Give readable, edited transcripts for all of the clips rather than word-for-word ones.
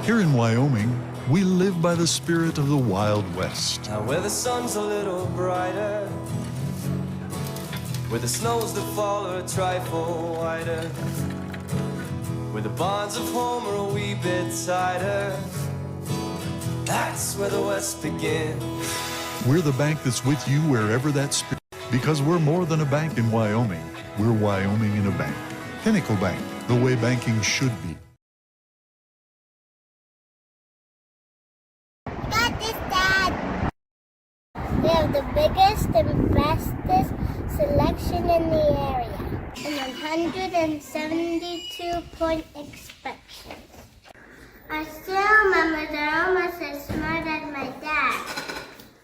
Here in Wyoming, we live by the spirit of the Wild West. Now where the sun's a little brighter, where the snows that fall are a trifle whiter, where the bonds of home are a wee bit tighter, that's where the West begins. We're the bank that's with you wherever that spirit, because we're more than a bank in Wyoming. We're Wyoming in a bank. Pinnacle Bank, the way banking should be. Got this, Dad. We have the biggest and bestest selection in the area, and 172-point inspections. I still remember they're almost as smart as my dad.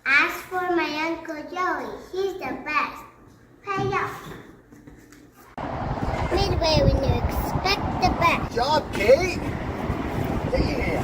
Ask for my Uncle Joey. He's the best. Pay up. Midway when you expect the best. Good job, Kate. Yeah.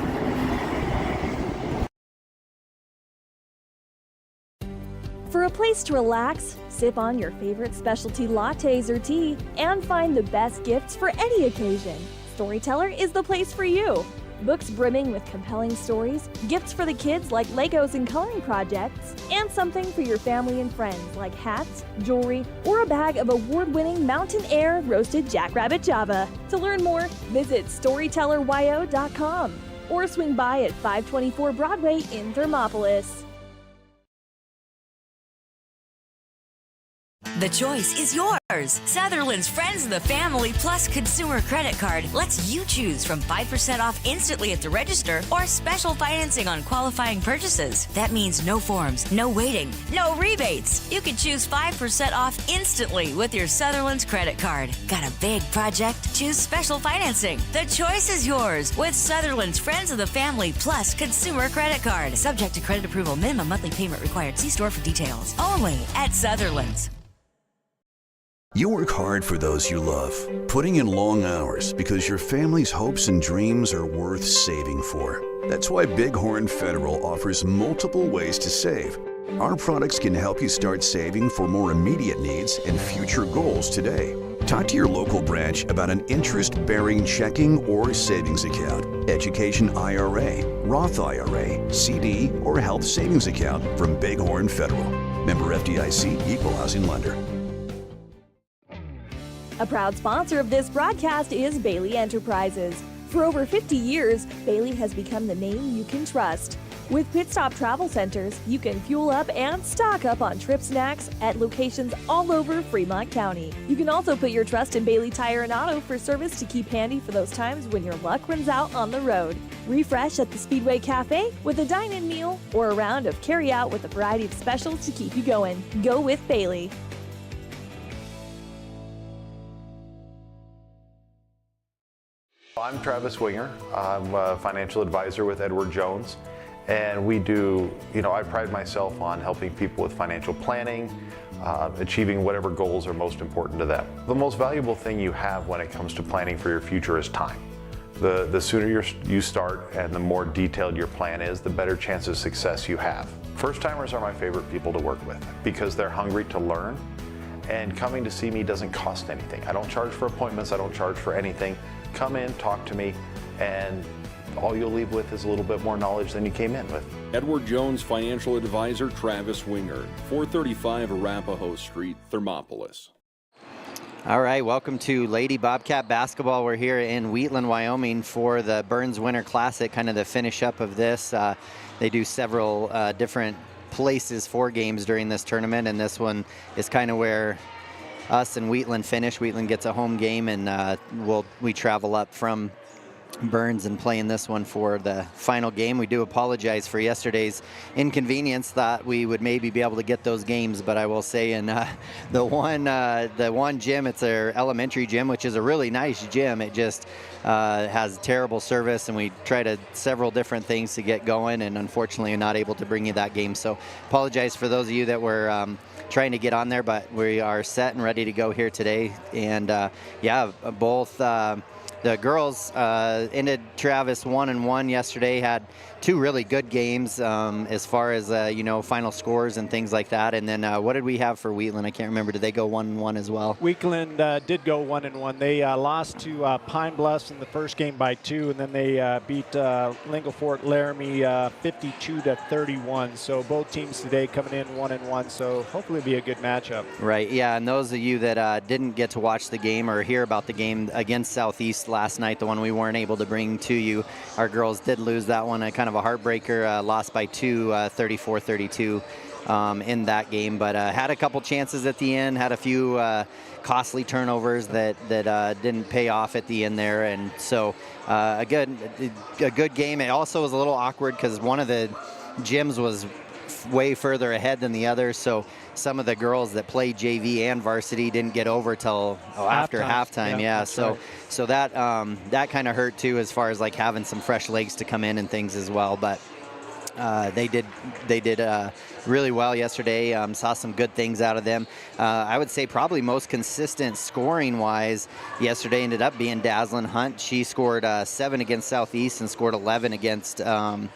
For a place to relax, sip on your favorite specialty lattes or tea, and find the best gifts for any occasion, Storyteller is the place for you. Books brimming with compelling stories, gifts for the kids like Legos and coloring projects, and something for your family and friends like hats, jewelry, or a bag of award-winning Mountain Air roasted Jackrabbit Java. To learn more, visit StorytellerWyo.com or swing by at 524 Broadway in Thermopolis. The choice is yours. Sutherland's Friends of the Family Plus Consumer Credit Card lets you choose from 5% off instantly at the register or special financing on qualifying purchases. That means no forms, no waiting, no rebates. You can choose 5% off instantly with your Sutherland's credit card. Got a big project? Choose special financing. The choice is yours with Sutherland's Friends of the Family Plus Consumer Credit Card. Subject to credit approval. Minimum monthly payment required. See store for details. Only at Sutherland's. You work hard for those you love, putting in long hours because your family's hopes and dreams are worth saving for. That's why Bighorn Federal offers multiple ways to save. Our products can help you start saving for more immediate needs and future goals today. Talk to your local branch about an interest-bearing checking or savings account, education IRA, Roth IRA, CD, or health savings account from Bighorn Federal. Member FDIC, Equal Housing Lender. A proud sponsor of this broadcast is Bailey Enterprises. For over 50 years, Bailey has become the name you can trust. With Pit Stop Travel Centers, you can fuel up and stock up on trip snacks at locations all over Fremont County. You can also put your trust in Bailey Tire and Auto for service to keep handy for those times when your luck runs out on the road. Refresh at the Speedway Cafe with a dine-in meal or a round of carry-out with a variety of specials to keep you going. Go with Bailey. I'm Travis Winger. I'm a financial advisor with Edward Jones, and we do, I pride myself on helping people with financial planning, achieving whatever goals are most important to them. The most valuable thing you have when it comes to planning for your future is time. The sooner you start and the more detailed your plan is, the better chance of success you have. First-timers are my favorite people to work with because they're hungry to learn, and coming to see me doesn't cost anything. I don't charge for appointments, I don't charge for anything. Come in, talk to me, and all you'll leave with is a little bit more knowledge than you came in with. Edward Jones financial advisor Travis Winger, 435 Arapahoe Street, Thermopolis. All right, welcome to Lady Bobcat Basketball. We're here in Wheatland, Wyoming for the Burns Winter Classic, kind of the finish up of this. They do several different places for games during this tournament, and this one is kind of where us and Wheatland finish. Wheatland gets a home game, and we travel up from Burns and play in this one for the final game. We do apologize for yesterday's inconvenience. Thought we would maybe be able to get those games, but I will say in the one gym, it's their elementary gym, which is a really nice gym. It just has terrible service, and we tried several different things to get going, and unfortunately are not able to bring you that game. So apologize for those of you that were trying to get on there, but we are set and ready to go here today. And yeah, both the girls ended Travis 1-1 yesterday, had 2 really good games as far as, final scores and things like that. And then what did we have for Wheatland? I can't remember. Did they go 1-1 as well? Wheatland did go 1-1. They lost to Pine Bluffs in the first game by 2, and then they beat Lingle Fort Laramie 52-31. So both teams today coming in 1-1. So hopefully it'll be a good matchup. Right, yeah, and those of you that didn't get to watch the game or hear about the game against Southeast last night, the one we weren't able to bring to you, our girls did lose that one, kind of a heartbreaker, lost by 2, 34-32 in that game, but had a couple chances at the end, had a few costly turnovers that didn't pay off at the end there, and so a good game. It also was a little awkward because one of the gyms was way further ahead than the other, so some of the girls that played JV and varsity didn't get over till after halftime. Yeah, so right. So that kind of hurt too, as far as like having some fresh legs to come in and things as well. But they did really well yesterday. Saw some good things out of them. I would say probably most consistent scoring wise yesterday ended up being Dazzlin Hunt. She scored 7 against Southeast and scored 11 against the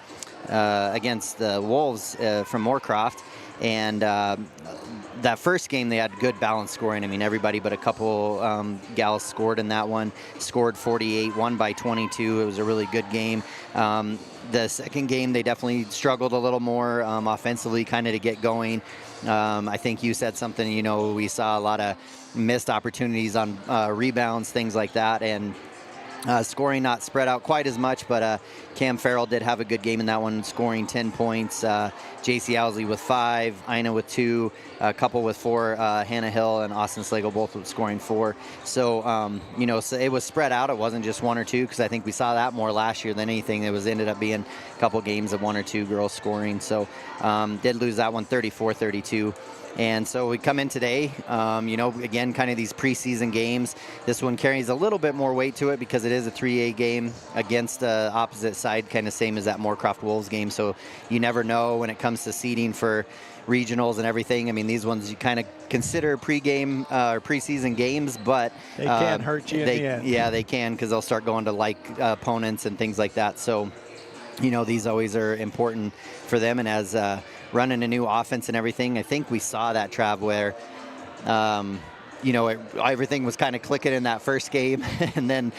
Wolves from Moorcroft. And that first game, they had good balance scoring. I mean, everybody but a couple gals scored in that one. Scored 48, won by 22. It was a really good game. The second game, they definitely struggled a little more offensively, kind of to get going. I think you said something, we saw a lot of missed opportunities on rebounds, things like that. And scoring not spread out quite as much, but Cam Farrell did have a good game in that one, scoring 10 points. JC Owsley with 5, Ina with 2, a couple with 4, Hannah Hill and Austin Slagle both with scoring 4. So, so it was spread out. It wasn't just 1 or 2, because I think we saw that more last year than anything. It ended up being a couple games of 1 or 2 girls scoring. So did lose that one 34-32. And so we come in today, again, kind of these preseason games. This one carries a little bit more weight to it because it is a 3A game against the opposite side, kind of same as that Moorcroft Wolves game. So you never know when it comes to seeding for regionals and everything. I mean, these ones you kind of consider pregame or preseason games, but they can hurt you in the end. Yeah, they can, because they'll start going to opponents and things like that. So, these always are important for them. And as running a new offense and everything, I think we saw that, Trav, where everything was kind of clicking in that first game, and then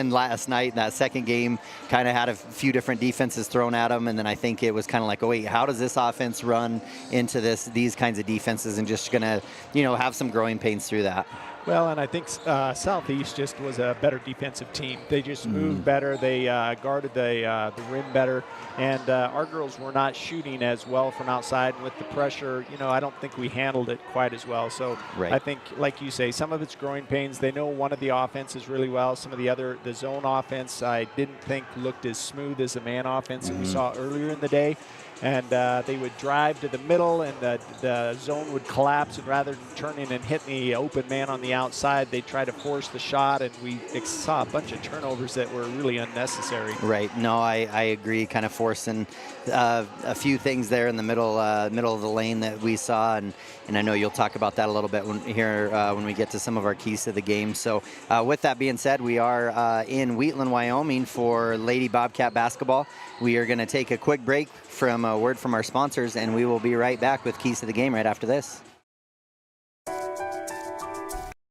last night in that second game kind of had a few different defenses thrown at them, and then I think it was kind of like, oh wait, how does this offense run into these kinds of defenses, and just gonna have some growing pains through that. Well, and I think Southeast just was a better defensive team. They just moved better. They guarded the rim better. And our girls were not shooting as well from outside. And with the pressure, I don't think we handled it quite as well. So right. I think, like you say, some of it's growing pains. They know one of the offenses really well. Some of the zone offense, I didn't think looked as smooth as the man offense that we saw earlier in the day. And they would drive to the middle, and the zone would collapse, and rather than turning and hitting the open man on the outside, they'd try to force the shot, and we saw a bunch of turnovers that were really unnecessary. Right. No, I agree, kind of forcing a few things there in the middle of the lane that we saw, and I know you'll talk about that a little bit when we get to some of our keys to the game. So with that being said, we are in Wheatland, Wyoming for Lady Bobcat Basketball. We are going to take a quick break from a word from our sponsors, and we will be right back with keys to the game right after this.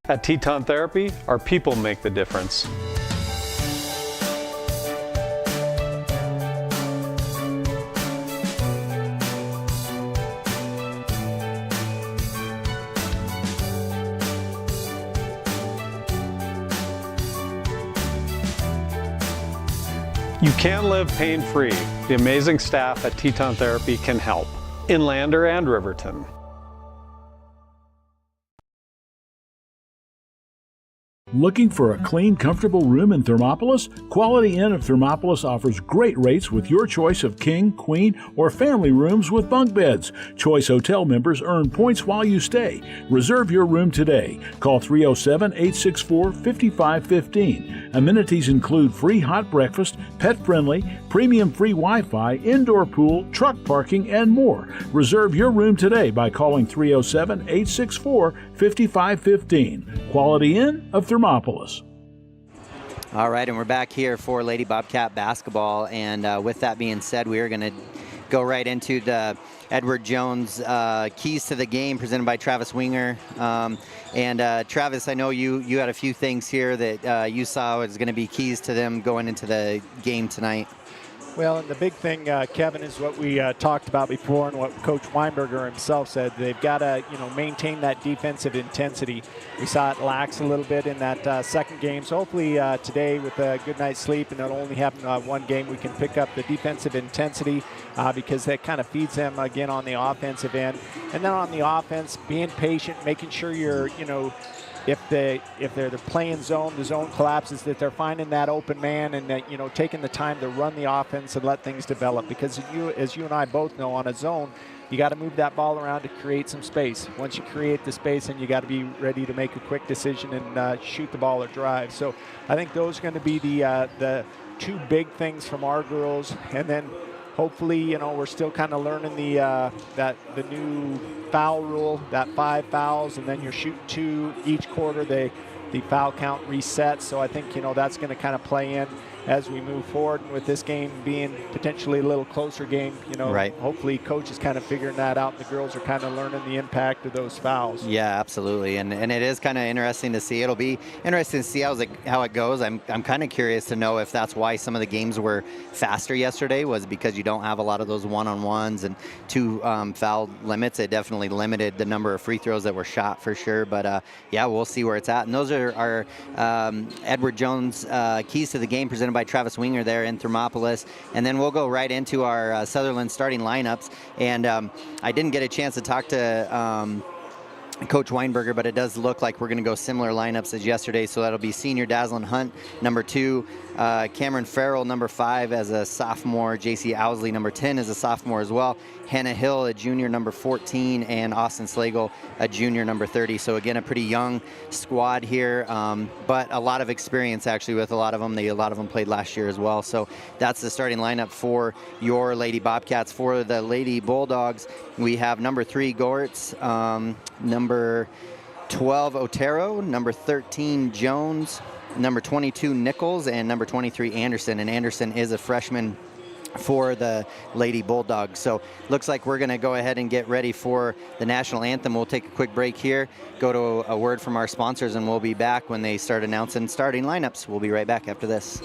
At Teton Therapy, our people make the difference. You can live pain-free. The amazing staff at Teton Therapy can help. In Lander and Riverton. Looking for a clean, comfortable room in Thermopolis? Quality Inn of Thermopolis offers great rates with your choice of king, queen, or family rooms with bunk beds. Choice Hotel members earn points while you stay. Reserve your room today. Call 307-864-5515. Amenities include free hot breakfast, pet-friendly, premium-free Wi-Fi, indoor pool, truck parking, and more. Reserve your room today by calling 307-864-5515. Quality Inn of Thermopolis. All right, and we're back here for Lady Bobcat Basketball. And with that being said, we are going to go right into the Edward Jones Keys to the Game presented by Travis Winger. Travis, I know you had a few things here that you saw was going to be keys to them going into the game tonight. Well, and the big thing, Kevin, is what we talked about before and what Coach Weinberger himself said. They've got to, maintain that defensive intensity. We saw it lax a little bit in that second game. So hopefully today with a good night's sleep and only having one game, we can pick up the defensive intensity because that kind of feeds them again on the offensive end. And then on the offense, being patient, making sure you're, if they're playing zone, the zone collapses, that they're finding that open man and that, taking the time to run the offense and let things develop. Because as you and I both know, on a zone, you got to move that ball around to create some space. Once you create the space, and you got to be ready to make a quick decision and shoot the ball or drive. So I think those are going to be the two big things from our girls. And then hopefully, we're still kind of learning the new foul rule, that 5 fouls, and then you're shooting 2 each quarter. The foul count resets. So I think, that's going to kind of play in as we move forward. And with this game being potentially a little closer game, right. Hopefully coach is kind of figuring that out. And the girls are kind of learning the impact of those fouls. Yeah, absolutely. And it is kind of interesting to see. It'll be interesting to see how it goes. I'm kind of curious to know if that's why some of the games were faster yesterday, was because you don't have a lot of those one-on-ones and 2 foul limits. It definitely limited the number of free throws that were shot for sure. But yeah, we'll see where it's at. And those are our Edward Jones Keys to the Game presented by Travis Winger there in Thermopolis. And then we'll go right into our Sutherland starting lineups. And I didn't get a chance to talk to Coach Weinberger, but it does look like we're going to go similar lineups as yesterday. So that'll be senior Dazzlin Hunt, number 2, Cameron Farrell, number 5 as a sophomore, JC Owsley, number 10 as a sophomore as well, Hannah Hill, a junior, number 14, and Austin Slagle, a junior, number 30. So again, a pretty young squad here, but a lot of experience actually with a lot of them. A lot of them played last year as well. So that's the starting lineup for your Lady Bobcats. For the Lady Bulldogs, we have number 3 Gortz, number 12 Otero, number 13 Jones, number 22 Nichols, and number 23 Anderson. And Anderson is a freshman for the Lady Bulldogs. So looks like we're going to go ahead and get ready for the national anthem. We'll take a quick break here, go to a word from our sponsors, and we'll be back when they start announcing starting lineups. We'll be right back after this.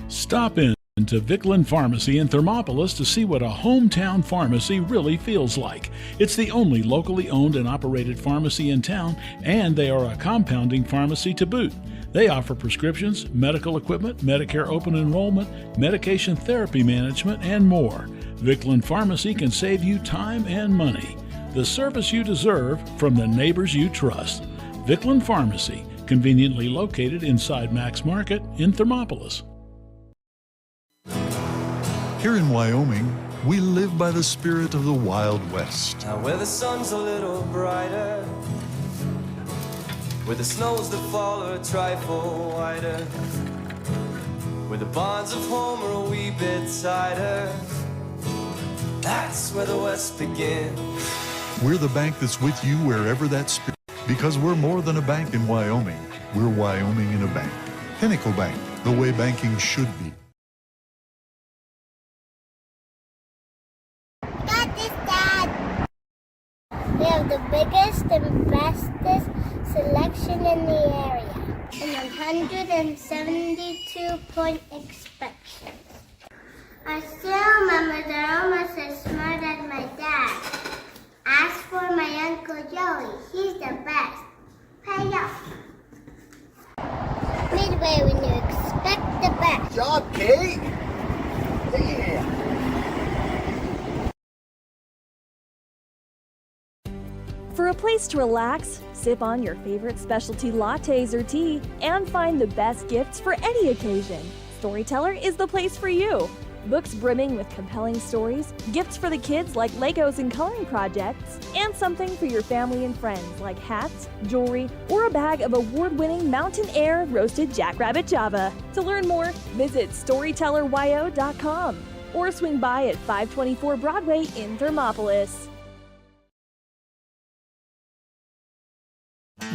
Stop in to Wheatland Pharmacy in Thermopolis to see what a hometown pharmacy really feels like. It's the only locally owned and operated pharmacy in town, and they are a compounding pharmacy to boot. They offer prescriptions, medical equipment, Medicare open enrollment, medication therapy management, and more. Wheatland Pharmacy can save you time and money. The service you deserve from the neighbors you trust. Wheatland Pharmacy, conveniently located inside Max Market in Thermopolis. Here in Wyoming, we live by the spirit of the Wild West. Now where the sun's a little brighter, where the snows that fall are a trifle wider, where the bonds of home are a wee bit tighter, that's where the West begins. We're the bank that's with you wherever that spirit, because we're more than a bank in Wyoming. We're Wyoming in a bank. Pinnacle Bank, the way banking should be. We have the biggest and bestest selection in the area and 172-point inspections. I still remember they're almost as smart as my dad. Ask for my Uncle Joey. He's the best. Pay up. Midway, when you expect the best. Good job, Kate. Yeah. For a place to relax, sip on your favorite specialty lattes or tea, and find the best gifts for any occasion, Storyteller is the place for you. Books brimming with compelling stories, gifts for the kids like Legos and coloring projects, and something for your family and friends like hats, jewelry, or a bag of award-winning Mountain Air roasted jackrabbit Java. To learn more, visit StorytellerWyo.com or swing by at 524 Broadway in Thermopolis.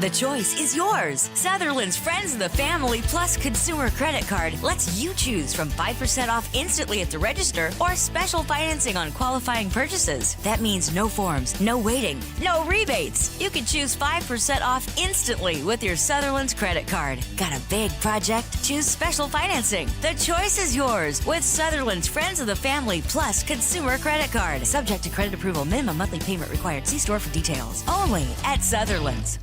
The choice is yours. Sutherland's Friends of the Family Plus Consumer Credit Card lets you choose from 5% off instantly at the register or special financing on qualifying purchases. That means no forms, no waiting, no rebates. You can choose 5% off instantly with your Sutherland's credit card. Got a big project? Choose special financing. The choice is yours with Sutherland's Friends of the Family Plus Consumer Credit Card. Subject to credit approval. Minimum monthly payment required. See store for details. Only at Sutherland's.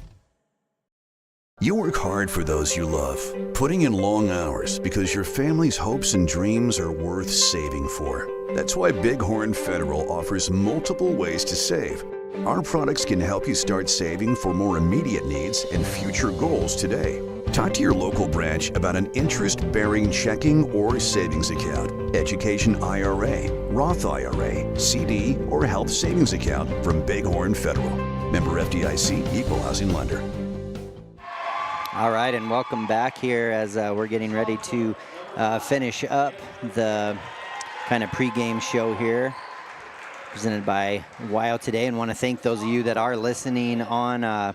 You work hard for those you love, putting in long hours because your family's hopes and dreams are worth saving for. That's why Bighorn Federal offers multiple ways to save. Our products can help you start saving for more immediate needs and future goals today. Talk to your local branch about an interest-bearing checking or savings account, education IRA, Roth IRA, CD, or health savings account from Bighorn Federal. Member FDIC, Equal Housing Lender. All right, and welcome back here as we're getting ready to finish up the kind of pregame show here, presented by WyoToday, and want to thank those of you that are listening on 101.7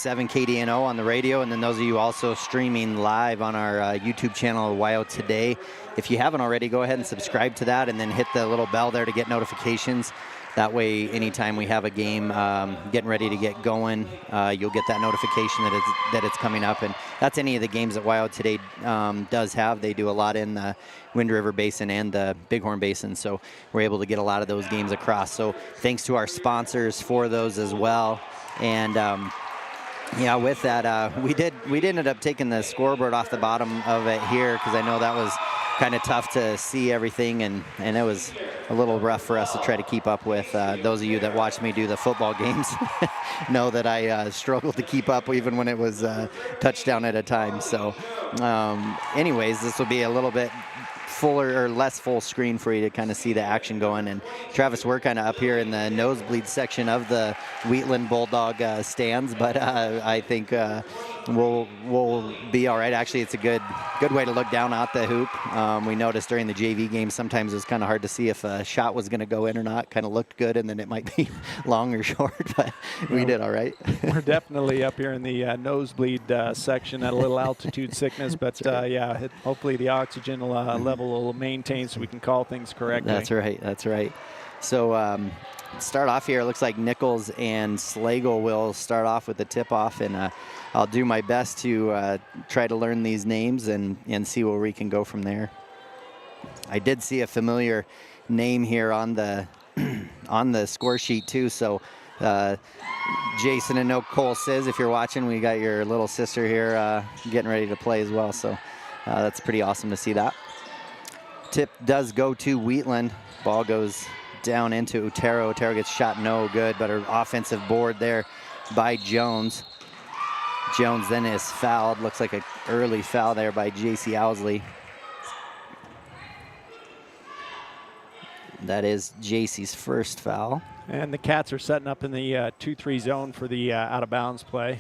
KDNO on the radio, and then those of you also streaming live on our YouTube channel, WyoToday. If you haven't already, go ahead and subscribe to that, and then hit the little bell there to get notifications. That way, anytime we have a game getting ready to get going, you'll get that notification that it's coming up. And that's any of the games that WyoToday does have. They do a lot in the Wind River Basin and the Bighorn Basin, so we're able to get a lot of those games across. So thanks to our sponsors for those as well. And yeah, with that, we did end up taking the scoreboard off the bottom of it here because I know that was kind of tough to see everything, and it was a little rough for us to try to keep up with. Those of you that watched me do the football games know that I struggled to keep up even when it was touchdown at a time. So anyways, this will be a little bit fuller or less full screen for you to kind of see the action going. And Travis, we're kind of up here in the nosebleed section of the Wheatland Bulldog stands, but I think we'll be all right. Actually, it's a good way to look down at the hoop. We noticed during the JV game sometimes it was kind of hard to see if a shot was going to go in or not. Kind of looked good, and then it might be long or short, but we did all right. We're definitely up here in the nosebleed section at a little altitude sickness, but right. Yeah, hopefully the oxygen level will maintain so we can call things correctly. That's right. That's right. So start off here. It looks like Nichols and Slagle will start off with the tip-off, and I'll do my best to try to learn these names and see where we can go from there. I did see a familiar name here on the on the score sheet too. So Jason and Nicole says, if you're watching, we got your little sister here getting ready to play as well. So that's pretty awesome to see that. Tip does go to Wheatland. Ball goes down into Otero. Otero gets shot no good, but an offensive board there by Jones. Jones then is fouled. Looks like an early foul there by J.C. Owsley. That is J.C.'s first foul. And the Cats are setting up in the 2-3 zone for the out-of-bounds play.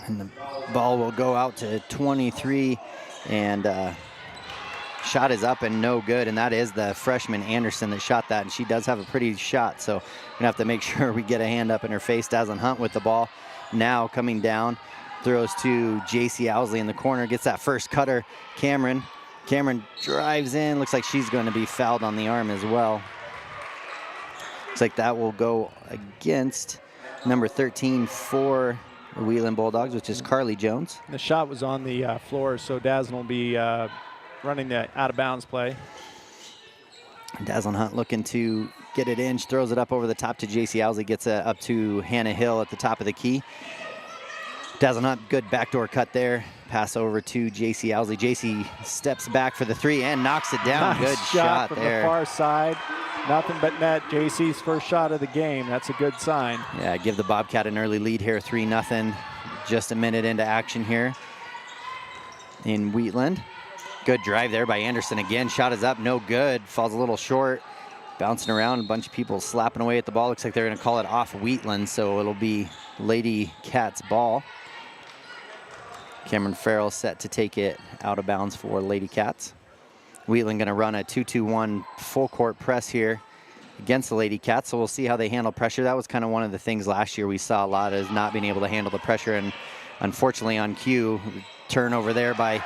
And the ball will go out to 23, and shot is up and no good, and that is the freshman Anderson that shot that, and she does have a pretty shot, so we're gonna have to make sure we get a hand up in her face. Dazzlin Hunt with the ball now coming down, throws to J.C. Owsley in the corner, gets that first cutter. Cameron drives in, looks like she's going to be fouled on the arm as well. Looks like that will go against number 13 for the Wheatland Bulldogs, which is Carly Jones. The shot was on the floor, so Dazzlin will be running the out-of-bounds play. Dazzlin Hunt looking to get it in. She throws it up over the top to J.C. Owsley, gets it up to Hannah Hill at the top of the key. Dazzlin Hunt, good backdoor cut there. Pass over to J.C. Owsley. J.C. steps back for the three and knocks it down. Nice good shot from there. The far side. Nothing but net. J.C.'s first shot of the game. That's a good sign. Yeah, give the Bobcat an early lead here, 3-0. Just a minute into action here in Wheatland. Good drive there by Anderson again. Shot is up, no good. Falls a little short. Bouncing around, a bunch of people slapping away at the ball. Looks like they're going to call it off Wheatland, so it'll be Lady Cats ball. Cameron Farrell set to take it out of bounds for Lady Cats. Wheatland going to run a 2-2-1 full court press here. against the Lady Cats, so we'll see how they handle pressure. That was kind of one of the things last year we saw a lot, is not being able to handle the pressure, and unfortunately on cue, turnover there by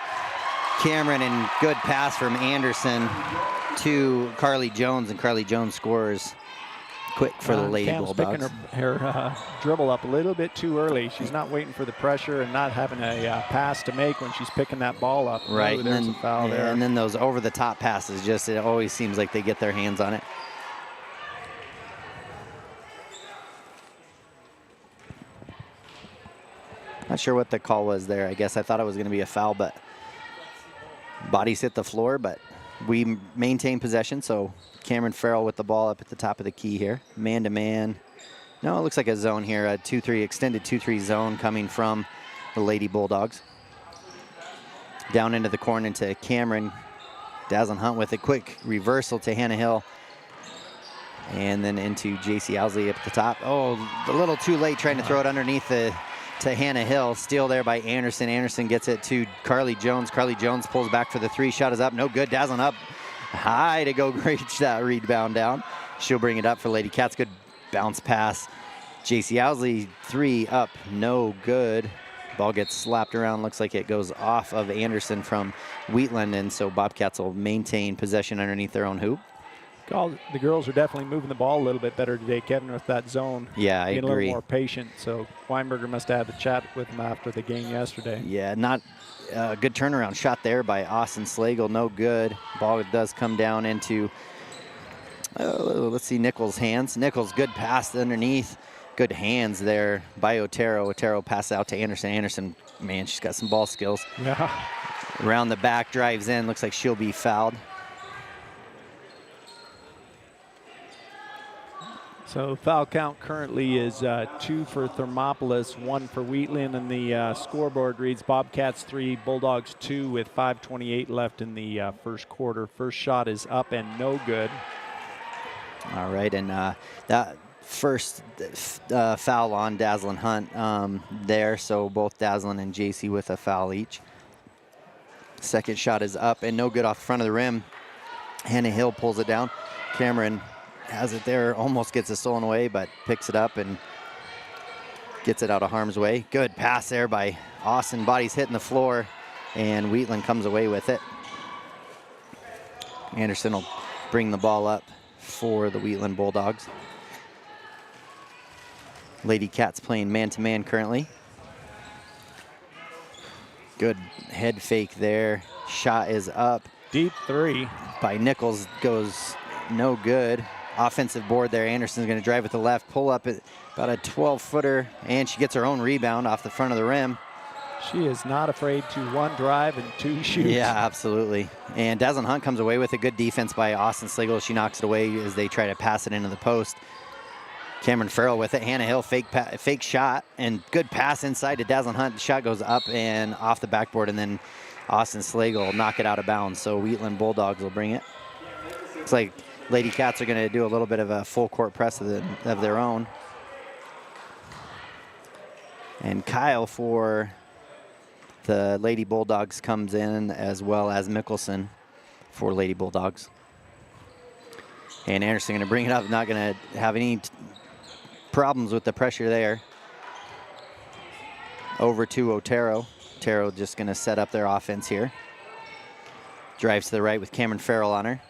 Cameron, and good pass from Anderson to Carly Jones, and Carly Jones scores quick for the Lady Cam's Bulldogs. picking her dribble up a little bit too early. She's not waiting for the pressure and not having a pass to make when she's picking that ball up. Right, and there's a foul there. And then those over-the-top passes, just it always seems like they get their hands on it. Not sure what the call was there. I guess I thought it was going to be a foul, but bodies hit the floor, but we maintain possession, so Cameron Farrell with the ball up at the top of the key here. Man-to-man. No, it looks like a zone here, a 2-3, extended 2-3 zone coming from the Lady Bulldogs. Down into the corner into Cameron. Dazzlin Hunt with a quick reversal to Hannah Hill. And then into JC Owsley up at the top. Oh, a little too late trying to throw it underneath to Hannah Hill. Steal there by Anderson. Anderson gets it to Carly Jones. Carly Jones pulls back for the three. Shot is up. No good. Dazzlin up high to go reach that rebound down. She'll bring it up for Lady Cats. Good bounce pass. JC Owsley, three up. No good. Ball gets slapped around. Looks like it goes off of Anderson from Wheatland, and so Bobcats will maintain possession underneath their own hoop. The girls are definitely moving the ball a little bit better today, Kevin, with that zone. Yeah, I agree. Being a little more patient. So Weinberger must have had a chat with them after the game yesterday. Yeah, not a good turnaround shot there by Austin Slagle. No good. Ball does come down into, let's see, Nichols' hands. Nichols, good pass underneath. Good hands there by Otero. Otero passes out to Anderson. Anderson, man, she's got some ball skills. Yeah. Around the back, drives in. Looks like she'll be fouled. So foul count currently is 2 for Thermopolis, 1 for Wheatland, and the scoreboard reads Bobcats 3, Bulldogs 2 with 5:28 left in the first quarter. First shot is up and no good. All right, and that first foul on Dazzlin Hunt there, so both Dazzlin and JC with a foul each. Second shot is up and no good off the front of the rim. Hannah Hill pulls it down. Cameron has it there, almost gets it stolen away, but picks it up and gets it out of harm's way. Good pass there by Austin. Body's hitting the floor, and Wheatland comes away with it. Anderson will bring the ball up for the Wheatland Bulldogs. Lady Cats playing man-to-man currently. Good head fake there. Shot is up. Deep three. By Nichols, goes no good. Offensive board there. Anderson's going to drive with the left, pull up at about a 12-footer, and she gets her own rebound off the front of the rim. She is not afraid to one drive and two shoot. Yeah, absolutely. And Dazzlin Hunt comes away with a good defense by Austin Slagle. She knocks it away as they try to pass it into the post. Cameron Farrell with it. Hannah Hill, fake shot, and good pass inside to Dazzlin Hunt. The shot goes up and off the backboard, and then Austin Slagle will knock it out of bounds. So Wheatland Bulldogs will bring it. Looks like Lady Cats are going to do a little bit of a full court press of their own. And Kyle for the Lady Bulldogs comes in, as well as Mickelson for Lady Bulldogs. And Anderson going to bring it up, not going to have any problems with the pressure there. Over to Otero. Otero just going to set up their offense here. Drives to the right with Cameron Farrell on her.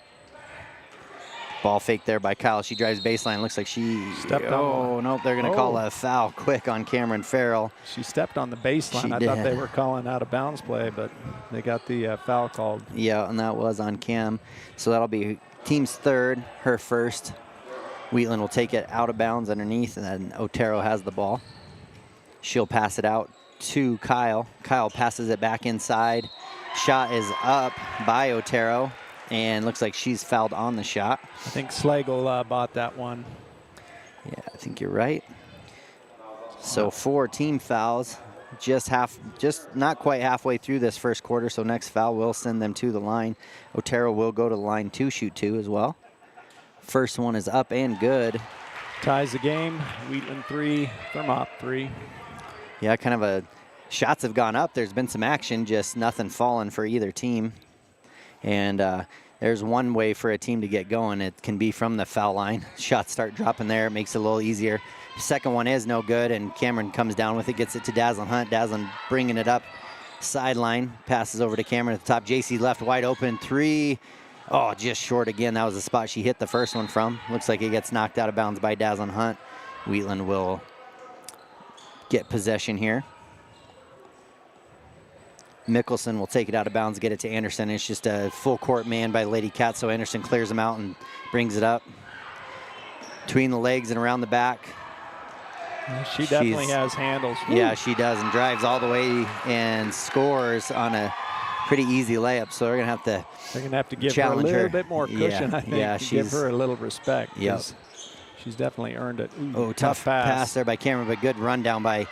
Ball fake there by Kyle. She drives baseline. Looks like she stepped on. Oh, nope. They're going to call a foul quick on Cameron Farrell. She stepped on the baseline. I thought they were calling out of bounds play, but they got the foul called. Yeah, and that was on Cam. So that'll be team's third, her first. Wheatland will take it out of bounds underneath, and then Otero has the ball. She'll pass it out to Kyle. Kyle passes it back inside. Shot is up by Otero. And looks like she's fouled on the shot. I think Slagle bought that one. Yeah, I think you're right. So 4 team fouls, just not quite halfway through this first quarter. So next foul will send them to the line. Otero will go to the line to shoot 2 as well. First one is up and good. Ties the game. Wheatland 3, Thermop 3. Yeah, kind of shots have gone up. There's been some action, just nothing falling for either team. And there's one way for a team to get going. It can be from the foul line. Shots start dropping there. It makes it a little easier. Second one is no good, and Cameron comes down with it, gets it to Dazzlin Hunt. Dazzlin bringing it up sideline, passes over to Cameron at the top. JC left wide open, 3. Oh, just short again. That was the spot she hit the first one from. Looks like it gets knocked out of bounds by Dazzlin Hunt. Wheatland will get possession here. Mickelson will take it out of bounds, get it to Anderson. It's just a full court man by Lady Cats, so Anderson clears him out and brings it up between the legs and around the back. She definitely has handles. Yeah, she does, and drives all the way and scores on a pretty easy layup. So they're gonna have to give her a little bit more cushion. Yeah, I think. yeah, give her a little respect. Yep. She's definitely earned it. Ooh, oh, tough pass there by Cameron, but good rundown by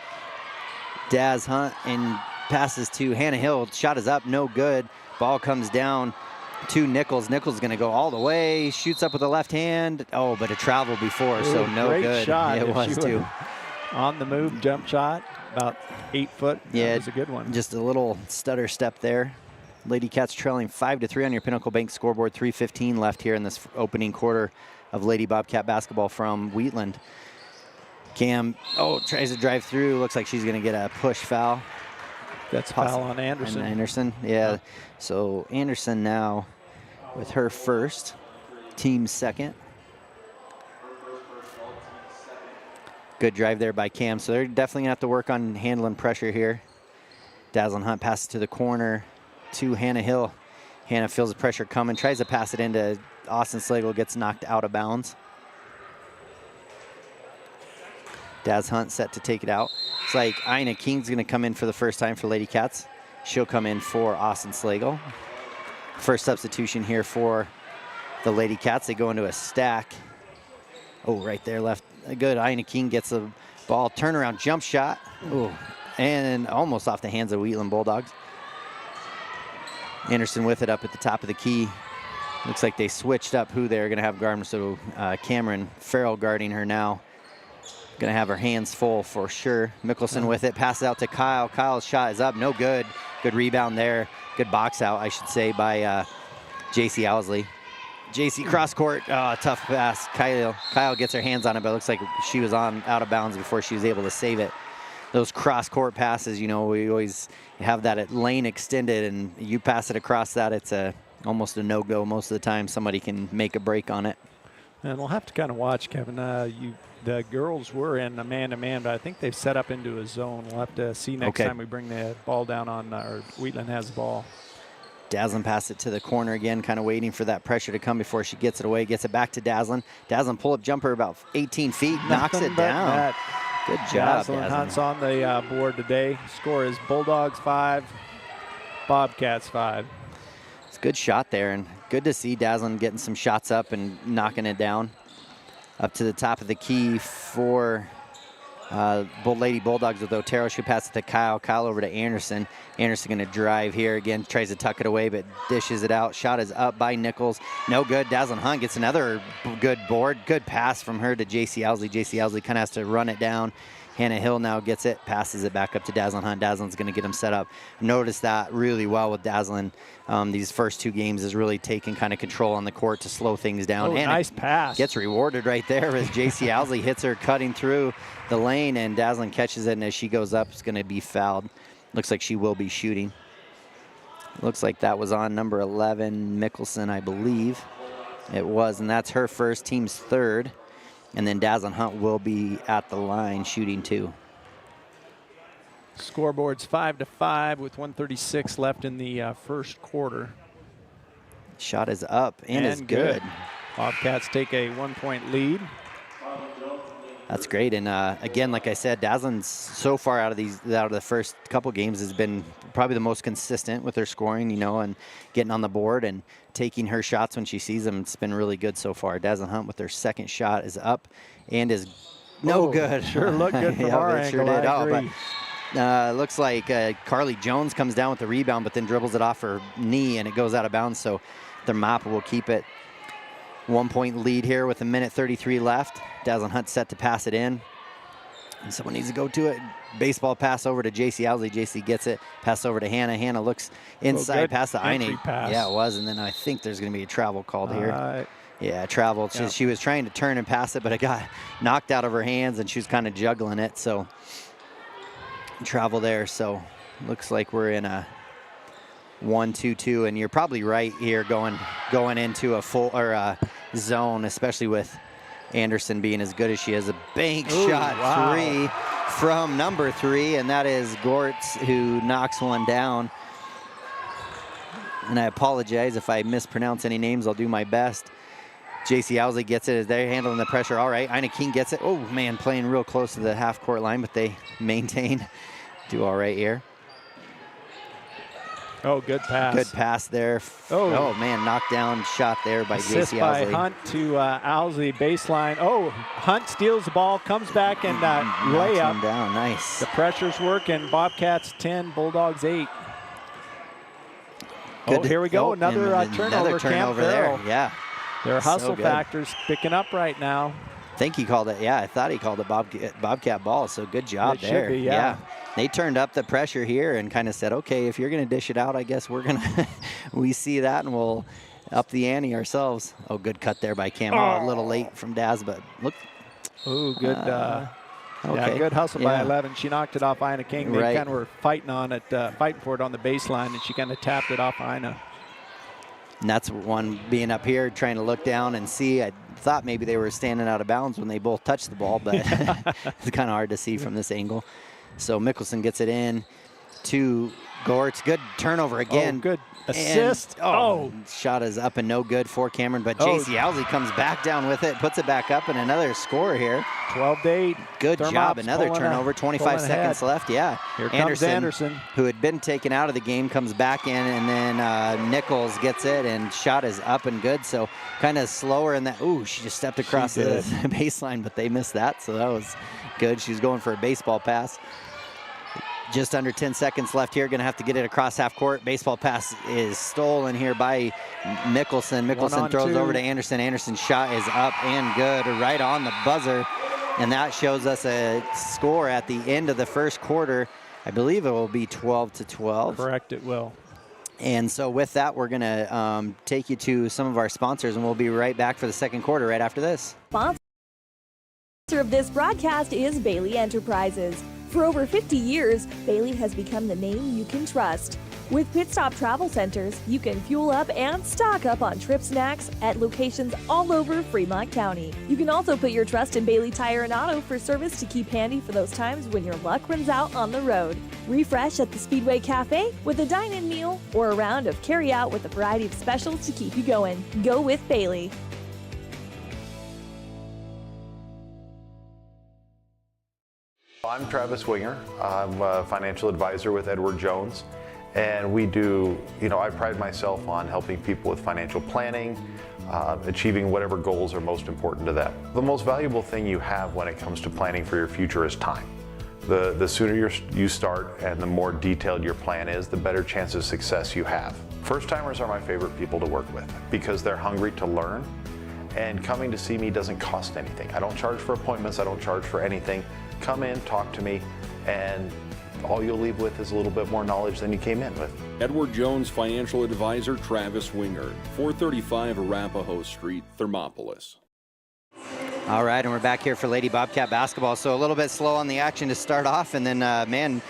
Daz Hunt, and passes to Hannah Hill. Shot is up, no good. Ball comes down to Nichols. Nichols going to go all the way. Shoots up with the left hand. Oh, but it traveled before, so no great good. Shot. It was too. On the move jump shot, about 8 foot. Yeah, that was a good one. Just a little stutter step there. Lady Cats trailing 5-3 on your Pinnacle Bank scoreboard. 3:15 left here in this opening quarter of Lady Bobcat basketball from Wheatland. Cam, tries to drive through. Looks like she's going to get a push foul. That's foul on Anderson. Anderson, yeah. So Anderson now with her first, team second. Good drive there by Cam. So they're definitely gonna have to work on handling pressure here. Dazzlin Hunt passes to the corner to Hannah Hill. Hannah feels the pressure coming, tries to pass it into Austin Slagle, gets knocked out of bounds. Daz Hunt set to take it out. It's like Ina King's gonna come in for the first time for Lady Cats. She'll come in for Austin Slagle. First substitution here for the Lady Cats. They go into a stack. Oh, right there, left. Good. Ina King gets the ball. Turnaround jump shot. Oh, and almost off the hands of Wheatland Bulldogs. Anderson with it up at the top of the key. Looks like they switched up who they're going to have guarding. So Cameron Farrell guarding her now. Going to have her hands full for sure. Mickelson with it. Passes out to Kyle. Kyle's shot is up. No good. Good rebound there. Good box out, I should say, by JC Owsley. JC cross court, tough pass. Kyle gets her hands on it, but it looks like she was out of bounds before she was able to save it. Those cross court passes, we always have that lane extended, and you pass it across that, it's almost a no-go most of the time. Somebody can make a break on it. And we'll have to kind of watch, Kevin. The girls were in a man-to-man, but I think they've set up into a zone. We'll have to see next time we bring the ball down on, or Wheatland has the ball. Dazzlin passes it to the corner again, kind of waiting for that pressure to come before she gets it away. Gets it back to Dazzlin. Dazzlin pull-up jumper about 18 feet, knocks it down. Good job, Dazzlin Hunt's on the board today. Score is Bulldogs 5, Bobcats 5. It's a good shot there, and good to see Dazzlin getting some shots up and knocking it down. Up to the top of the key for Lady Bulldogs with Otero. She passes to Kyle. Kyle over to Anderson. Anderson going to drive here again. Tries to tuck it away, but dishes it out. Shot is up by Nichols. No good. Dazzlin Hunt gets another good board. Good pass from her to JC Owsley. JC Owsley kind of has to run it down. Hannah Hill now gets it, passes it back up to Dazzlin Hunt. Dazzlin's going to get him set up. Notice that really well with Dazzlin. These first 2 games is really taking kind of control on the court to slow things down. Oh, and nice pass. Gets rewarded right there as JC Owsley hits her cutting through the lane, and Dazzlin catches it, and as she goes up, it's going to be fouled. Looks like she will be shooting. Looks like that was on number 11, Mickelson, I believe. It was, and that's her first, team's third. And then Dazzlin Hunt will be at the line shooting 2. Scoreboard's 5-5 with 1:36 left in the first quarter. Shot is up and is good. Bobcats take a 1-point lead. That's great, and again, like I said, Dazzlin's so far out of the first couple games has been probably the most consistent with her scoring, and getting on the board and taking her shots when she sees them. It's been really good so far. Dazzlin Hunt with her second shot is up and is good. Sure looked good from our angle. Sure did. I agree. But looks like Carly Jones comes down with the rebound, but then dribbles it off her knee and it goes out of bounds. So Thermopolis will keep it. 1-point lead here with 1:33 left. Dazzlin Hunt set to pass it in. And someone needs to go to it. Baseball pass over to JC Owsley. JC gets it. Pass over to Hannah. Hannah looks inside, past the Eine. Yeah, it was. And then I think there's going to be a travel called here. Yeah, travel. Yeah. She was trying to turn and pass it, but it got knocked out of her hands, and she was kind of juggling it. So travel there. So looks like we're in a 1-2-2, and you're probably right here going into a full or a zone, especially with Anderson being as good as she is. A bank shot 3 from number 3, and that is Gortz who knocks one down. And I apologize if I mispronounce any names. I'll do my best. JC Owsley gets it as they're handling the pressure. All right, Ina King gets it. Oh, man, playing real close to the half-court line, but they maintain. Do all right here. Oh, good pass. Good pass there. Oh man, knocked down shot there by JC Owsley. By Hunt to Owsley, baseline. Oh, Hunt steals the ball, comes back, and layup. Down, nice. The pressure's working. Bobcats 10, Bulldogs 8. Good. Oh, here we go. Another turnover there. Yeah. Their hustle factor's picking up right now. I think he called it. Yeah, I thought he called it Bobcat ball. So good job there. Should be, yeah. They turned up the pressure here and kind of said, okay, if you're going to dish it out, I guess we're going to, we see that and we'll up the ante ourselves. Oh, good cut there by Cam. Oh, a little late from Daz, but look. Oh, good. Okay. Yeah, good hustle by 11. She knocked it off Ina King. They kind of were fighting on it, fighting for it on the baseline, and she kind of tapped it off Ina. And that's one being up here, trying to look down and see. I thought maybe they were standing out of bounds when they both touched the ball, but it's kind of hard to see from this angle. So Mickelson gets it in to Gortz. Good turnover again. Oh, good assist. Shot is up and no good for Cameron, but JC Owsley comes back down with it, puts it back up, and another score here. 12-8. Good job. Another turnover. 25 seconds left. Yeah. Here comes Anderson, who had been taken out of the game, comes back in, and then Nichols gets it, and shot is up and good. So kind of slower in that. Ooh, she just stepped across the baseline, but they missed that. So that was good. She was going for a baseball pass. Just under 10 seconds left here. Going to have to get it across half court. Baseball pass is stolen here by Mickelson. Mickelson throws over to Anderson. Anderson's shot is up and good, right on the buzzer. And that shows us a score at the end of the first quarter. I believe it will be 12-12. Correct, it will. And so with that, we're going to take you to some of our sponsors, and we'll be right back for the second quarter right after this. Sponsor of this broadcast is Bailey Enterprises. For over 50 years, Bailey has become the name you can trust. With Pit Stop Travel Centers, you can fuel up and stock up on trip snacks at locations all over Fremont County. You can also put your trust in Bailey Tire and Auto for service to keep handy for those times when your luck runs out on the road. Refresh at the Speedway Cafe with a dine-in meal or a round of carry-out with a variety of specials to keep you going. Go with Bailey. I'm Travis Winger. I'm a financial advisor with Edward Jones, and we do, I pride myself on helping people with financial planning, achieving whatever goals are most important to them. The most valuable thing you have when it comes to planning for your future is time. The sooner you start and the more detailed your plan is, the better chance of success you have. First-timers are my favorite people to work with because they're hungry to learn, and coming to see me doesn't cost anything. I don't charge for appointments, I don't charge for anything. Come in, talk to me, and all you'll leave with is a little bit more knowledge than you came in with. Edward Jones financial advisor Travis Winger, 435 Arapahoe Street, Thermopolis. All right, and we're back here for Lady Bobcat Basketball. So a little bit slow on the action to start off, and then,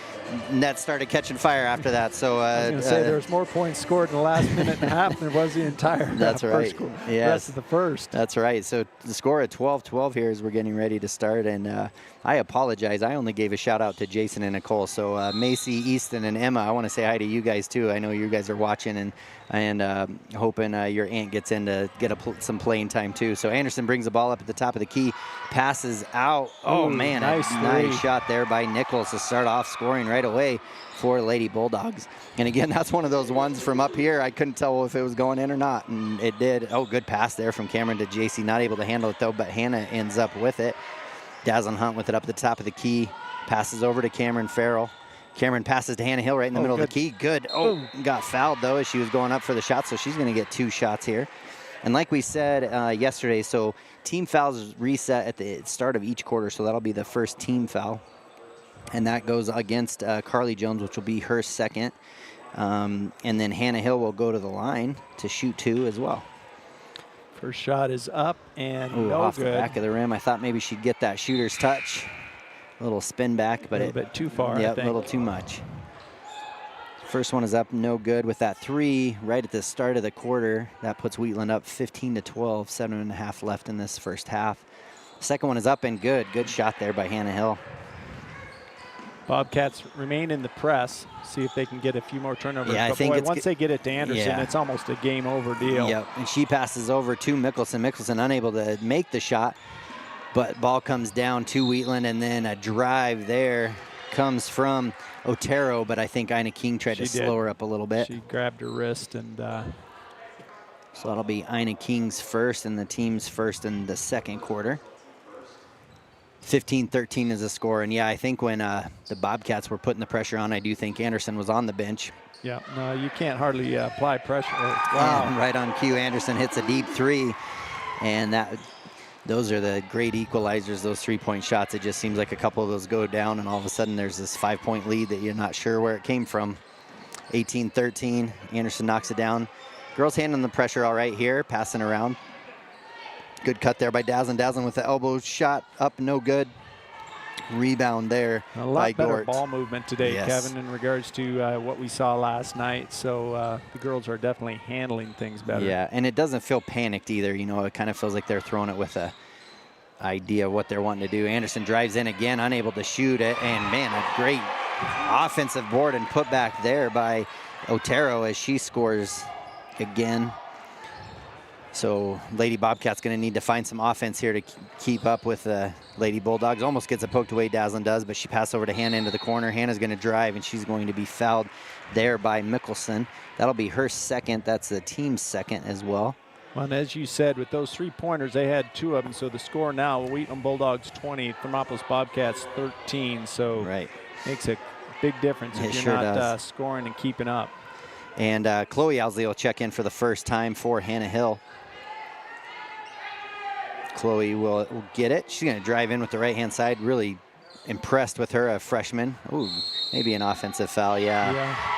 Nets started catching fire after that. So I was going to say there was more points scored in the last minute and a half than there was the entire rest of the first. That's right. So the score at 12-12 here as we're getting ready to start. And I apologize. I only gave a shout out to Jason and Nicole. So Macy, Easton, and Emma, I want to say hi to you guys too. I know you guys are watching and hoping your aunt gets in to get some playing time too. So Anderson brings the ball up at the top of the key, passes out. Oh man, nice shot there by Nichols to start off scoring right away for Lady Bulldogs. And again, that's one of those ones from up here. I couldn't tell if it was going in or not, and it did. Oh, good pass there from Cameron to JC. Not able to handle it though, but Hannah ends up with it. Dazzlin Hunt with it up at the top of the key. Passes over to Cameron Farrell. Cameron passes to Hannah Hill right in the middle of the key. Good. Oh, got fouled though as she was going up for the shot, so she's going to get 2 shots here. And like we said yesterday, so team fouls reset at the start of each quarter, so that'll be the first team foul. And that goes against Carly Jones, which will be her second. And then Hannah Hill will go to the line to shoot 2 as well. First shot is up and Ooh, no off good. the back of the rim. I thought maybe she'd get that shooter's touch. A little spin back, but a little bit too far, Yep, I think. a little too much. First one is up, no good with that 3 right at the start of the quarter. That puts Wheatland up 15-12, 7.5 left in this first half. Second one is up and good. Good shot there by Hannah Hill. Bobcats remain in the press. See if they can get a few more turnovers. Yeah, I but think boy, once they get it to Anderson, yeah. it's almost a game over deal. Yep, and she passes over to Mickelson. Mickelson unable to make the shot, but ball comes down to Wheatland, and then a drive there comes from Otero, but I think Ina King tried to slow her up a little bit. She grabbed her wrist, and so that'll be Ina King's first and the team's first in the second quarter. 15-13 is the score, and yeah, I think when the Bobcats were putting the pressure on, I do think Anderson was on the bench. Yeah, no, you can't hardly apply pressure. Wow. And right on cue, Anderson hits a deep 3, and those are the great equalizers, those 3-point shots. It just seems like a couple of those go down, and all of a sudden there's this 5-point lead that you're not sure where it came from. 18-13, Anderson knocks it down. Girls handling the pressure all right here, passing around. Good cut there by Daslin. Daslin with the elbow shot up, no good. Rebound there a lot by better Gort. ball movement today, Yes. Kevin, in regards to what we saw last night. So the girls are definitely handling things better. Yeah, and it doesn't feel panicked either. You know, it kind of feels like they're throwing it with a idea of what they're wanting to do. Anderson drives in again, unable to shoot it, and man, a great offensive board and put back there by Otero as she scores again. So Lady Bobcats going to need to find some offense here to keep up with the Lady Bulldogs. Almost gets it poked away, Daslin does, but she passes over to Hannah into the corner. Hannah's going to drive, and she's going to be fouled there by Mickelson. That'll be her second. That's the team's second as well. Well, and as you said, with those 3-pointers, they had 2 of them. So the score now, Wheatland Bulldogs 20, Thermopolis Bobcats 13. So makes a big difference if you're not scoring and keeping up. And Chloe Owsley will check in for the first time for Hannah Hill. Chloe will get it. She's going to drive in with the right-hand side. Really impressed with her, a freshman. Ooh, maybe an offensive foul, yeah.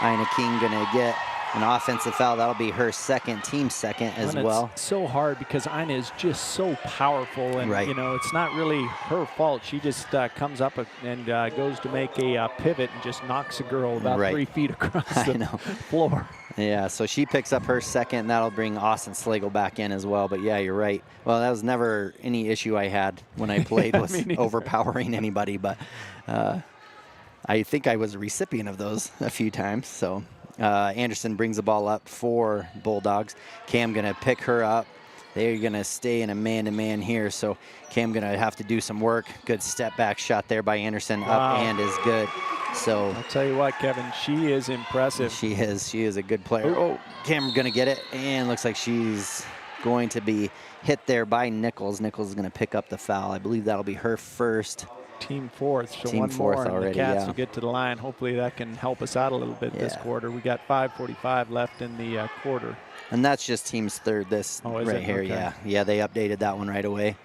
Ina King going to get an offensive foul. That'll be her second, team second as well. It's so hard because Ina is just so powerful, and you know, it's not really her fault. She just comes up and goes to make a pivot and just knocks a girl about 3 feet across the floor. Yeah, so she picks up her second, and that'll bring Austin Slagle back in as well. But yeah, you're right. Well, that was never any issue I had when I played was overpowering anybody, but I think I was a recipient of those a few times. So Anderson brings the ball up for Bulldogs. Cam going to pick her up. They're going to stay in a man-to-man here, so Cam going to have to do some work. Good step-back shot there by Anderson, up and is good. So I'll tell you what, Kevin, she is impressive. She is a good player. Oh, Cam going to get it, and looks like she's going to be hit there by Nichols. Nichols is going to pick up the foul. I believe that'll be her first. Team fourth, so Team one fourth more, and already, the Cats yeah. will get to the line. Hopefully that can help us out a little bit this quarter. We got 5:45 left in the quarter. And that's just team's third, this right here, Okay. Yeah, they updated that one right away.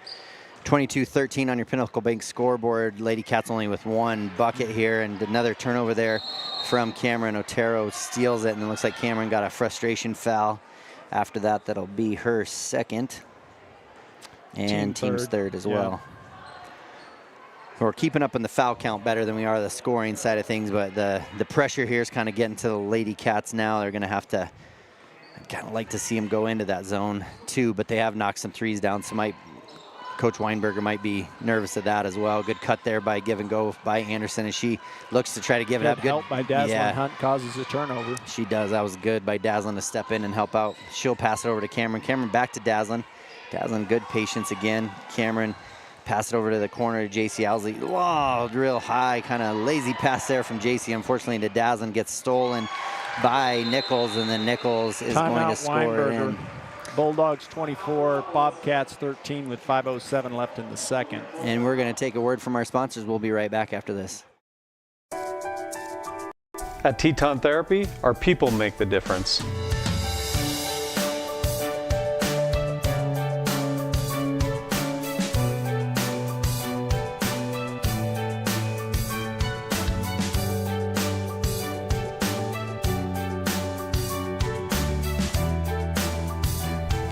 22-13 on your Pinnacle Bank scoreboard. Lady Cats only with 1 bucket here, and another turnover there from Cameron. Otero steals it, and it looks like Cameron got a frustration foul. After that, that'll be her second. And team's third as well. We're keeping up in the foul count better than we are the scoring side of things, but the pressure here is kind of getting to the Lady Cats now. They're going to have to, I'd kind of like to see them go into that zone too, but they have knocked some threes down, so Coach Weinberger might be nervous of that as well. Good cut there by give and go by Anderson, and she looks to try to give it up. Good help by Daslin. Hunt causes a turnover. She does. That was good by Daslin to step in and help out. She'll pass it over to Cameron. Cameron back to Daslin. Daslin, good patience again. Cameron pass it over to the corner to JC Owsley. Whoa, real high, kind of lazy pass there from JC. Unfortunately, to Daslin, gets stolen by Nichols, and then Nichols is going to score in. Bulldogs 24, Bobcats 13 with 5:07 left in the second. And we're going to take a word from our sponsors. We'll be right back after this. At Teton Therapy, our people make the difference.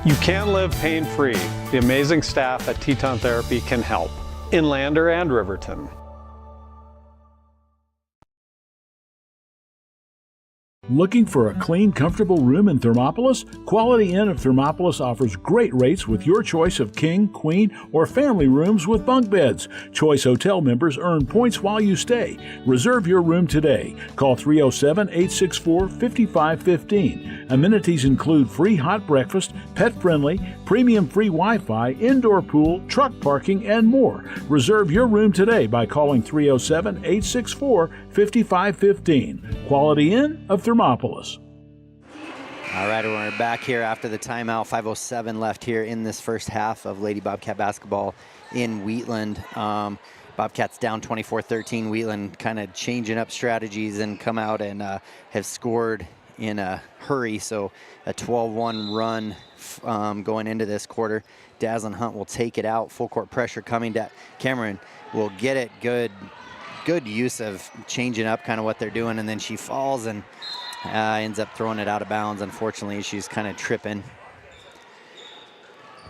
You can live pain-free. The amazing staff at Teton Therapy can help in Lander and Riverton. Looking for a clean, comfortable room in Thermopolis? Quality Inn of Thermopolis offers great rates with your choice of king, queen, or family rooms with bunk beds. Choice Hotel members earn points while you stay. Reserve your room today. Call 307-864-5515. Amenities include free hot breakfast, pet-friendly, premium free Wi-Fi, indoor pool, truck parking, and more. Reserve your room today by calling 307-864-5515. Quality Inn of Thermopolis. All right, we're back here after the timeout. 5:07 left here in this first half of Lady Bobcat basketball in Wheatland. Bobcats down 24-13. Wheatland kind of changing up strategies and come out and have scored in a hurry. So a 12-1 run going into this quarter. Dazzlin Hunt will take it out. Full court pressure coming. Cameron will get it. Good use of changing up kind of what they're doing, and then she falls and ends up throwing it out of bounds. Unfortunately, she's kind of tripping.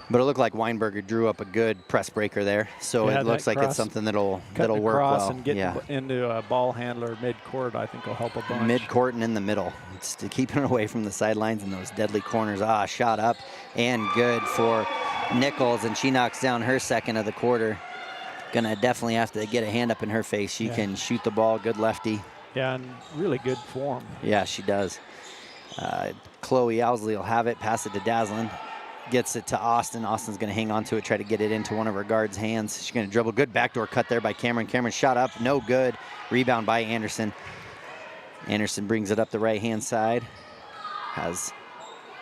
But it looked like Weinberger drew up a good press breaker there, so it looks like it's something that'll work well. And get into a ball handler mid-court, I think will help a bunch. Mid-court and in the middle. It's keeping it away from the sidelines and those deadly corners. Shot up and good for Nichols, and she knocks down her second of the quarter. Gonna definitely have to get a hand up in her face. She can shoot the ball, good lefty. Yeah, and really good form. Yeah, she does. Chloe Owsley will have it, pass it to Dazzlin. Gets it to Austin. Austin's gonna hang on to it, try to get it into one of her guards' hands. She's gonna dribble, good backdoor cut there by Cameron. Cameron shot up, no good. Rebound by Anderson. Anderson brings it up the right-hand side.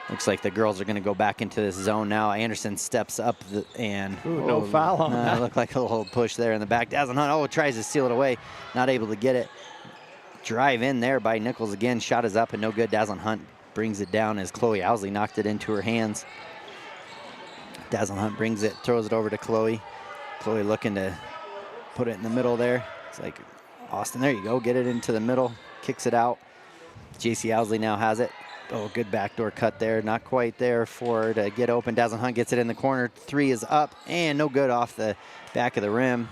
Looks like the girls are going to go back into this zone now. Anderson steps up no foul on that. Looked like a little push there in the back. Dazzlin Hunt, tries to steal it away. Not able to get it. Drive in there by Nichols again. Shot is up and no good. Dazzlin Hunt brings it down as Chloe Owsley knocked it into her hands. Dazzlin Hunt brings it, throws it over to Chloe. Chloe looking to put it in the middle there. It's like, Austin, there you go. Get it into the middle. Kicks it out. JC Owsley now has it. Good backdoor cut there. Not quite there for her to get open. Dazzlin Hunt gets it in the corner. Three is up and no good off the back of the rim.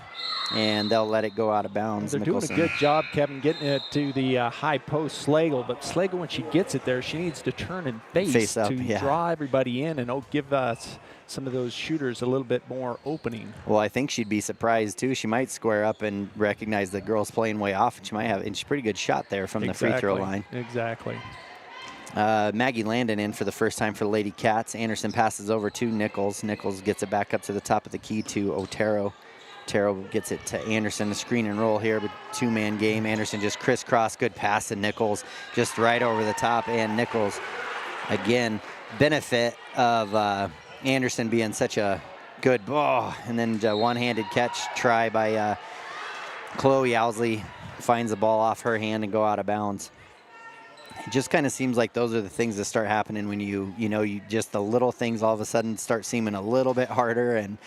And they'll let it go out of bounds. They're doing a good job, Kevin, getting it to the high post Slagle. But Slagle, when she gets it there, she needs to turn and face up, to draw everybody in and give us some of those shooters a little bit more opening. Well, I think she'd be surprised too. She might square up and recognize the girl's playing way off. And she might have, and she's a pretty good shot there from the free throw line. Exactly. Maggie Landon in for the first time for the Lady Cats. Anderson passes over to Nichols. Nichols gets it back up to the top of the key to Otero. Otero gets it to Anderson. A screen and roll here, but two-man game. Anderson just crisscross, good pass to Nichols, just right over the top. And Nichols, again, benefit of Anderson being such a good ball. And then one-handed catch try by Chloe Owsley. Finds the ball off her hand and go out of bounds. It just kind of seems like those are the things that start happening when you just the little things all of a sudden start seeming a little bit harder and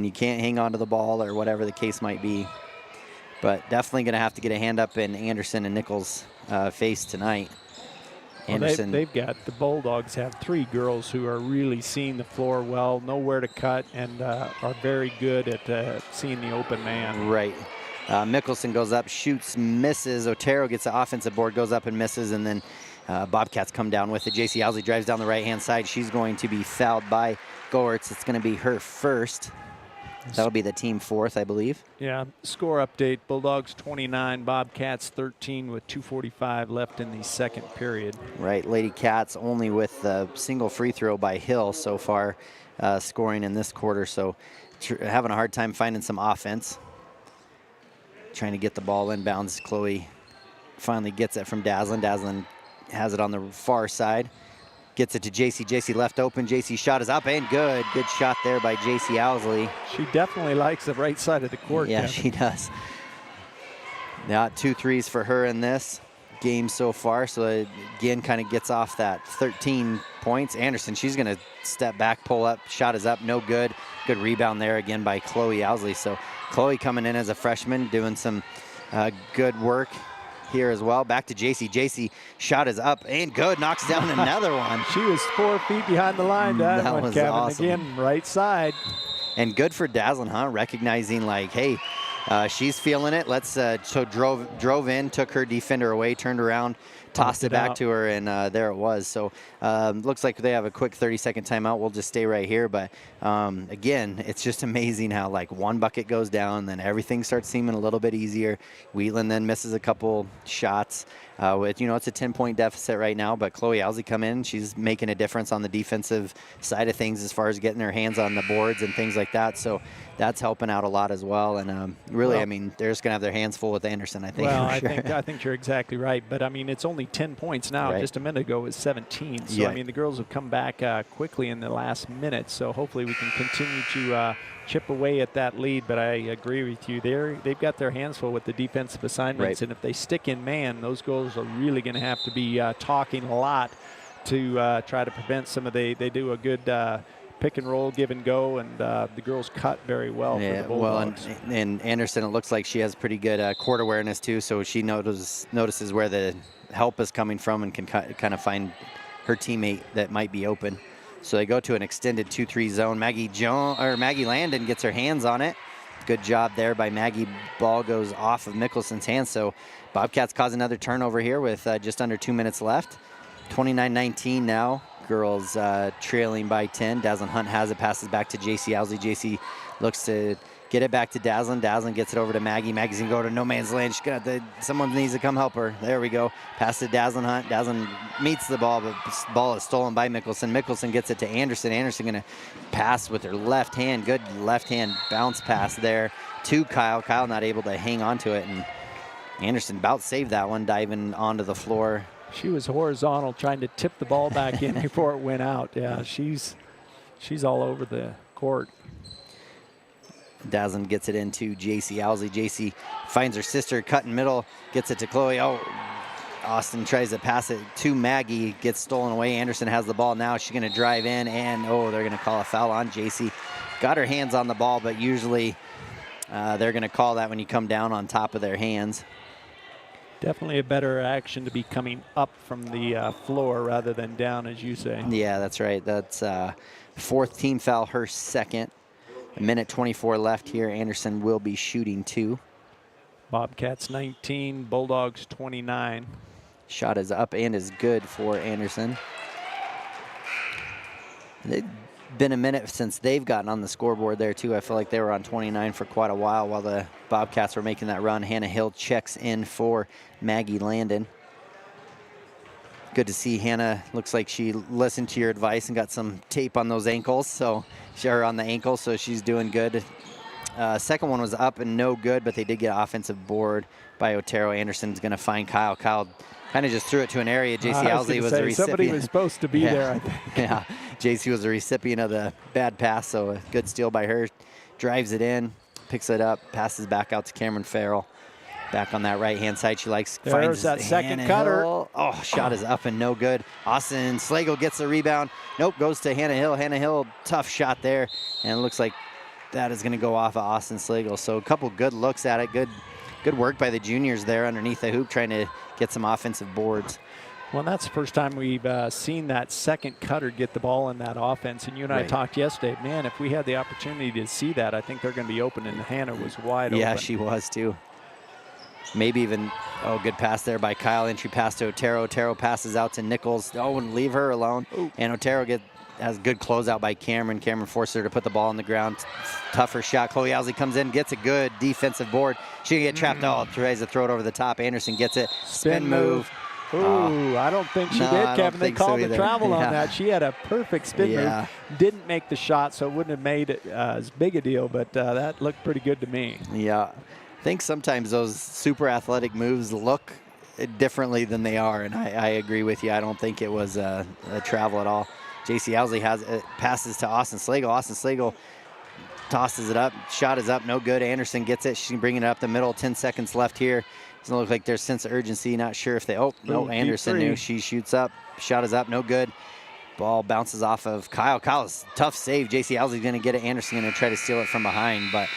you can't hang on to the ball or whatever the case might be. But definitely going to have to get a hand up in Anderson and Nichols' face tonight. Anderson. They've got, the Bulldogs have three girls who are really seeing the floor well, know where to cut, and are very good at seeing the open man. Right. Mickelson goes up, shoots, misses. Otero gets the offensive board, goes up and misses, and then Bobcats come down with it. JC Owsley drives down the right-hand side. She's going to be fouled by Goertz. It's going to be her first. That'll be the team fourth, I believe. Yeah, score update. Bulldogs 29, Bobcats 13 with 2:45 left in the second period. Right, Lady Cats only with a single free throw by Hill so far scoring in this quarter, so having a hard time finding some offense. Trying to get the ball inbounds. Chloe finally gets it from Dazzlin. Dazzlin has it on the far side. Gets it to JC. JC left open. JC shot is up and good. Good shot there by JC Owsley. She definitely likes the right side of the court. Yeah, she does. Now 2 threes for her in this game so far. So again, kind of gets off that 13 points. Anderson, she's going to step back, pull up. Shot is up, no good. Good rebound there again by Chloe Owsley. So Chloe coming in as a freshman, doing some good work. here as well. Back to JC. JC shot is up and good. Knocks down another one. She was 4 feet behind the line. That one, was Kevin. awesome. Again, right side. And good for Dazzlin, huh? Recognizing like, hey, she's feeling it. So drove in, took her defender away, turned around, tossed it back to her, and there it was. So looks like they have a quick 30-second timeout. We'll just stay right here. But again, it's just amazing how like one bucket goes down, then everything starts seeming a little bit easier. Wheatland then misses a couple shots. It's a 10-point deficit right now, but Chloe Owsley come in. She's making a difference on the defensive side of things as far as getting her hands on the boards and things like that. So that's helping out a lot as well. And really, I mean, they're just going to have their hands full with Anderson, I think. Well, I think you're exactly right. But, I mean, it's only 10 points now. Right. Just a minute ago it was 17. So, I mean, the girls have come back quickly in the last minute. So hopefully we can continue to chip away at that lead. But I agree with you. They've got their hands full with the defensive assignments. Right. And if they stick in man, those goals are really going to have to be talking a lot to try to prevent some of they do a good pick and roll, give and go, and the girls cut very well for the Bulldogs. Well, and Anderson, it looks like she has pretty good court awareness too, so she notices where the help is coming from and can kind of find her teammate that might be open. So they go to an extended 2-3 zone. Maggie Landon gets her hands on it. Good job there by Maggie. Ball goes off of Mickelson's hands. So Bobcats cause another turnover here with just under 2 minutes left. 29-19 now. Girls trailing by 10. Dazzlin Hunt has it, passes back to JC Owsley. JC looks to get it back to Dazzlin. Dazzlin gets it over to Maggie. Maggie's gonna go to no man's land. Someone needs to come help her. There we go. Pass to Dazzlin Hunt. Dazzlin meets the ball, but the ball is stolen by Mickelson. Mickelson gets it to Anderson. Anderson gonna pass with her left hand. Good left hand bounce pass there to Kyle. Kyle not able to hang on to it, and Anderson about saved that one, diving onto the floor. She was horizontal, trying to tip the ball back in before it went out. Yeah, she's all over the court. Dazzlin gets it into JC Owsley. JC finds her sister, cut in middle, gets it to Chloe. Oh, Austin tries to pass it to Maggie, gets stolen away. Anderson has the ball now. She's going to drive in, and they're going to call a foul on JC. Got her hands on the ball, but usually they're going to call that when you come down on top of their hands. Definitely a better action to be coming up from the floor rather than down, as you say. Yeah, that's right. That's fourth team foul, her second. A minute 24 left here. Anderson will be shooting 2. Bobcats 19, Bulldogs 29. Shot is up and is good for Anderson. It's been a minute since they've gotten on the scoreboard there too. I feel like they were on 29 for quite a while the Bobcats were making that run. Hannah Hill checks in for Maggie Landon. Good to see Hannah. Looks like she listened to your advice and got some tape on those ankles, or on the ankle, so she's doing good. Second one was up and no good, but they did get offensive board by Otero. Anderson's going to find Kyle. Kyle kind of just threw it to an area. JC Owsley was the recipient. Somebody was supposed to be there, I think. Yeah, JC was the recipient of the bad pass, so a good steal by her. Drives it in, picks it up, passes back out to Cameron Farrell. Back on that right-hand side, she finds that second cutter. Oh, shot is up and no good. Austin Slagle gets the rebound. Nope, goes to Hannah Hill. Hannah Hill, tough shot there, and it looks like that is going to go off of Austin Slagle. So a couple good looks at it. Good work by the juniors there underneath the hoop, trying to get some offensive boards. Well, that's the first time we've seen that second cutter get the ball in that offense. And you and I talked yesterday, man, if we had the opportunity to see that, I think they're going to be open, and Hannah was wide open. Yeah, she was too. Maybe even, good pass there by Kyle. Entry pass to Otero. Otero passes out to Nichols. And leave her alone. Ooh. And Otero has a good closeout by Cameron. Cameron forces her to put the ball on the ground. Tougher shot. Chloe Owsley comes in, gets a good defensive board. She can get trapped. Tries to throw it over the top. Anderson gets it. Spin move. Ooh, I don't think she did, Kevin. They called the travel on that. She had a perfect spin move. Didn't make the shot, so it wouldn't have made it as big a deal, but that looked pretty good to me. Yeah. I think sometimes those super athletic moves look differently than they are, and I agree with you. I don't think it was a travel at all. JC Owsley passes to Austin Slagle. Austin Slagle tosses it up. Shot is up, no good. Anderson gets it. She's bringing it up the middle. 10 seconds left here. Doesn't look like there's sense of urgency. Not sure if they. Anderson knew. She shoots up. Shot is up, no good. Ball bounces off of Kyle. Kyle's tough save. JC Owsley's going to get it. Anderson going to try to steal it from behind, but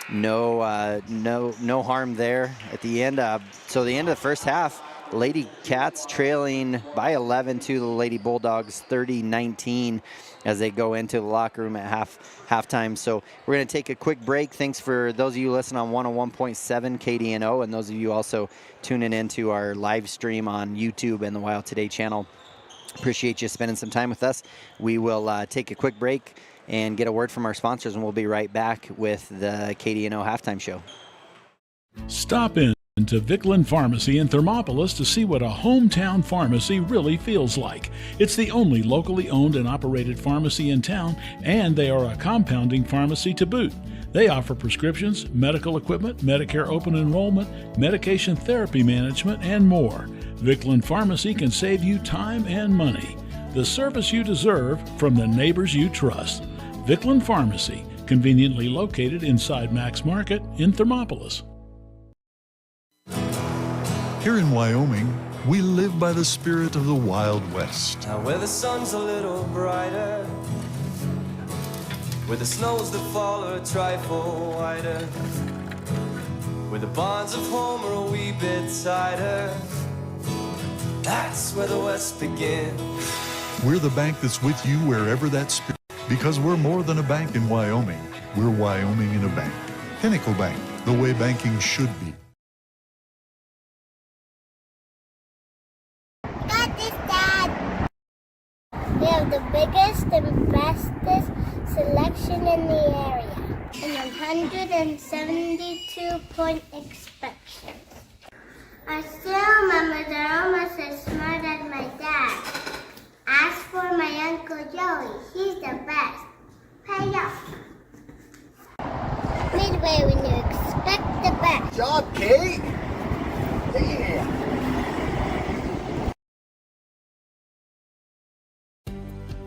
no harm there at the end. So the end of the first half, Lady Cats trailing by 11 to the Lady Bulldogs 30-19 as they go into the locker room at halftime. So we're going to take a quick break. Thanks for those of you listening on 101.7 KDNO and those of you also tuning into our live stream on YouTube and the WyoToday channel. Appreciate you spending some time with us. We will take a quick break and get a word from our sponsors, and we'll be right back with the KDNO halftime show. Stop in to Wheatland Pharmacy in Thermopolis to see what a hometown pharmacy really feels like. It's the only locally owned and operated pharmacy in town, and they are a compounding pharmacy to boot. They offer prescriptions, medical equipment, Medicare open enrollment, medication therapy management, and more. Wheatland Pharmacy can save you time and money. The service you deserve from the neighbors you trust. Wheatland Pharmacy, conveniently located inside Max Market in Thermopolis. Here in Wyoming, we live by the spirit of the Wild West. Now where the sun's a little brighter, where the snows that fall are a trifle whiter, where the bonds of home are a wee bit tighter, that's where the West begins. We're the bank that's with you wherever that spirit, because we're more than a bank in Wyoming. We're Wyoming in a bank. Pinnacle Bank, the way banking should be. We have the biggest and bestest selection in the area and 172-point inspections. I still remember they're almost as smart as my dad. Ask for my Uncle Joey. He's the best. Pay up. Midway when you expect the best. Good job, Kate. Yeah.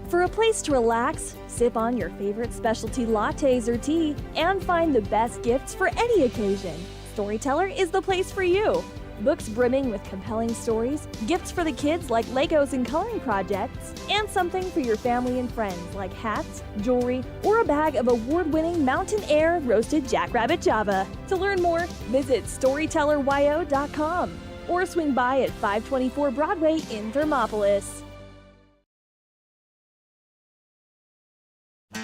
For a place to relax, sip on your favorite specialty lattes or tea, and find the best gifts for any occasion, Storyteller is the place for you. Books brimming with compelling stories, gifts for the kids like Legos and coloring projects, and something for your family and friends like hats, jewelry, or a bag of award-winning Mountain Air roasted jackrabbit Java. To learn more, visit StorytellerWyo.com or swing by at 524 Broadway in Thermopolis.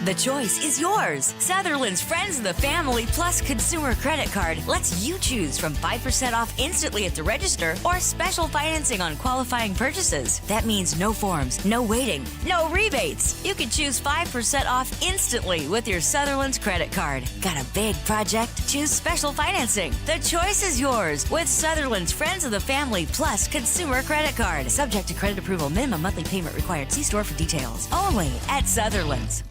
The choice is yours. Sutherland's Friends of the Family Plus Consumer Credit Card lets you choose from 5% off instantly at the register or special financing on qualifying purchases. That means no forms, no waiting, no rebates. You can choose 5% off instantly with your Sutherland's credit card. Got a big project? Choose special financing. The choice is yours with Sutherland's Friends of the Family Plus Consumer Credit Card. Subject to credit approval. Minimum monthly payment required. See store for details. Only at Sutherland's.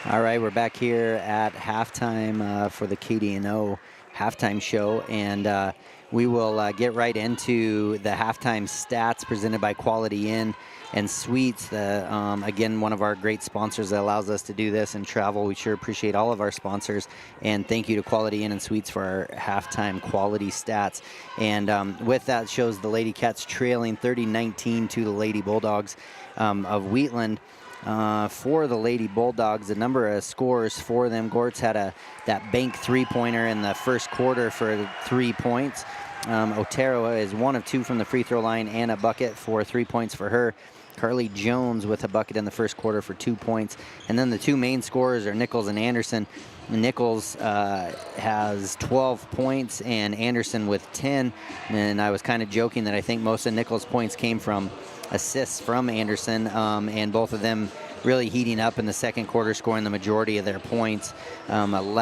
All right, we're back here at halftime for the KDNO halftime show, and we will get right into the halftime stats presented by Quality Inn and Suites. Again, one of our great sponsors that allows us to do this and travel. We sure appreciate all of our sponsors, and thank you to Quality Inn and Suites for our halftime quality stats. And with that shows the Lady Cats trailing 30-19 to the Lady Bulldogs of Wheatland. For the Lady Bulldogs, the number of scores for them, Gortz had that bank three-pointer in the first quarter for 3 points. Otero is 1 of 2 from the free throw line and a bucket for 3 points for her. Carly Jones with a bucket in the first quarter for 2 points. And then the two main scorers are Nichols and Anderson. Nichols has 12 points and Anderson with 10. And I was kind of joking that I think most of Nichols' points came from assists from Anderson, and both of them really heating up in the second quarter, scoring the majority of their points. 10 of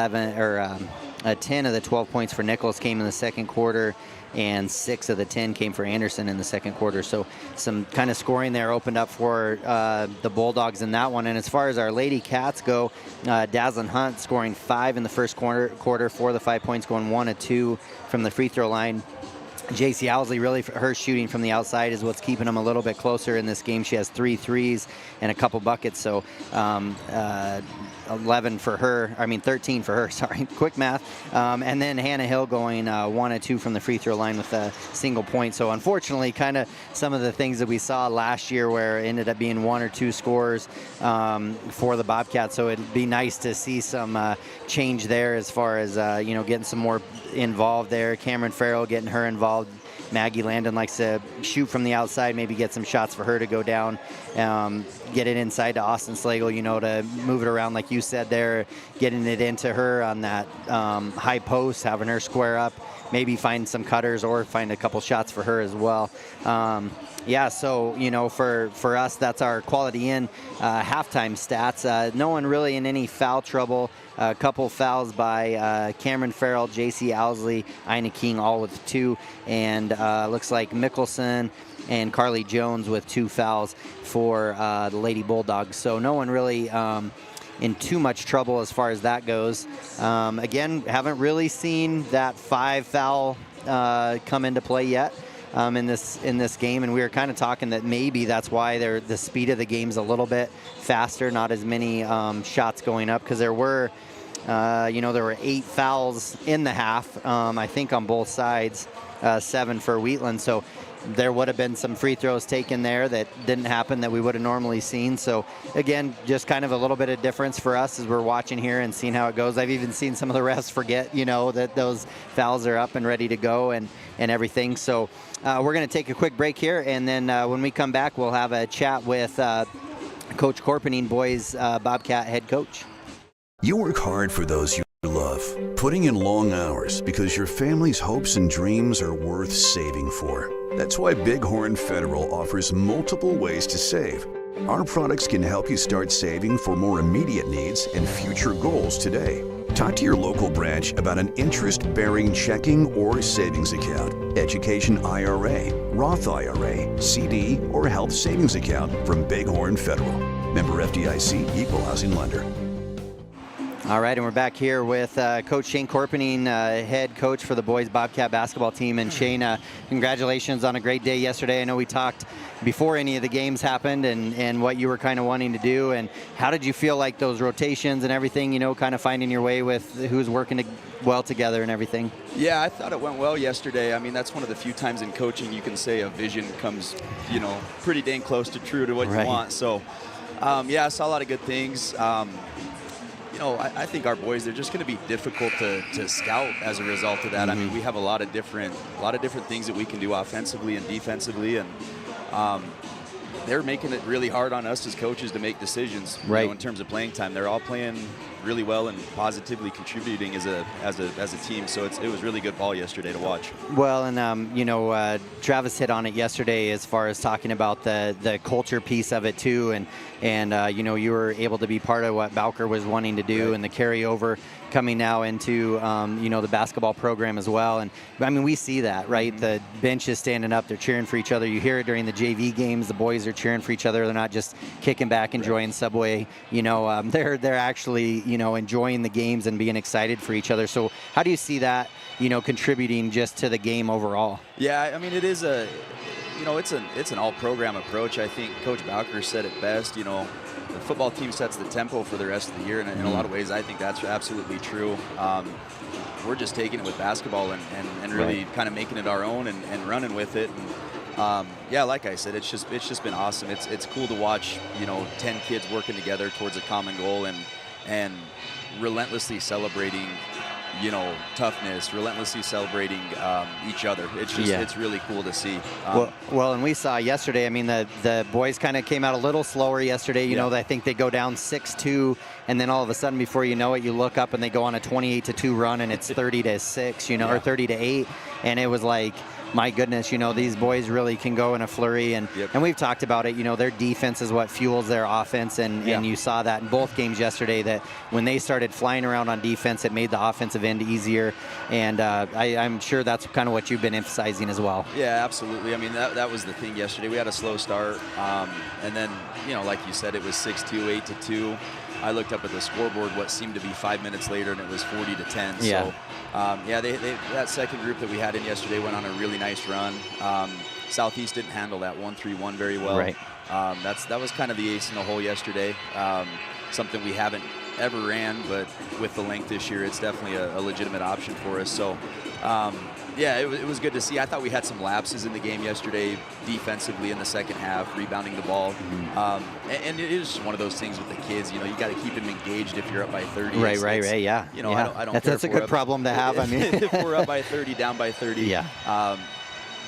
the 12 points for Nichols came in the second quarter, and 6 of the 10 came for Anderson in the second quarter. So some kind of scoring there opened up for the Bulldogs in that one. And as far as our Lady Cats go, Dazzlin Hunt scoring 5 in the first quarter for the 5 points, going 1 of 2 from the free throw line. JC Owsley, really, her shooting from the outside is what's keeping them a little bit closer in this game. She has 3 threes and a couple buckets, so 11 for her, 13 for her, sorry, quick math. And then Hannah Hill going 1 of 2 from the free throw line with a single point. So unfortunately, kind of some of the things that we saw last year where it ended up being 1 or 2 scores for the Bobcats. So it'd be nice to see some change there as far as, getting some more involved there. Cameron Farrell getting her involved. Maggie Landon likes to shoot from the outside, maybe get some shots for her to go down, get it inside to Austin Slagle, to move it around like you said there, getting it into her on that high post, having her square up, maybe find some cutters or find a couple shots for her as well. So, for us, that's our quality in halftime stats. No one really in any foul trouble. A couple fouls by Cameron Farrell, JC Owsley, Ina King, all with 2. And looks like Mickelson and Carly Jones with 2 fouls for the Lady Bulldogs. So no one really in too much trouble as far as that goes. Again, haven't really seen that 5 foul come into play yet. In this game, and we were kind of talking that maybe that's why the speed of the game's a little bit faster, not as many shots going up, because there were 8 fouls in the half, I think on both sides, 7 for Wheatland. So there would have been some free throws taken there that didn't happen that we would have normally seen. So again, just kind of a little bit of difference for us as we're watching here and seeing how it goes. I've even seen some of the refs forget, that those fouls are up and ready to go and everything. So we're going to take a quick break here, and then when we come back, we'll have a chat with Coach Korpening, boys Bobcat head coach. You work hard for those you love, putting in long hours because your family's hopes and dreams are worth saving for. That's why Bighorn Federal offers multiple ways to save. Our products can help you start saving for more immediate needs and future goals today. Talk to your local branch about an interest-bearing checking or savings account, education IRA, Roth IRA, CD, or health savings account from Bighorn Federal. Member FDIC, Equal Housing Lender. All right, and we're back here with Coach Shane Korpening, head coach for the boys Bobcat basketball team. And Shane, congratulations on a great day yesterday. I know we talked before any of the games happened and what you were kind of wanting to do. And how did you feel like those rotations and everything, kind of finding your way with who's working well together and everything? Yeah, I thought it went well yesterday. I mean, that's one of the few times in coaching you can say a vision comes, pretty dang close to true to what you want. So, I saw a lot of good things. I think our boys, they're just going to be difficult to scout as a result of that. I mean, we have a lot of different things that we can do offensively and defensively, and they're making it really hard on us as coaches to make decisions. In terms of playing time, they're all playing really well and positively contributing as a team. So it was really good ball yesterday to watch. Well, and Travis hit on it yesterday as far as talking about the culture piece of it too, and you were able to be part of what Bowker was wanting to do, and the carryover coming now into the basketball program as well. And I mean, we see that, right? The bench is standing up, they're cheering for each other. You hear it during the JV games, the boys are cheering for each other. They're not just kicking back, enjoying Subway. They're actually enjoying the games and being excited for each other. So how do you see that contributing just to the game overall? Yeah, I mean, it is it's an all-program approach. I think Coach Bowker said it best. The football team sets the tempo for the rest of the year, and in a lot of ways, I think that's absolutely true. We're just taking it with basketball and really kind of making it our own and running with it. And, like I said, it's just been awesome. It's cool to watch 10 kids working together towards a common goal and relentlessly celebrating toughness, relentlessly celebrating each other. It's really cool to see. Well, and we saw yesterday, I mean, the boys kind of came out a little slower yesterday. I think they go down 6-2, and then all of a sudden, before you know it, you look up and they go on a 28-2 run, and it's 30-6, or 30-8, and it was like, my goodness, these boys really can go in a flurry. And we've talked about it, their defense is what fuels their offense. And you saw that in both games yesterday, that when they started flying around on defense, it made the offensive end easier. And I'm sure that's kind of what you've been emphasizing as well. Yeah, absolutely. I mean, that was the thing yesterday. We had a slow start. And then, like you said, it was 6-2, 8-2. I looked up at the scoreboard what seemed to be 5 minutes later, and it was 40-10. Yeah. So, yeah, that second group that we had in yesterday went on a really nice run. Southeast didn't handle that 1-3-1 very well. Right. That was kind of the ace in the hole yesterday. Something we haven't ever ran, but with the length this year, it's definitely a legitimate option for us. So, yeah, it was good to see. I thought we had some lapses in the game yesterday defensively in the second half, rebounding the ball. And it is just one of those things with the kids. You know, you got to keep them engaged if you're up by 30. Right, yeah. You know, yeah. I don't That's a good problem to have. I mean, if we're up by 30, down by 30, yeah.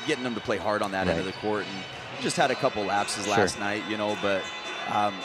Getting them to play hard on that end of the court. And just had a couple lapses last night, you know, but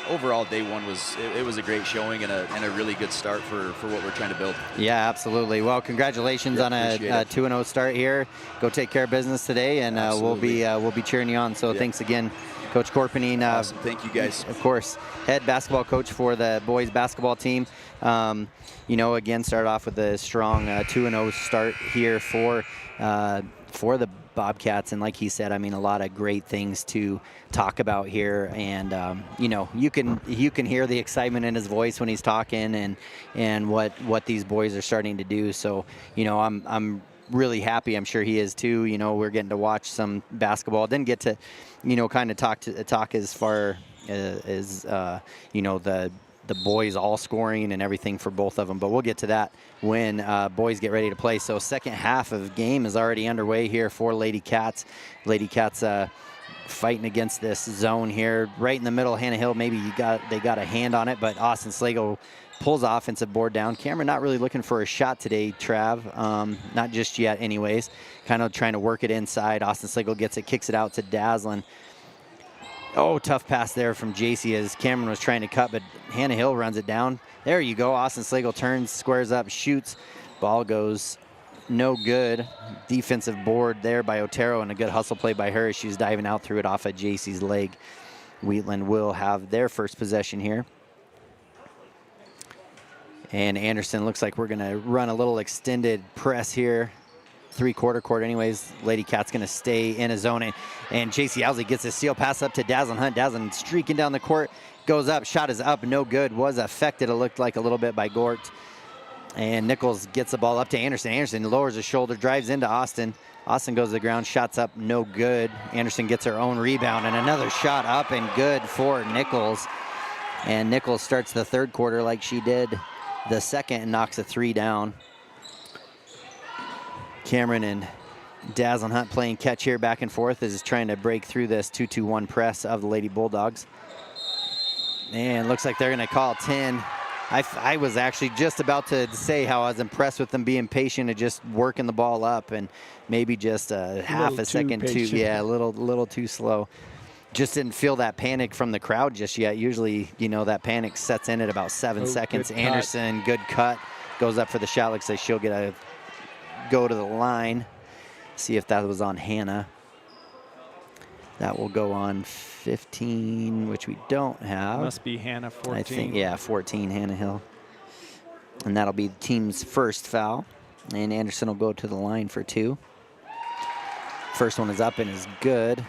overall, day one was a great showing and a really good start for what we're trying to build. Yeah, absolutely. Well, congratulations on a 2-0 start here. Go take care of business today, and we'll be cheering you on. So thanks again, Coach Corpenine. Awesome. Thank you, guys. Of course, head basketball coach for the boys basketball team. You know, again, started off with a strong 2-0 start here for the Bobcats, and like he said, I mean, a lot of great things to talk about here, and you know, you can hear the excitement in his voice when he's talking, and what these boys are starting to do. So, you know, I'm really happy. I'm sure he is too. You know, we're getting to watch some basketball. Didn't get to, you know, kind of talk as far as you know, the boys all scoring and everything for both of them, but we'll get to that when boys get ready to play. So second half of game is already underway here for Lady Cats. Lady Cats fighting against this zone here, right in the middle. Hannah Hill, maybe they got a hand on it, but Austin Slagle pulls the offensive board down. Cameron not really looking for a shot today, Trav. Not just yet anyways. Kind of trying to work it inside. Austin Slagle gets it, kicks it out to Daslin. Oh, tough pass there from JC as Cameron was trying to cut, but Hannah Hill runs it down. There you go. Austin Slagle turns, squares up, shoots. Ball goes no good. Defensive board there by Otero, and a good hustle play by her as she's diving out through it off of JC's leg. Wheatland will have their first possession here. And Anderson, looks like we're going to run a little extended press here. Three-quarter court anyways. Lady Cat's going to stay in a zone, and JC Owsley gets a steal pass up to Daslin Hunt. Daslin streaking down the court, goes up, shot is up, no good. Was affected, it looked like, a little bit by Gort. And Nichols gets the ball up to Anderson. Anderson lowers his shoulder, drives into Austin. Austin goes to the ground, shots up, no good. Anderson gets her own rebound, and another shot up and good for Nichols. And Nichols starts the third quarter like she did the second and knocks a three down. Cameron and Daslin Hunt playing catch here back and forth as trying to break through this 2-2-1 press of the Lady Bulldogs. And looks like they're going to call 10. I was actually just about to say how I was impressed with them being patient and just working the ball up, and maybe just half a second too, yeah, a little too slow. Just didn't feel that panic from the crowd just yet. Usually, you know, that panic sets in at about 7 seconds. Anderson, good cut, goes up for the shot. Looks like she'll get a go to the line. See if that was on Hannah. That will go on 15, which we don't have. Must be Hannah, 14. I think, yeah, 14, Hannah Hill. And that'll be the team's first foul. And Anderson will go to the line for two. First one is up and is good.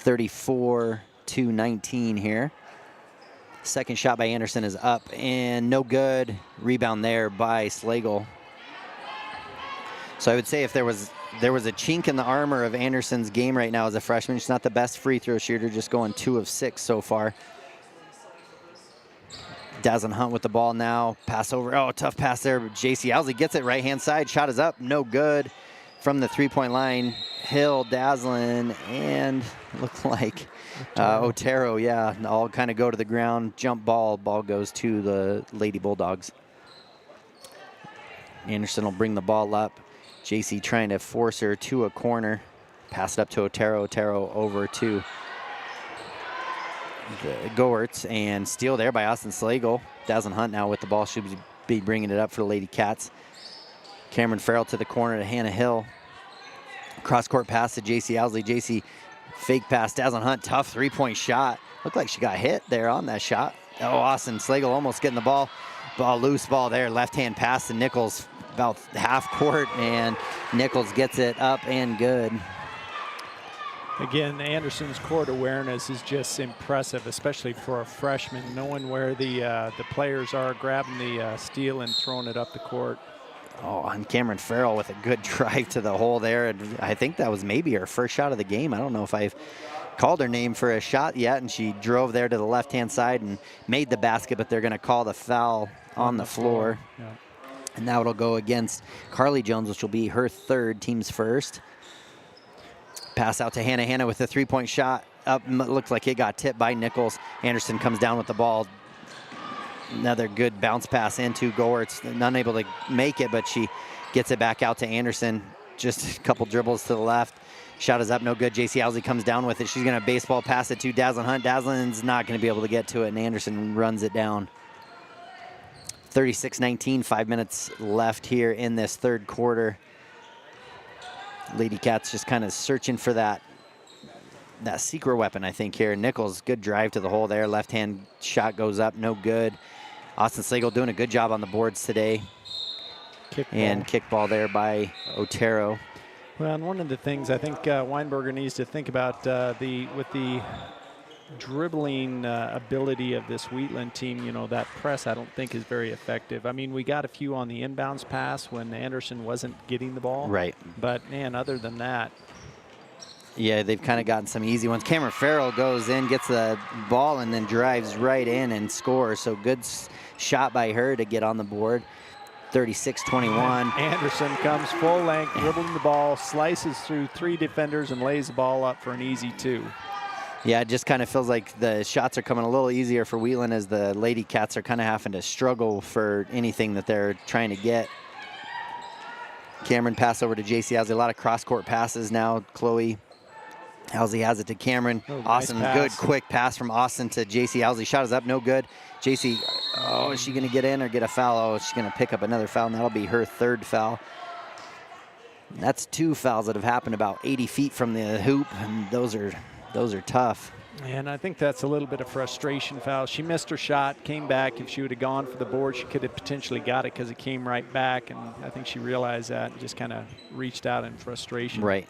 34-19 here. Second shot by Anderson is up and no good. Rebound there by Slagle. So I would say if there was a chink in the armor of Anderson's game right now as a freshman, she's not the best free throw shooter, just going 2 of 6 so far. Daslin Hunt with the ball now. Pass over. Oh, tough pass there. JC Owsley gets it right-hand side. Shot is up. No good from the three-point line. Hill, Daslin, and looked like Otero, yeah, all kind of go to the ground. Jump ball. Ball goes to the Lady Bulldogs. Anderson will bring the ball up. JC trying to force her to a corner. Pass it up to Otero. Otero over to the Goertz, and steal there by Austin Slagle. Daslin Hunt now with the ball. Should be bringing it up for the Lady Cats. Cameron Farrell to the corner to Hannah Hill. Cross-court pass to JC Owsley. JC fake pass. Daslin Hunt, tough three-point shot. Looked like she got hit there on that shot. Oh, Austin Slagle almost getting the ball. Loose ball there. Left-hand pass to Nichols about half court, and Nichols gets it up and good. Again, Anderson's court awareness is just impressive, especially for a freshman, knowing where the players are, grabbing the steal and throwing it up the court. Oh, and Cameron Farrell with a good drive to the hole there. And I think that was maybe her first shot of the game. I don't know if I've called her name for a shot yet, and she drove there to the left-hand side and made the basket, but they're going to call the foul on the floor. Yeah. And now it'll go against Carly Jones, which will be her third, team's first. Pass out to Hannah. Hannah with a three-point shot up. Looks like it got tipped by Nichols. Anderson comes down with the ball. Another good bounce pass into Goertz. Unable to make it, but she gets it back out to Anderson. Just a couple dribbles to the left. Shot is up, no good. JC Owsley comes down with it. She's going to baseball pass it to Dazzlin Hunt. Dazzlin's not going to be able to get to it, and Anderson runs it down. 36-19, 5 minutes left here in this third quarter. Lady Cats just kind of searching for that secret weapon, I think, here. Nichols, good drive to the hole there. Left-hand shot goes up, no good. Austin Slagle doing a good job on the boards today. Kickball there by Otero. Well, and one of the things I think Weinberger needs to think about with the dribbling ability of this Wheatland team, you know, that press I don't think is very effective. I mean, we got a few on the inbounds pass when Anderson wasn't getting the ball. Right. But, man, other than that. Yeah, they've kind of gotten some easy ones. Cameron Farrell goes in, gets the ball, and then drives right in and scores. So good shot by her to get on the board. 36-21. Anderson comes full length, dribbling the ball, slices through three defenders, and lays the ball up for an easy two. Yeah, it just kind of feels like the shots are coming a little easier for Wheatland as the Lady Cats are kind of having to struggle for anything that they're trying to get. Cameron pass over to JC Owsley. A lot of cross-court passes now. Chloe Owsley has it to Cameron. Oh, Austin, nice good quick pass from Austin to JC Owsley. Shot is up, no good. JC, is she going to get in or get a foul? Oh, she's going to pick up another foul, and that'll be her third foul. That's two fouls that have happened about 80 feet from the hoop, and those are tough. And I think that's a little bit of frustration foul. She missed her shot, came back. If she would have gone for the board, she could have potentially got it because it came right back, and I think she realized that and just kind of reached out in frustration. Right.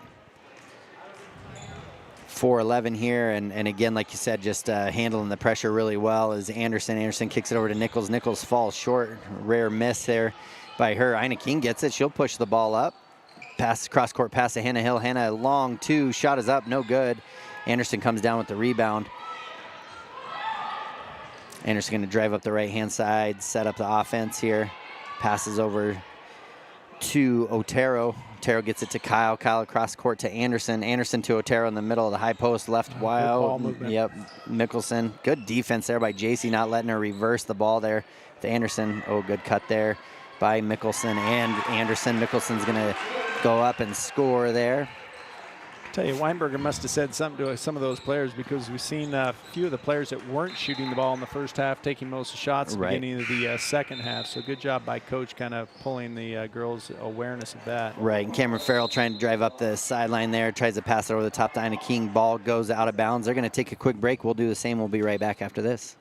4-11 here, and again, like you said, just handling the pressure really well as Anderson. Anderson kicks it over to Nichols. Nichols falls short. Rare miss there by her. Ina King gets it. She'll push the ball up. Pass, cross-court pass to Hannah Hill. Hannah long two. Shot is up, no good. Anderson comes down with the rebound. Anderson going to drive up the right-hand side, set up the offense here. Passes over to Otero. Otero gets it to Kyle. Kyle across court to Anderson. Anderson to Otero in the middle of the high post, left wide. Yep, Mickelson. Good defense there by JC, not letting her reverse the ball there to Anderson. Oh, good cut there by Mickelson and Anderson. Mickelson's going to go up and score there. Tell you, Weinberger must have said something to some of those players because we've seen a few of the players that weren't shooting the ball in the first half taking most of the shots at the beginning of the second half. So good job by Coach kind of pulling the girls' awareness of that. Right, and Cameron Farrell trying to drive up the sideline there, tries to pass it over the top to Ina King. Ball goes out of bounds. They're going to take a quick break. We'll do the same. We'll be right back after this.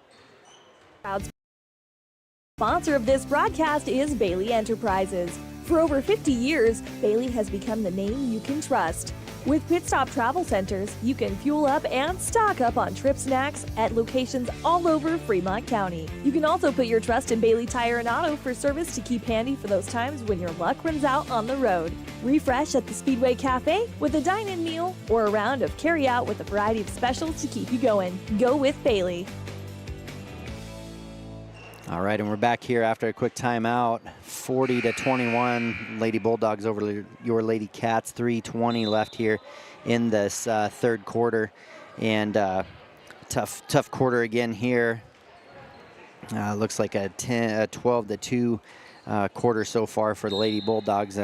Sponsor of this broadcast is Bailey Enterprises. For over 50 years, Bailey has become the name you can trust. With Pit Stop Travel Centers, you can fuel up and stock up on trip snacks at locations all over Fremont County. You can also put your trust in Bailey Tire and Auto for service to keep handy for those times when your luck runs out on the road. Refresh at the Speedway Cafe with a dine-in meal or a round of carry-out with a variety of specials to keep you going. Go with Bailey. All right, and we're back here after a quick timeout. 40-21, Lady Bulldogs over your Lady Cats. 3:20 left here in this third quarter, and tough quarter again here. Looks like a 12-2 quarter so far for the Lady Bulldogs.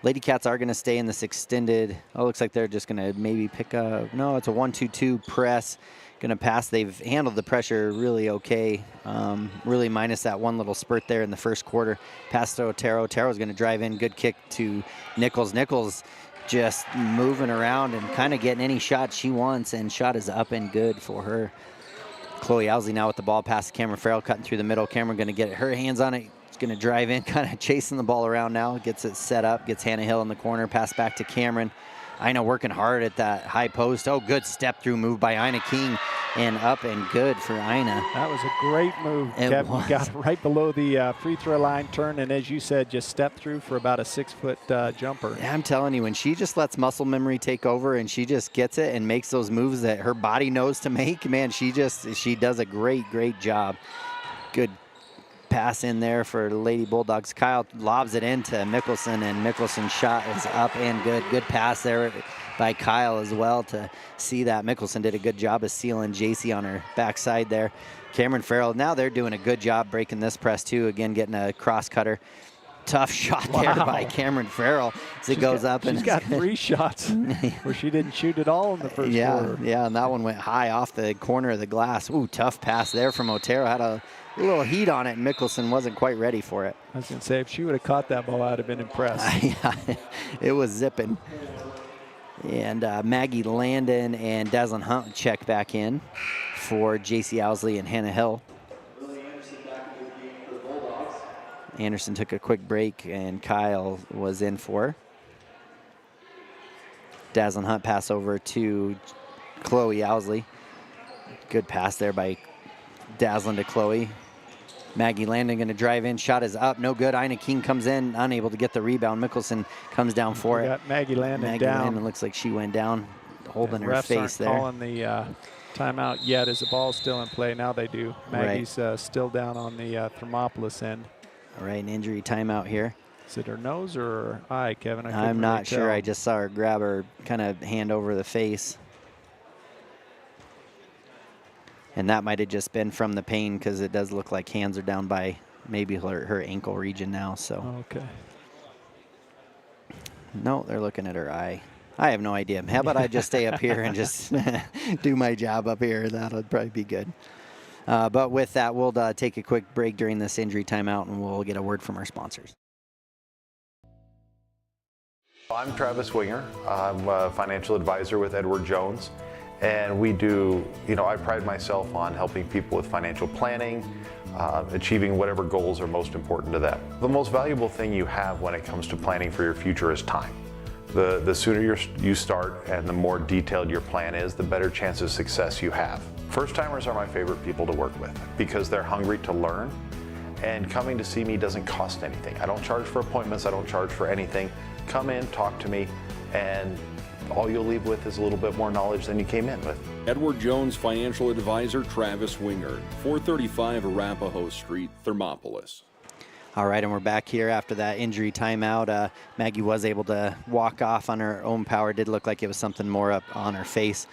Lady Cats are going to stay in this extended. Oh, looks like they're just going to maybe pick up. No, it's a 1-2-2 press. Going to pass. They've handled the pressure really okay, really minus that one little spurt there in the first quarter. Pass to Otero. Otero's going to drive in. Good kick to Nichols. Nichols just moving around and kind of getting any shot she wants, and shot is up and good for her. Chloe Owsley now with the ball. Pass to Cameron Farrell, cutting through the middle. Cameron going to get her hands on it. She's going to drive in, kind of chasing the ball around now. Gets it set up. Gets Hannah Hill in the corner. Pass back to Cameron. Ina working hard at that high post. Oh, good step through move by Ina King, and up and good for Ina. That was a great move, Kevin. You got it right below the free throw line turn, and as you said, just step through for about a 6-foot jumper. Yeah, I'm telling you, when she just lets muscle memory take over and she just gets it and makes those moves that her body knows to make, man, she does a great job. Good pass in there for the Lady Bulldogs. Kyle lobs it into Mickelson, and Mickelson's shot is up and good. Good pass there by Kyle as well to see that. Mickelson did a good job of sealing JC on her backside there. Cameron Farrell, now they're doing a good job breaking this press too. Again, getting a cross cutter. Tough shot there by Cameron Farrell as it goes up. She's got 3 shots where she didn't shoot at all in the first quarter. Yeah, and that one went high off the corner of the glass. Ooh, tough pass there from Otero. Had a little heat on it, and Mickelson wasn't quite ready for it. I was going to say, if she would have caught that ball, I'd have been impressed. Yeah, it was zipping. And Maggie Landon and Daslin Hunt check back in for JC Owsley and Hannah Hill. Anderson took a quick break, and Kyle was in for her. Daslin Hunt pass over to Chloe Owsley. Good pass there by Daslin to Chloe. Maggie Landon going to drive in. Shot is up. No good. Ina King comes in, unable to get the rebound. Mickelson comes down for it. Got Maggie Landon Maggie down. Landon looks like she went down, holding her face there. Refs aren't calling the timeout yet as the ball's still in play. Now they do. Maggie's still down on the Thermopolis end. All right, an injury timeout here. Is it her nose or her eye, Kevin? I'm not sure. I just saw her grab her kind of hand over the face. And that might have just been from the pain, because it does look like hands are down by maybe her ankle region now. So. Okay. No, they're looking at her eye. I have no idea. How about I just stay up here and just do my job up here? That would probably be good. But with that, we'll take a quick break during this injury timeout, and we'll get a word from our sponsors. I'm Travis Winger. I'm a financial advisor with Edward Jones. And we do, I pride myself on helping people with financial planning, achieving whatever goals are most important to them. The most valuable thing you have when it comes to planning for your future is time. The sooner you start and the more detailed your plan is, the better chance of success you have. First-timers are my favorite people to work with because they're hungry to learn, and coming to see me doesn't cost anything. I don't charge for appointments, I don't charge for anything. Come in, talk to me, and all you'll leave with is a little bit more knowledge than you came in with. Edward Jones financial advisor Travis Winger, 435 Arapahoe Street, Thermopolis. All right, and we're back here after that injury timeout. Maggie was able to walk off on her own power. Did look like it was something more up on her face,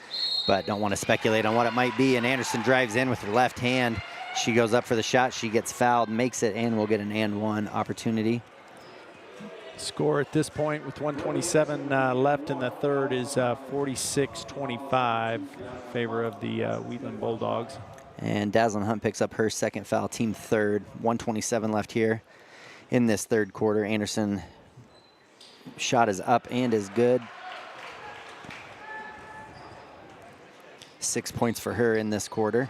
but don't want to speculate on what it might be. And Anderson drives in with her left hand. She goes up for the shot. She gets fouled, makes it, and we'll get an and one opportunity. Score at this point with 1:27 left in the third is 46-25 in favor of the Wheatland Bulldogs. And Daslin Hunt picks up her second foul, team third. 1:27 left here in this third quarter. Anderson shot is up and is good. 6 points for her in this quarter.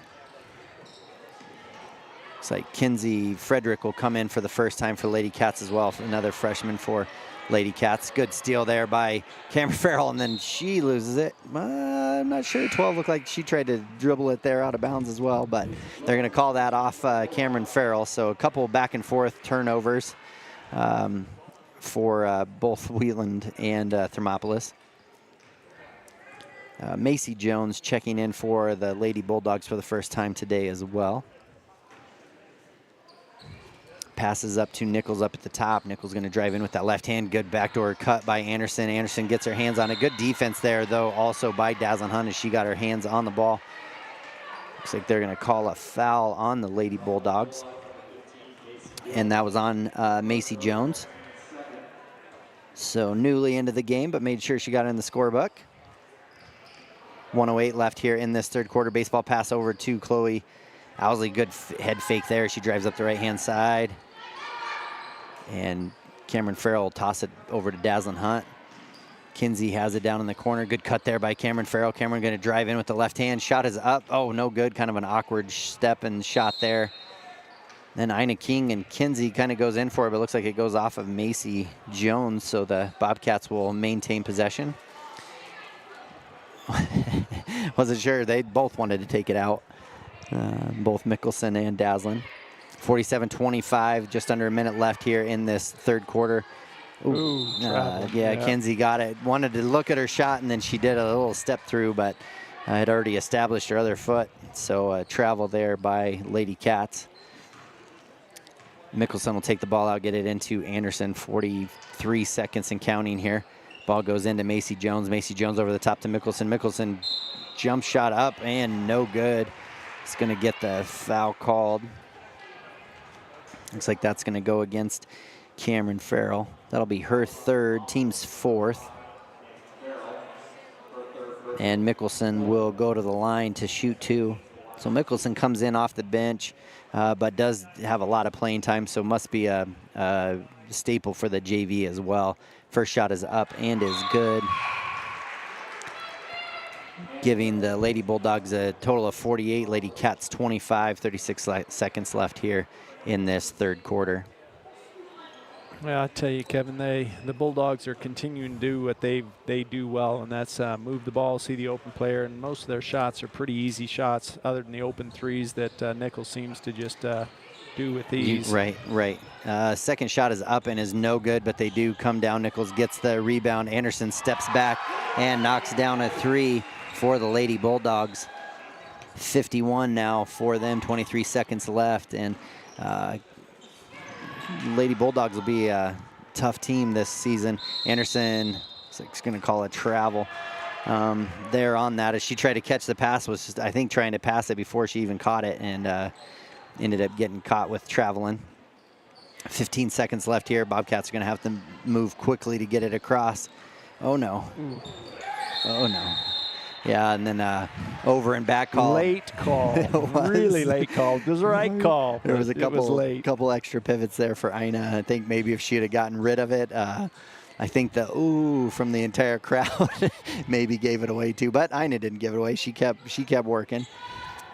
Looks like Kinsey Frederick will come in for the first time for Lady Cats as well, another freshman for Lady Cats. Good steal there by Cameron Farrell, and then she loses it. I'm not sure. 12 looked like she tried to dribble it there out of bounds as well, but they're going to call that off Cameron Farrell. So a couple back and forth turnovers for both Wheatland and Thermopolis. Macy Jones checking in for the Lady Bulldogs for the first time today as well. Passes up to Nichols up at the top. Nichols going to drive in with that left hand. Good backdoor cut by Anderson. Anderson gets her hands on it. Good defense there, though, also by Daslin Hunt as she got her hands on the ball. Looks like they're going to call a foul on the Lady Bulldogs. And that was on Macy Jones. So newly into the game, but made sure she got in the scorebook. 1:08 left here in this third quarter. Baseball pass over to Chloe Owsley. Good head fake there. She drives up the right-hand side. And Cameron Farrell will toss it over to Daslin Hunt. Kinsey has it down in the corner. Good cut there by Cameron Farrell. Cameron going to drive in with the left hand. Shot is up. Oh, no good. Kind of an awkward step and shot there. Then Ina King and Kinsey kind of goes in for it, but it looks like it goes off of Macy Jones, so the Bobcats will maintain possession. Wasn't sure. They both wanted to take it out, both Mickelson and Daslin. 47-25, just under a minute left here in this third quarter. Yeah, Kenzie got it. Wanted to look at her shot, and then she did a little step through, but had already established her other foot. So travel there by Lady Cats. Mickelson will take the ball out, get it into Anderson. 43 seconds and counting here. Ball goes into Macy Jones. Macy Jones over the top to Mickelson. Mickelson jump shot up and no good. It's going to get the foul called. Looks like that's going to go against Cameron Farrell. That'll be her third, team's fourth. And Mickelson will go to the line to shoot 2. So Mickelson comes in off the bench, but does have a lot of playing time, so must be a staple for the JV as well. First shot is up and is good, giving the Lady Bulldogs a total of 48, Lady Cats 25, 36 seconds left here in this third quarter. Well, I tell you, Kevin, the Bulldogs are continuing to do what they do well, and that's move the ball, see the open player, and most of their shots are pretty easy shots, other than the open threes that Nichols seems to just do with these. Right. Second shot is up and is no good, but they do come down. Nichols gets the rebound. Anderson steps back and knocks down a 3 for the Lady Bulldogs. 51 now for them, 23 seconds left, and Lady Bulldogs will be a tough team this season. Anderson is going to call it travel there on that as she tried to catch the pass. Was just, I think, trying to pass it before she even caught it, and ended up getting caught with traveling. 15 seconds left here. Bobcats are going to have to move quickly to get it across. Oh no. Oh no. Yeah, and then over and back call. Late call. Really late call. It was the right call. There was a couple extra pivots there for Ina. I think maybe if she had gotten rid of it, I think the ooh from the entire crowd maybe gave it away too. But Ina didn't give it away. She kept working.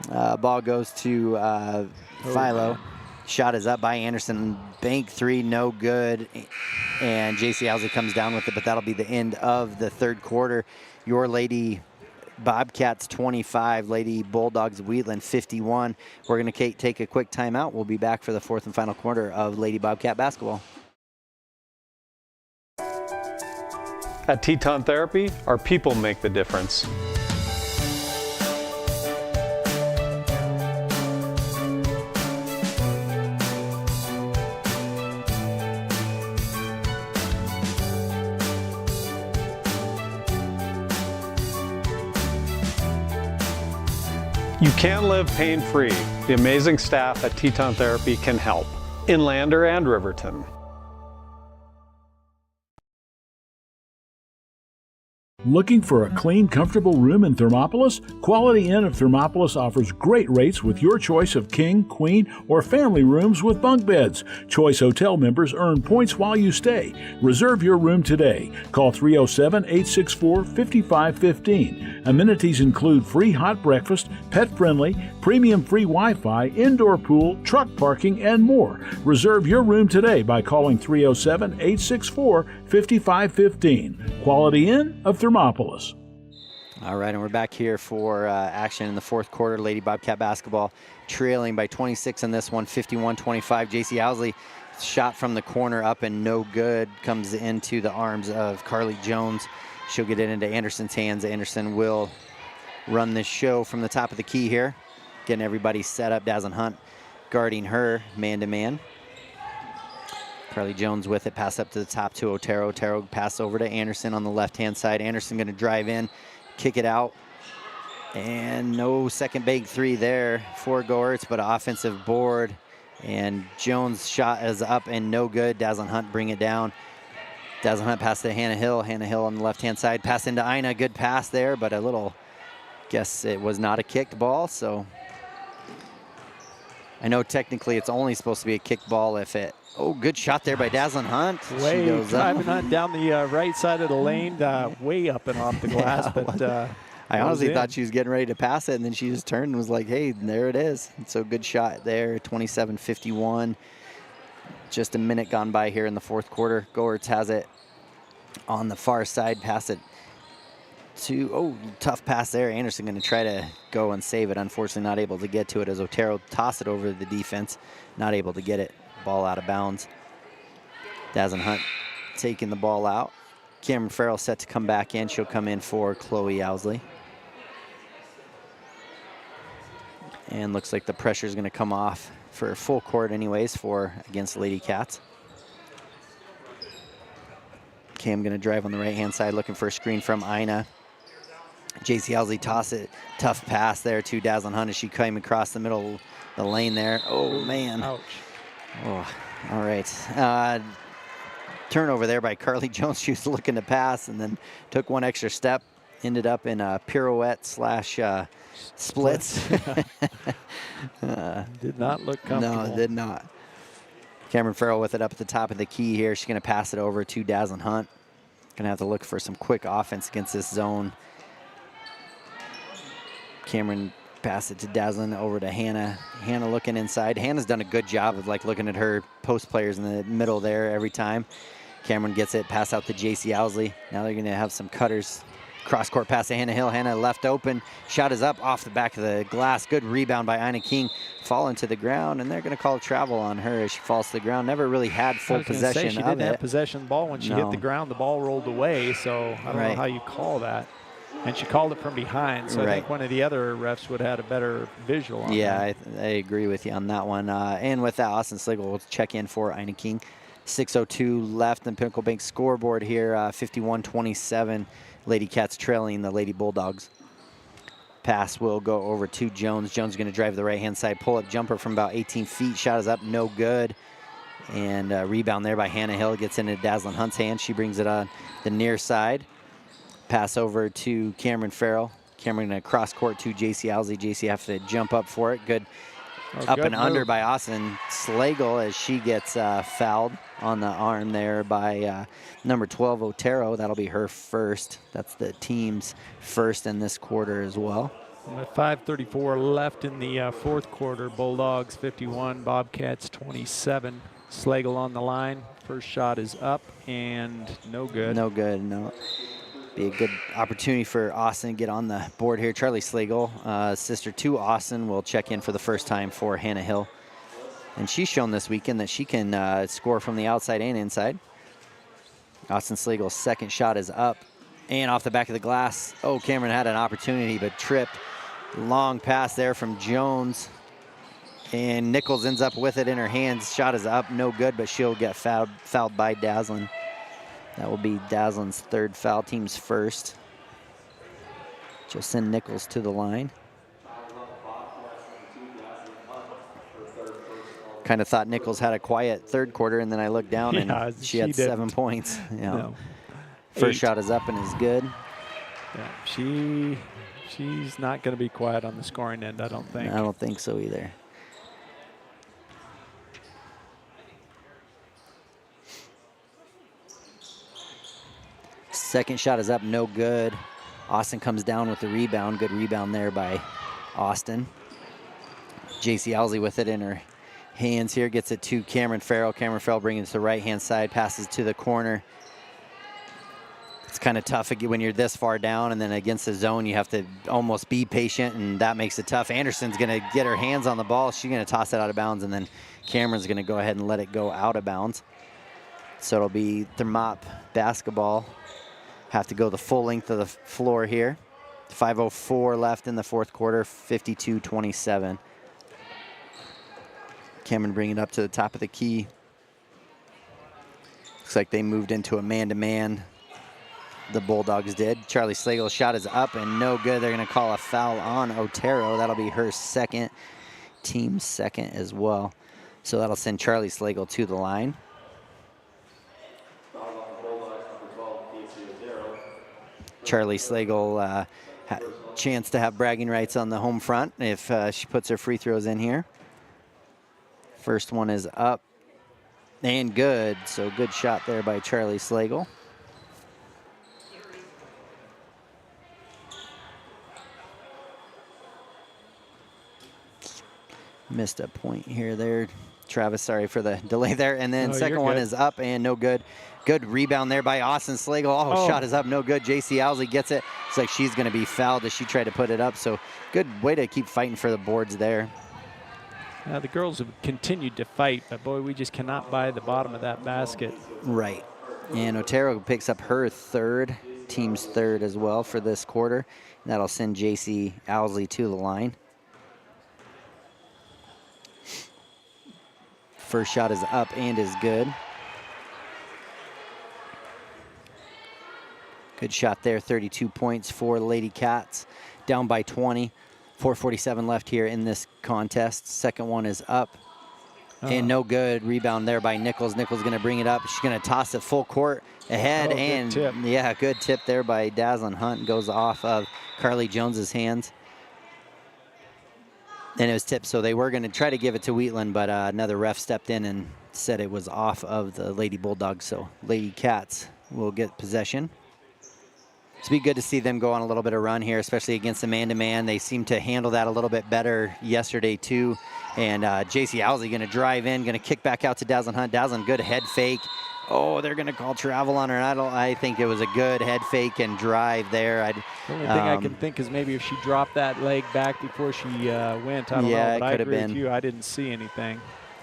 Ball goes to Philo. Shot is up by Anderson. Bank 3, no good. And JC Housley comes down with it, but that'll be the end of the third quarter. Your Lady Bobcats 25, Lady Bulldogs Wheatland 51. We're going to take a quick timeout. We'll be back for the fourth and final quarter of Lady Bobcat Basketball. At Teton Therapy, our people make the difference. You can live pain-free. The amazing staff at Teton Therapy can help in Lander and Riverton. Looking for a clean, comfortable room in Thermopolis? Quality Inn of Thermopolis offers great rates with your choice of king, queen, or family rooms with bunk beds. Choice Hotel members earn points while you stay. Reserve your room today. Call 307-864-5515. Amenities include free hot breakfast, pet-friendly, premium free Wi-Fi, indoor pool, truck parking, and more. Reserve your room today by calling 307-864-5515. Quality Inn of Thermopolis. All right, and we're back here for action in the fourth quarter. Lady Bobcat Basketball trailing by 26 in this one, 51-25. JC Housley shot from the corner up and no good. Comes into the arms of Carly Jones. She'll get it into Anderson's hands. Anderson will run this show from the top of the key here, getting everybody set up. Dazzin Hunt guarding her man-to-man. Carly Jones with it, pass up to the top to Otero. Otero pass over to Anderson on the left-hand side. Anderson going to drive in, kick it out. And no second bank 3 there for Goertz, but an offensive board. And Jones' shot is up and no good. Dazzin Hunt bring it down. Dazzin Hunt pass to Hannah Hill. Hannah Hill on the left-hand side. Pass into Ina. Good pass there, but a little, guess it was not a kicked ball, so. I know technically it's only supposed to be a kicked ball if it. Oh, good shot there by Dazzin Hunt. Way driving Hunt down the right side of the lane, way up and off the glass. Yeah, but I honestly thought she was getting ready to pass it, and then she just turned and was like, hey, there it is. So good shot there, 27-51. Just a minute gone by here in the fourth quarter. Goertz has it on the far side, pass it tough pass there. Anderson going to try to go and save it. Unfortunately, not able to get to it as Otero tossed it over the defense. Not able to get it. Ball out of bounds. Dazen Hunt taking the ball out. Cameron Farrell set to come back in. She'll come in for Chloe Owsley. And looks like the pressure is going to come off for full court anyways against Lady Cats. Cam going to drive on the right-hand side, looking for a screen from Ina. JC Owsley toss it. Tough pass there to Dazzlin Hunt as she came across the middle of the lane there. Oh, man. Ouch. Oh, all right. Turnover there by Carly Jones. She was looking to pass and then took one extra step. Ended up in a pirouette / splits. Did not look comfortable. No, it did not. Cameron Farrell with it up at the top of the key here. She's going to pass it over to Dazzlin Hunt. Going to have to look for some quick offense against this zone. Cameron pass it to Dazzlin over to Hannah. Hannah looking inside. Hannah's done a good job of looking at her post players in the middle there every time. Cameron gets it, pass out to JC Owsley. Now they're going to have some cutters. Cross-court pass to Hannah Hill. Hannah left open. Shot is up off the back of the glass. Good rebound by Ina King. Falling to the ground, and they're going to call travel on her as she falls to the ground. Never really had full possession she of didn't it. have possession of the ball when she hit the ground. The ball rolled away, so I don't know how you call that. And she called it from behind, so I think one of the other refs would have had a better visual on that. I agree with you on that one. And with that, Austin Sligo will check in for Ina King. 6:02 left in Pinnacle Bank scoreboard here, 51-27. Lady Cats trailing the Lady Bulldogs. Pass will go over to Jones. Jones going to drive the right-hand side. Pull-up jumper from about 18 feet. Shot is up, no good. And rebound there by Hannah Hill. Gets into Dazzlin Hunt's hand. She brings it on the near side. Pass over to Cameron Farrell. Cameron going to cross court to JC Owsley. JC have to jump up for it. Good up and under by Austin Slagle as she gets fouled on the arm there by number 12, Otero. That'll be her first. That's the team's first in this quarter as well. With 5:34 left in the fourth quarter, Bulldogs 51, Bobcats 27. Slagle on the line. First shot is up and no good. No good, no. Be a good opportunity for Austin to get on the board here. Charlie Slagle, sister to Austin, will check in for the first time for Hannah Hill. And she's shown this weekend that she can score from the outside and inside. Austin Slagle's second shot is up and off the back of the glass. Oh, Cameron had an opportunity but tripped. Long pass there from Jones. And Nichols ends up with it in her hands. Shot is up, no good, but she'll get fouled by Dazzlin. That will be Dazzlin's third foul, team's first. She'll send Nichols to the line. Kind of thought Nichols had a quiet third quarter, and then I looked down and she had 7 points. No. First shot is up and is good. Yeah, she's not going to be quiet on the scoring end, I don't think. I don't think so either. Second shot is up, no good. Austin comes down with the rebound. Good rebound there by Austin. JC Owsley with it in her hands here. Gets it to Cameron Farrell. Cameron Farrell bringing it to the right-hand side. Passes to the corner. It's kind of tough when you're this far down, and then against the zone, you have to almost be patient, and that makes it tough. Anderson's going to get her hands on the ball. She's going to toss it out of bounds, and then Cameron's going to go ahead and let it go out of bounds. So it'll be Thermop basketball. Have to go the full length of the floor here. 5:04 left in the fourth quarter, 52-27. Cameron bringing it up to the top of the key. Looks like they moved into a man-to-man. The Bulldogs did. Charlie Slagle's shot is up and no good. They're going to call a foul on Otero. That'll be her second, team second as well. So that'll send Charlie Slagle to the line. Charlie Slagle chance to have bragging rights on the home front if she puts her free throws in here. First one is up and good. So good shot there by Charlie Slagle. Missed a point here there. Travis, sorry for the delay there. And then second one is up and no good. Good rebound there by Austin Slagle. Oh, shot is up, no good. JC Owsley gets it. It's like she's going to be fouled as she tried to put it up. So good way to keep fighting for the boards there. The girls have continued to fight, but boy, we just cannot buy the bottom of that basket. Right. And Otero picks up her third, team's third as well for this quarter. And that'll send JC Owsley to the line. First shot is up and is good. Good shot there, 32 points for the Lady Cats. Down by 20, 4:47 left here in this contest. Second one is up and no good. Rebound there by Nichols. Nichols gonna bring it up. She's gonna toss it full court ahead and good tip. Yeah, good tip there by Dazzlin Hunt. Goes off of Carly Jones's hands. And it was tipped, so they were gonna try to give it to Wheatland, but another ref stepped in and said it was off of the Lady Bulldogs. So Lady Cats will get possession. It's be good to see them go on a little bit of run here, especially against the man-to-man. They seem to handle that a little bit better yesterday too. And JC Owsley going to drive in, going to kick back out to Dazzlin Hunt. Dazzlin, good head fake. Oh, they're going to call travel on her. And I think it was a good head fake and drive there. The only thing I can think is maybe if she dropped that leg back before she went. I don't know, but I agree with you. I didn't see anything.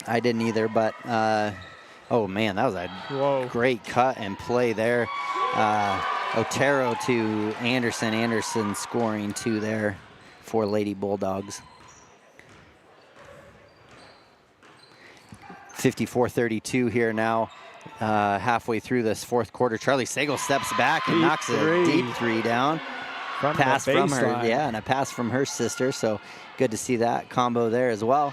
I didn't either, but oh man, that was a great cut and play there. Otero to Anderson. Anderson scoring 2 there for Lady Bulldogs. 54-32 here now, halfway through this fourth quarter. Charlie Sagal steps back and knocks a deep three down. Pass from her, and a pass from her sister. So good to see that combo there as well.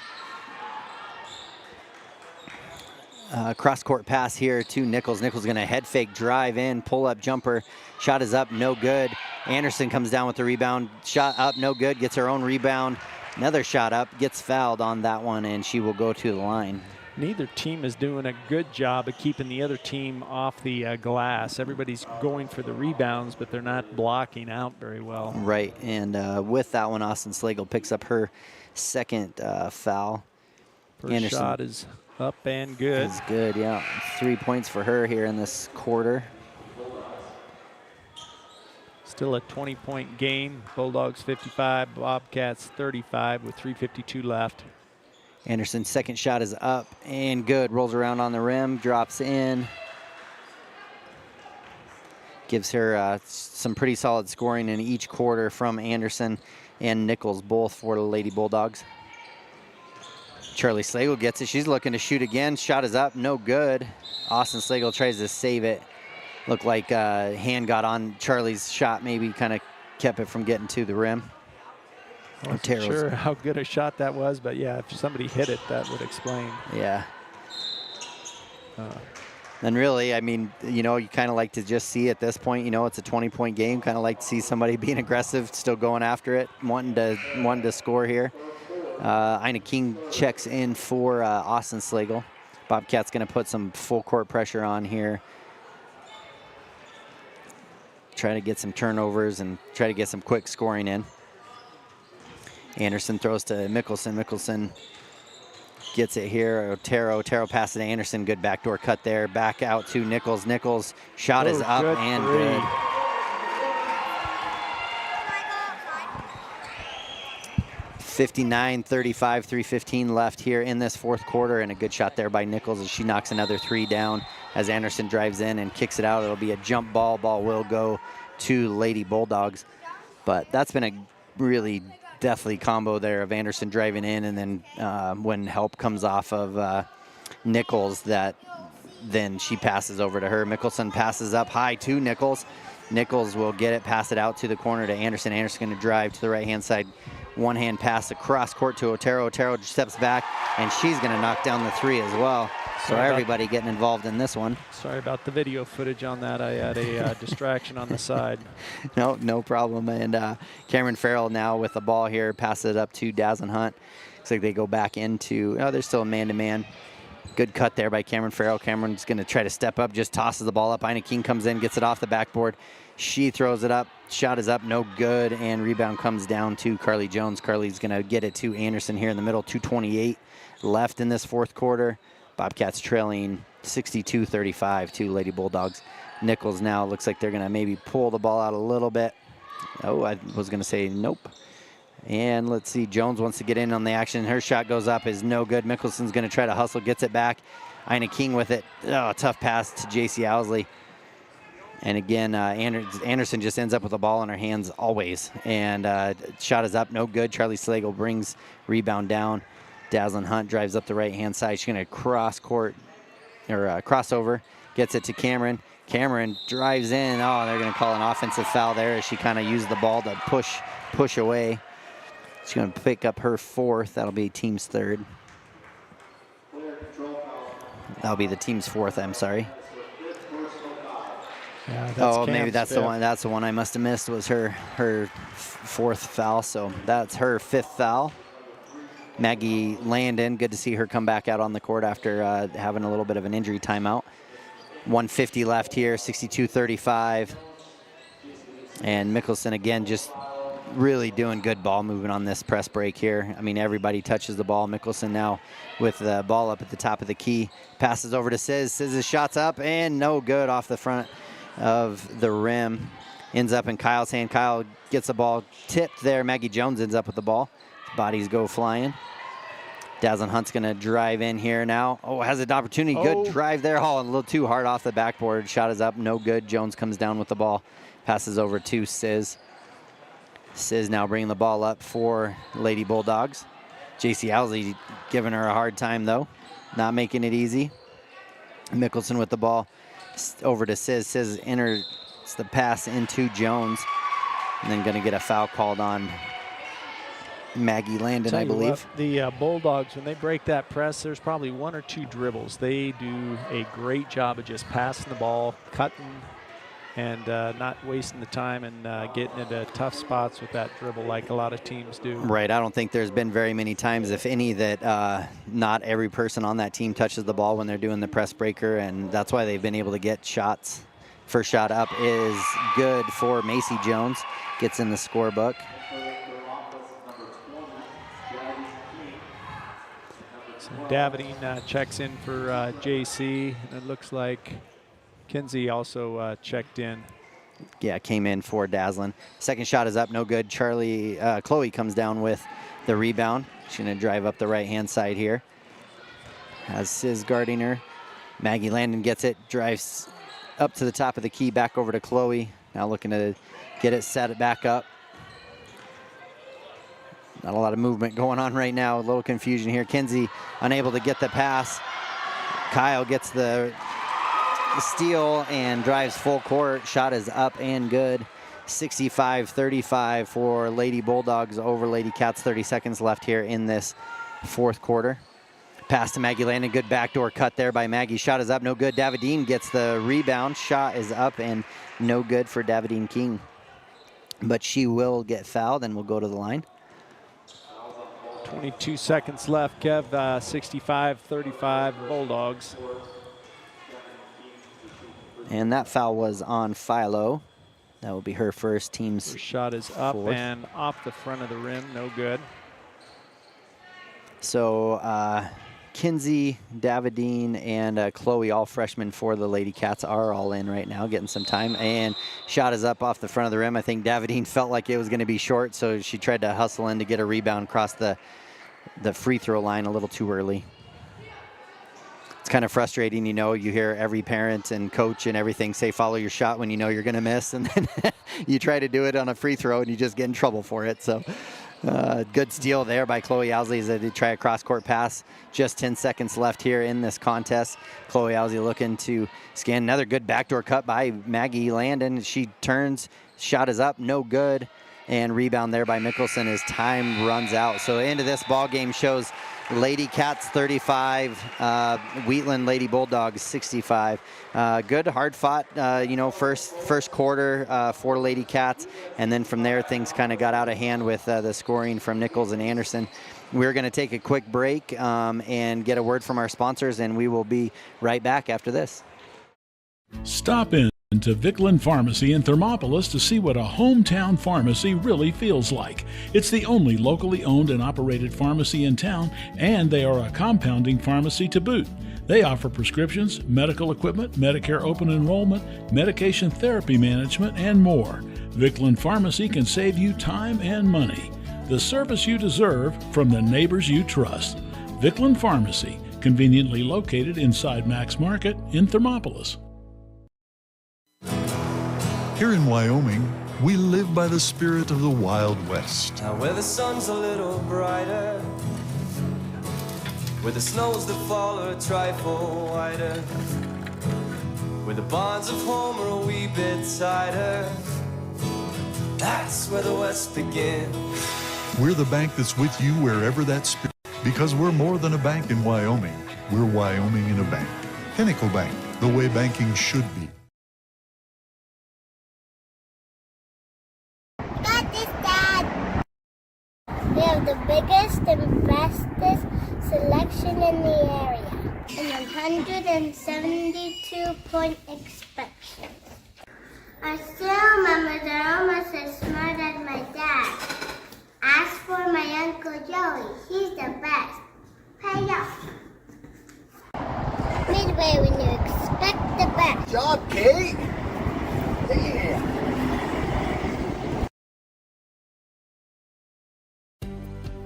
Cross-court pass here to Nichols. Nichols going to head fake, drive in, pull-up jumper. Shot is up, no good. Anderson comes down with the rebound. Shot up, no good, gets her own rebound. Another shot up, gets fouled on that one, and she will go to the line. Neither team is doing a good job of keeping the other team off the glass. Everybody's going for the rebounds, but they're not blocking out very well. Right, and with that one, Austin Slagle picks up her second foul. First shot is up and good. Is good, yeah. 3 points for her here in this quarter. Still a 20-point game. Bulldogs 55, Bobcats 35 with 3:52 left. Anderson's second shot is up and good. Rolls around on the rim, drops in. Gives her some pretty solid scoring in each quarter from Anderson and Nichols, both for the Lady Bulldogs. Charlie Slagle gets it. She's looking to shoot again. Shot is up, no good. Austin Slagle tries to save it. Looked like hand got on Charlie's shot, maybe kind of kept it from getting to the rim. I'm not sure how good a shot that was, but yeah, if somebody hit it, that would explain. Yeah. And really, I mean, you know, you kind of like to just see at this point, you know, it's a 20-point game. Kind of like to see somebody being aggressive, still going after it, wanting to score here. Ina King checks in for Austin Slagle. Bobcat's going to put some full court pressure on here. Try to get some turnovers and try to get some quick scoring in. Anderson throws to Mickelson. Mickelson gets it here. Otero passes to Anderson. Good backdoor cut there. Back out to Nichols. Nichols shot is up and good. 59-35, 3:15 left here in this fourth quarter, and a good shot there by Nichols as she knocks another three down as Anderson drives in and kicks it out. It'll be a jump ball. Ball will go to Lady Bulldogs. But that's been a really deathly combo there of Anderson driving in, and then when help comes off of Nichols, that then she passes over to her. Mickelson passes up high to Nichols. Nichols will get it, pass it out to the corner to Anderson. Anderson going to drive to the right-hand side. One-hand pass across court to Otero. Otero steps back, and she's going to knock down the three as well. So everybody getting involved in this one. Sorry about the video footage on that. I had a distraction on the side. No problem. And Cameron Farrell now with the ball here, passes it up to Dazzlin Hunt. Looks like they go back into, there's still a man-to-man. Good cut there by Cameron Farrell. Cameron's going to try to step up, just tosses the ball up. Ina King comes in, gets it off the backboard. She throws it up. Shot is up, no good, and rebound comes down to Carly Jones. Carly's going to get it to Anderson here in the middle. 2:28 left in this fourth quarter. Bobcats trailing 62-35 to Lady Bulldogs. Nichols now looks like they're going to maybe pull the ball out a little bit. Oh, I was going to say nope. And let's see, Jones wants to get in on the action. Her shot goes up, is no good. Mickelson's going to try to hustle, gets it back. Ina King with it. Oh, tough pass to JC Owsley. And again, Anderson just ends up with the ball in her hands always. And shot is up, no good. Charlie Slagle brings rebound down. Dazzlin Hunt drives up the right-hand side. She's going to crossover, gets it to Cameron. Cameron drives in. Oh, they're going to call an offensive foul there as she kind of used the ball to push away. She's going to pick up her fourth. That'll be team's third. That'll be the team's fourth, I'm sorry. Yeah, oh, maybe that's the one. That's the one I must have missed. Was her fourth foul. So that's her fifth foul. Maggie Landon, good to see her come back out on the court after having a little bit of an injury timeout. 1:50 left here, 62-35. And Mickelson again just really doing good ball movement on this press break here. I mean, everybody touches the ball. Mickelson now with the ball up at the top of the key. Passes over to Sizz. Sizz's shot's up and no good off the front of the rim. Ends up in Kyle's hand. Kyle gets the ball tipped there. Maggie Jones ends up with the ball. Bodies go flying. Dazzlin Hunt's going to drive in here now. Oh, has an opportunity. Good drive there. Oh, a little too hard off the backboard. Shot is up. No good. Jones comes down with the ball. Passes over to Sizz. Sizz now bringing the ball up for Lady Bulldogs. JC Owsley giving her a hard time, though. Not making it easy. Mickelson with the ball over to Sizz. Sizz enters the pass into Jones. And then going to get a foul called on Maggie Landon, I believe. The Bulldogs, when they break that press, there's probably one or two dribbles. They do a great job of just passing the ball, cutting, and not wasting the time and getting into tough spots with that dribble like a lot of teams do. Right. I don't think there's been very many times, if any, that not every person on that team touches the ball when they're doing the press breaker, and that's why they've been able to get shots. First shot up is good for Macy Jones. Gets in the scorebook. So Davidine checks in for JC, and it looks like Kinsey also checked in. Yeah, came in for Dazzlin. Second shot is up, no good. Chloe comes down with the rebound. She's going to drive up the right-hand side here. Has Sizz guarding her. Maggie Landon gets it, drives up to the top of the key, back over to Chloe. Now looking to get it, set it back up. Not a lot of movement going on right now. A little confusion here. Kinsey unable to get the pass. Kyle gets the steal and drives full court. Shot is up and good. 65-35 for Lady Bulldogs over Lady Cats. 30 seconds left here in this fourth quarter. Pass to Maggie Landon. Good backdoor cut there by Maggie. Shot is up, no good. Davidine gets the rebound. Shot is up and no good for Davidine King. But she will get fouled and will go to the line. 22 seconds left, Kev. 65-35 Bulldogs. And that foul was on Philo. That will be her first, team's shot is up fourth. And off the front of the rim, no good. So Kinsey, Davidine, and Chloe, all freshmen for the Lady Cats, are all in right now, getting some time. And shot is up off the front of the rim. I think Davidine felt like it was going to be short, so she tried to hustle in to get a rebound across the free throw line a little too early. It's kind of frustrating, you know, you hear every parent and coach and everything say follow your shot when you know you're going to miss, and then you try to do it on a free throw and you just get in trouble for it. So good steal there by Chloe Owsley as they try a cross-court pass. Just 10 seconds left here in this contest. Chloe Owsley looking to scan. Another good backdoor cut by Maggie Landon. She turns, shot is up, no good. And rebound there by Mickelson as time runs out. So the end of this ball game shows Lady Cats 35, Wheatland Lady Bulldogs 65. Good, hard fought, you know, first quarter for Lady Cats, and then from there things kind of got out of hand with the scoring from Nichols and Anderson. we're going to take a quick break and get a word from our sponsors, and we will be right back after this. Stop in to Wheatland Pharmacy in Thermopolis to see what a hometown pharmacy really feels like. It's the only locally owned and operated pharmacy in town, and they are a compounding pharmacy to boot. They offer prescriptions, medical equipment, Medicare open enrollment, medication therapy management, and more. Wheatland Pharmacy can save you time and money. The service you deserve from the neighbors you trust. Wheatland Pharmacy, conveniently located inside Max Market in Thermopolis. Here in Wyoming, we live by the spirit of the Wild West. Now where the sun's a little brighter, where the snows that fall are a trifle whiter, where the bonds of home are a wee bit tighter, that's where the West begins. We're the bank that's with you wherever that spirit, because we're more than a bank in Wyoming. We're Wyoming in a bank. Pinnacle Bank, the way banking should be. We have the biggest and bestest selection in the area, and 172-point inspection. I still remember they're almost as smart as my dad. Ask for my Uncle Joey, he's the best. Pay up. Midway when you expect the best. Good job, Kate. Yeah.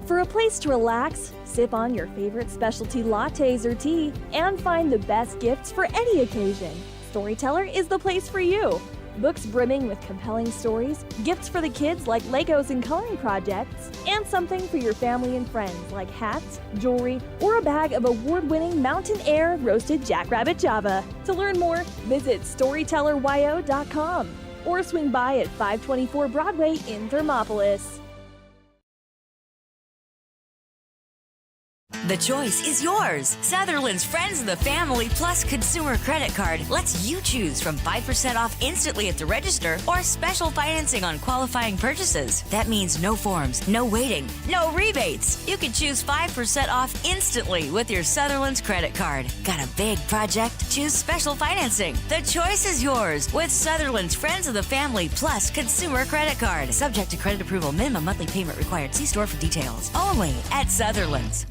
For a place to relax, sip on your favorite specialty lattes or tea, and find the best gifts for any occasion, Storyteller is the place for you. Books brimming with compelling stories, gifts for the kids like Legos and coloring projects, and something for your family and friends like hats, jewelry, or a bag of award-winning Mountain Air roasted Jackrabbit Java. To learn more, visit StorytellerWyo.com or swing by at 524 Broadway in Thermopolis. The choice is yours. Sutherland's Friends of the Family Plus Consumer Credit Card lets you choose from 5% off instantly at the register or special financing on qualifying purchases. That means no forms, no waiting, no rebates. You can choose 5% off instantly with your Sutherland's credit card. Got a big project? Choose special financing. The choice is yours with Sutherland's Friends of the Family Plus Consumer Credit Card. Subject to credit approval. Minimum monthly payment required. See store for details. Only at Sutherland's.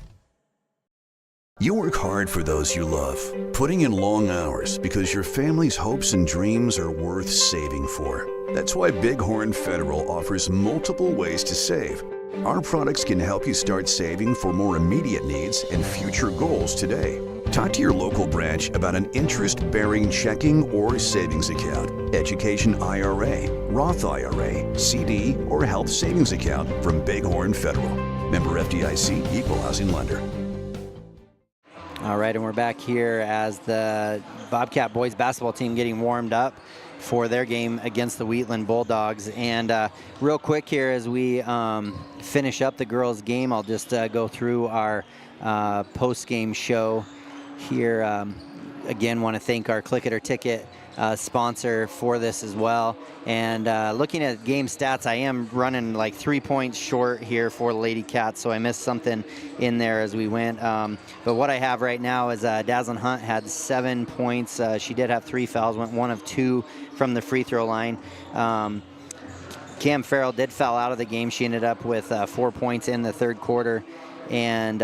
You work hard for those you love, putting in long hours because your family's hopes and dreams are worth saving for. That's why Bighorn Federal offers multiple ways to save. Our products can help you start saving for more immediate needs and future goals today. Talk to your local branch about an interest-bearing checking or savings account, education IRA, Roth IRA, CD, or health savings account from Bighorn Federal. Member FDIC, Equal Housing Lender. All right, and we're back here as the Bobcat boys basketball team getting warmed up for their game against the Wheatland Bulldogs. And real quick here as we finish up the girls' game, I'll just go through our post-game show here. Again, want to thank our Click It or Ticket sponsor for this as well. And looking at game stats, I am running like 3 points short here for the Lady Cats, so I missed something in there as we went. But what I have right now is Dazzlin Hunt had 7 points. She did have 3 fouls, went 1 of 2 from the free throw line. Cam Farrell did foul out of the game. She ended up with 4 points in the third quarter. And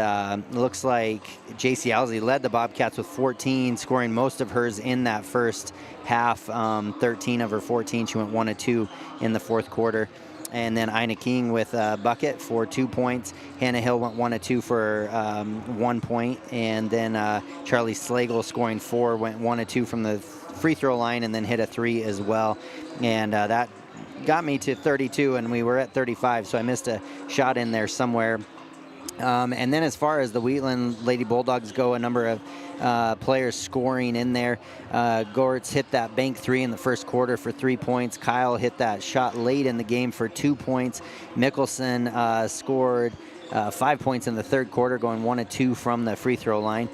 looks like JC Owsley led the Bobcats with 14, scoring most of hers in that first half. 13 of her 14. She went 1 of 2 in the fourth quarter. And then Ina King with a bucket for 2 points. Hannah Hill went 1 of 2 for 1 point. And then Charlie Slagle scoring 4, went 1 of 2 from the free throw line and then hit a 3 as well. And that got me to 32, and we were at 35, so I missed a shot in there somewhere. And then as far as the Wheatland Lady Bulldogs go, a number of players scoring in there. Goretz hit that bank 3 in the first quarter for 3 points. Kyle hit that shot late in the game for 2 points. Mickelson scored 5 points in the third quarter, going 1 of 2 from the free throw line.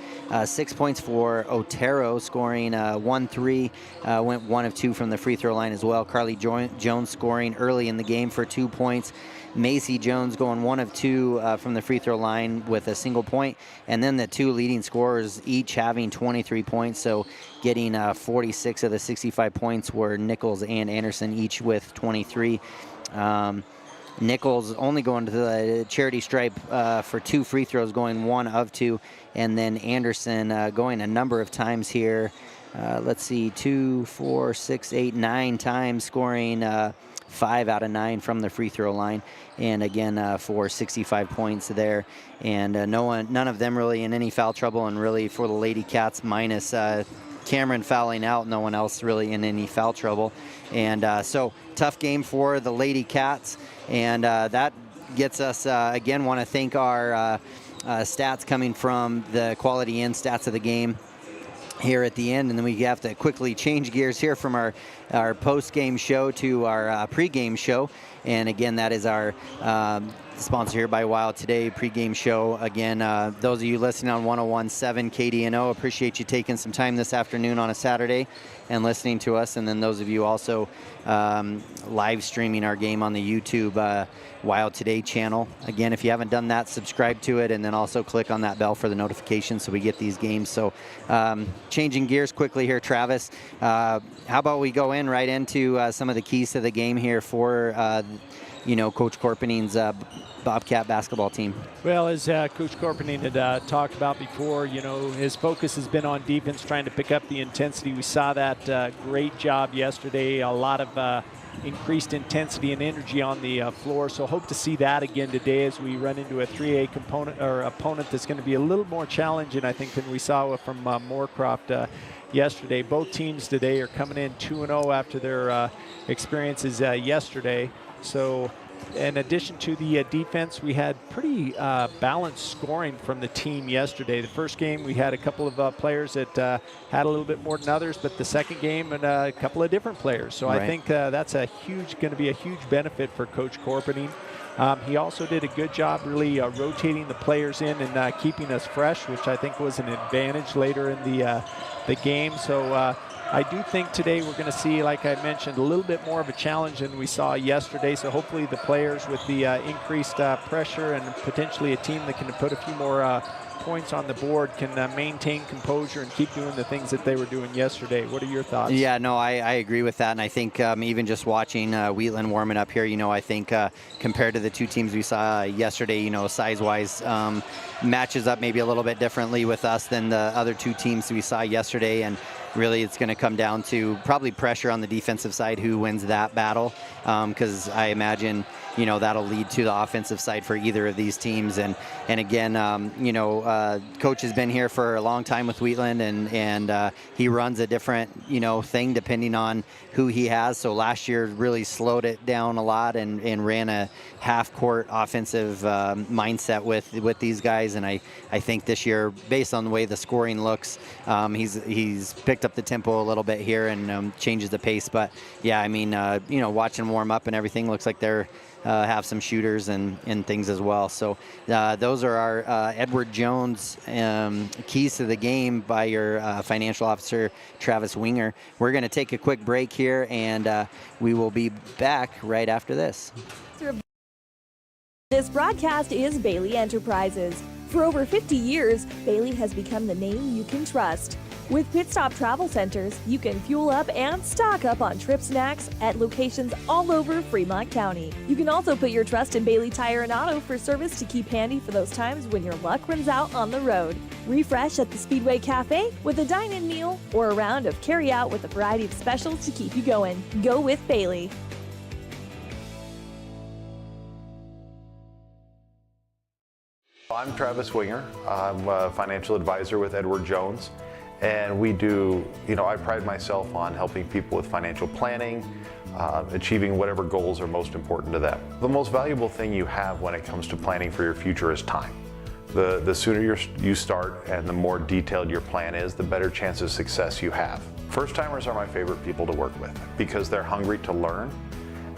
6 points for Otero, scoring 1-3, went 1 of 2 from the free throw line as well. Carly Jones scoring early in the game for 2 points. Macy Jones going 1 of 2 from the free throw line with a single point. And then the 2 leading scorers each having 23 points. So getting 46 of the 65 points were Nichols and Anderson, each with 23. Nichols only going to the charity stripe for 2 free throws, going 1 of 2. And then Anderson going a number of times here. Let's see, 2, 4, 6, 8, 9 times, scoring 5 out of 9 from the free throw line, and again for 65 points there. And none of them really in any foul trouble, and really for the Lady Cats, minus Cameron fouling out, no one else really in any foul trouble. And so tough game for the Lady Cats, and that gets us again, want to thank our stats coming from the Quality Inn stats of the game here at the end, and then we have to quickly change gears here from our post-game show to our pre-game show. And again, that is our sponsor here by WyoToday pre-game show. Again, those of you listening on 101.7 KDNO, appreciate you taking some time this afternoon on a Saturday and listening to us. And then those of you also live streaming our game on the YouTube WyoToday channel. Again, if you haven't done that, subscribe to it, and then also click on that bell for the notifications so we get these games. So changing gears quickly here, Travis, how about we go right into some of the keys to the game here for Coach Corpening's Bobcat basketball team? Well, as Coach Corpening had talked about before, his focus has been on defense, trying to pick up the intensity. We saw that great job yesterday, a lot of increased intensity and energy on the floor. So hope to see that again today as we run into a 3A opponent that's going to be a little more challenging, I think, than we saw from Moorcroft yesterday. Both teams today are coming in 2-0 after their experiences yesterday. So in addition to the defense, we had pretty balanced scoring from the team yesterday. The first game, we had a couple of players that had a little bit more than others, but the second game, and a couple of different players. So right. I think that's going to be a huge benefit for Coach Corpening. He also did a good job really rotating the players in and keeping us fresh, which I think was an advantage later in the game. So I do think today we're going to see, like I mentioned, a little bit more of a challenge than we saw yesterday. So hopefully the players with the increased pressure and potentially a team that can put a few more points on the board can maintain composure and keep doing the things that they were doing yesterday. What are your thoughts? Yeah, no, I agree with that. And I think even just watching Wheatland warming up here, I think compared to the two teams we saw yesterday, size-wise, matches up maybe a little bit differently with us than the other two teams we saw yesterday. And really it's going to come down to probably pressure on the defensive side, who wins that battle, because I imagine that'll lead to the offensive side for either of these teams. And again, Coach has been here for a long time with Wheatland, and he runs a different thing depending on who he has. So last year really slowed it down a lot and ran a half-court offensive mindset with these guys. And I think this year, based on the way the scoring looks, he's picked up the tempo a little bit here and changes the pace. But yeah, I mean, watching warm up and everything, looks like they're have some shooters and things as well. So those are our Edward Jones keys to the game by your financial officer, Travis Winger. We're going to take a quick break here, and we will be back right after this. This broadcast is Bailey Enterprises. For over 50 years, Bailey has become the name you can trust. With Pit Stop Travel Centers, you can fuel up and stock up on trip snacks at locations all over Fremont County. You can also put your trust in Bailey Tire and Auto for service to keep handy for those times when your luck runs out on the road. Refresh at the Speedway Cafe with a dine-in meal or a round of carry-out with a variety of specials to keep you going. Go with Bailey. I'm Travis Winger. I'm a financial advisor with Edward Jones. And we do, I pride myself on helping people with financial planning, achieving whatever goals are most important to them. The most valuable thing you have when it comes to planning for your future is time. The sooner you start and the more detailed your plan is, the better chance of success you have. First-timers are my favorite people to work with because they're hungry to learn,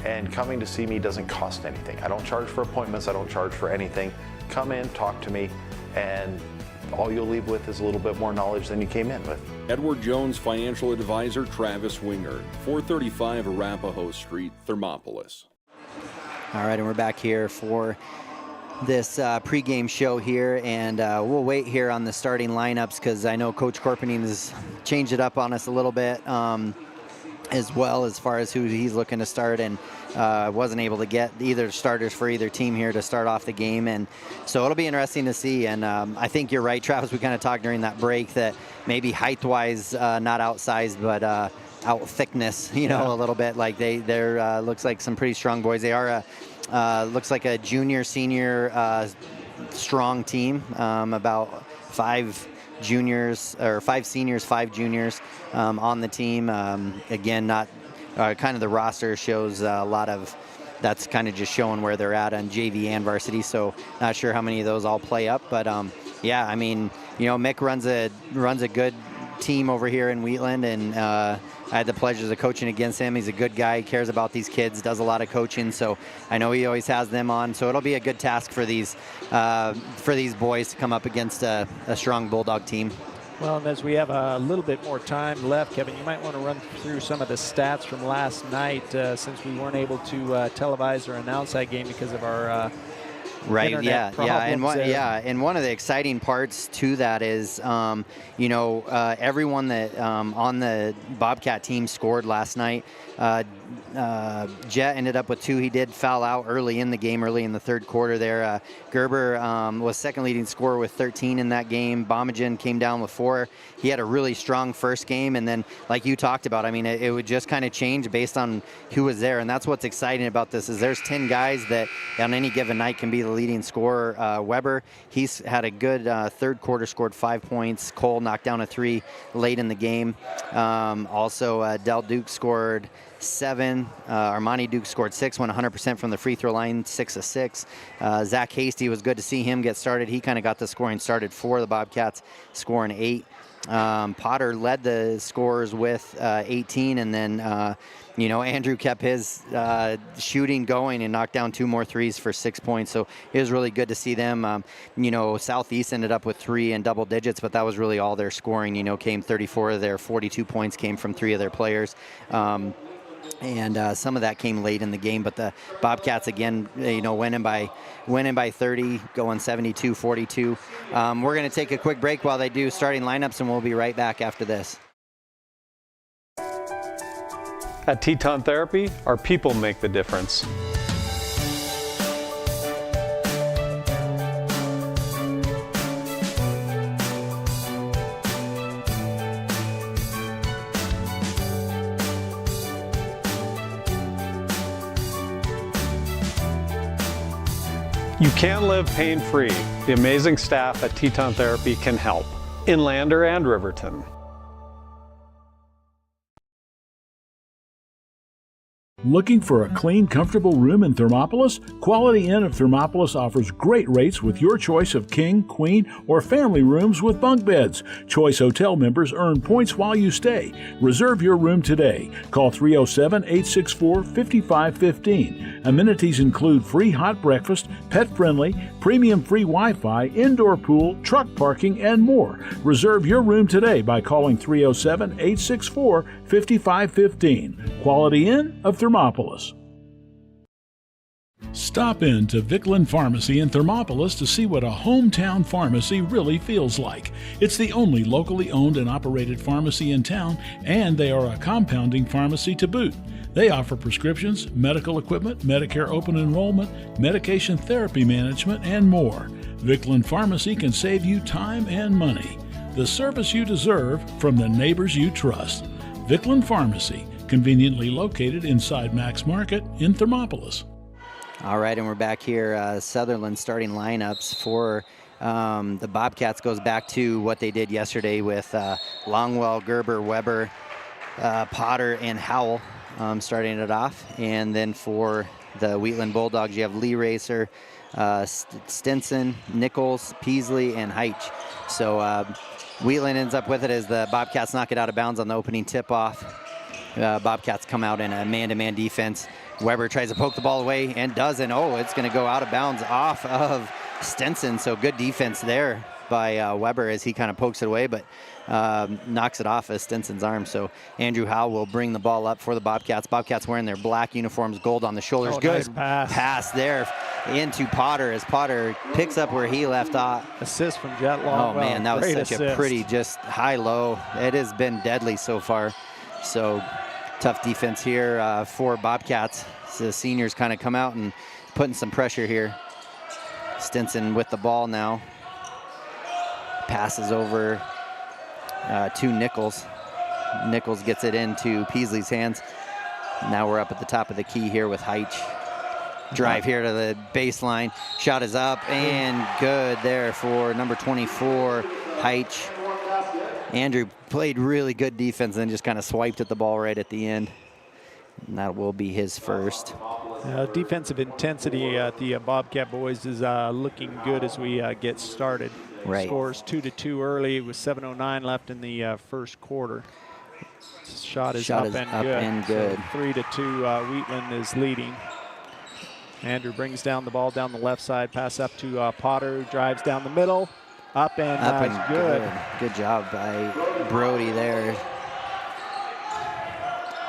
and coming to see me doesn't cost anything. I don't charge for appointments, I don't charge for anything. come in, talk to me, and all you'll leave with is a little bit more knowledge than you came in with. Edward Jones financial advisor Travis Winger, 435 Arapahoe Street, Thermopolis. All right, and we're back here for this pregame show here, and we'll wait here on the starting lineups because I know Coach Corpening has changed it up on us a little bit as well as far as who he's looking to start, and wasn't able to get either starters for either team here to start off the game, and so it'll be interesting to see. And I think you're right, Travis, we kind of talked during that break that maybe height-wise not outsized, but out thickness, you know, a little bit. Like they're looks like some pretty strong boys. They are looks like a junior senior strong team, about 5 juniors or 5 seniors, 5 juniors on the team. Again, not kind of the roster shows a lot of, that's kind of just showing where they're at on JV and varsity, so not sure how many of those all play up, but yeah, I mean, you know, Mick runs a good team over here in Wheatland, and I had the pleasure of coaching against him. He's a good guy, cares about these kids, does a lot of coaching, so I know he always has them on, so it'll be a good task for these boys to come up against a strong Bulldog team. Well, and as we have a little bit more time left, Kevin, you might want to run through some of the stats from last night since we weren't able to televise or announce that game because of our right, internet problems. And one of the exciting parts to that is, you know, everyone that on the Bobcat team scored last night. Jet ended up with 2. He did foul out early in the game, early in the third quarter there. Gerber was second leading scorer with 13 in that game. Bomengen came down with 4. He had a really strong first game, and then like you talked about, I mean, it would just kind of change based on who was there, and that's what's exciting about this is there's 10 guys that on any given night can be the leading scorer. Weber, he's had a good third quarter, scored 5 points. Cole knocked down a 3 late in the game. Also, Del Duke scored 7. Armani Duke scored 6, went 100% from the free throw line, 6 of 6. Zach Hasty, was good to see him get started. He kind of got the scoring started for the Bobcats, scoring 8. Potter led the scorers with 18, and then you know, Andrew kept his shooting going and knocked down 2 more threes for 6 points. So it was really good to see them. You know, Southeast ended up with 3 in double digits, but that was really all their scoring. You know, came 34 of their 42 points came from 3 of their players. And some of that came late in the game, but the Bobcats again, you know, winning by 30, going 72-42. We're going to take a quick break while they do starting lineups, and we'll be right back after this. At Teton Therapy, our people make the difference. You can live pain-free. The amazing staff at Teton Therapy can help. In Lander and Riverton. Looking for a clean, comfortable room in Thermopolis? Quality Inn of Thermopolis offers great rates with your choice of king, queen, or family rooms with bunk beds. Choice Hotel members earn points while you stay. Reserve your room today. Call 307-864-5515. Amenities include free hot breakfast, pet-friendly, premium free Wi-Fi, indoor pool, truck parking, and more. Reserve your room today by calling 307-864-5515. Quality Inn of Thermopolis. Stop in to Wheatland Pharmacy in Thermopolis to see what a hometown pharmacy really feels like. It's the only locally owned and operated pharmacy in town, and they are a compounding pharmacy to boot. They offer prescriptions, medical equipment, Medicare open enrollment, medication therapy management, and more. Wheatland Pharmacy can save you time and money. The service you deserve from the neighbors you trust. Wheatland Pharmacy, conveniently located inside Max Market in Thermopolis. All right, and we're back here. Sutherland starting lineups for the Bobcats goes back to what they did yesterday with Longwell, Gerber, Weber, Potter, and Howell starting it off. And then for the Wheatland Bulldogs, you have Lee Racer, Stinson, Nichols, Peasley, and Heitch. So Wheatland ends up with it as the Bobcats knock it out of bounds on the opening tip-off. Bobcats come out in a man-to-man defense. Weber tries to poke the ball away and doesn't. Oh, it's going to go out of bounds off of Stinson, so good defense there by Weber as he kind of pokes it away, but knocks it off of Stinson's arm. So Andrew Howell will bring the ball up for the Bobcats. Bobcats wearing their black uniforms, gold on the shoulders. Oh, good nice pass there into Potter as Potter picks up where he left off. Assist from Jet Long. Oh man, that was Great such a pretty just high-low. It has been deadly so far. So tough defense here for Bobcats. So the seniors kind of come out and putting some pressure here. Stinson with the ball now. Passes over to Nichols. Nichols gets it into Peasley's hands. Now we're up at the top of the key here with Heitch. Drive here to the baseline. Shot is up and good there for number 24, Heitch. Andrew played really good defense and then just kind of swiped at the ball right at the end. And that will be his first. Defensive intensity at the Bobcat boys is looking good as we get started. Right. Scores 2-2 early with 7:09 left in the first quarter. Shot is up and good. So 3-2, Wheatland is leading. Andrew brings down the ball down the left side, pass up to Potter, who drives down the middle, up and good. Good job by Brody there.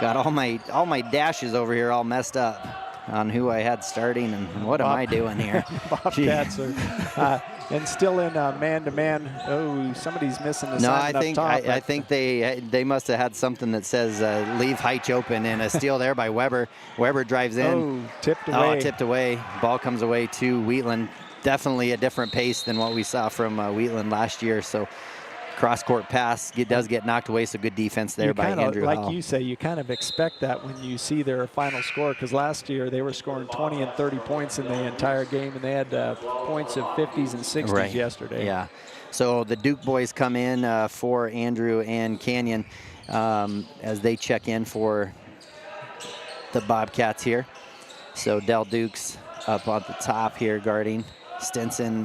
Got all my dashes over here all messed up on who I had starting and what am I doing here? Bobcats are and still in man-to-man. Oh, somebody's missing the sign up top. I think they must have had something that says leave Heitch open, and a steal there by Weber. Weber drives in. Oh, tipped away. Oh, tipped away. Ball comes away to Wheatland. Definitely a different pace than what we saw from Wheatland last year. So cross-court pass does get knocked away, so good defense there by Andrew Howell. Like you say, you kind of expect that when you see their final score, because last year they were scoring 20 and 30 points in the entire game, and they had points of 50s and 60s yesterday. Yeah. So the Duke boys come in for Andrew and Canyon as they check in for the Bobcats here. So Del Duke's up on the top here guarding. Stinson,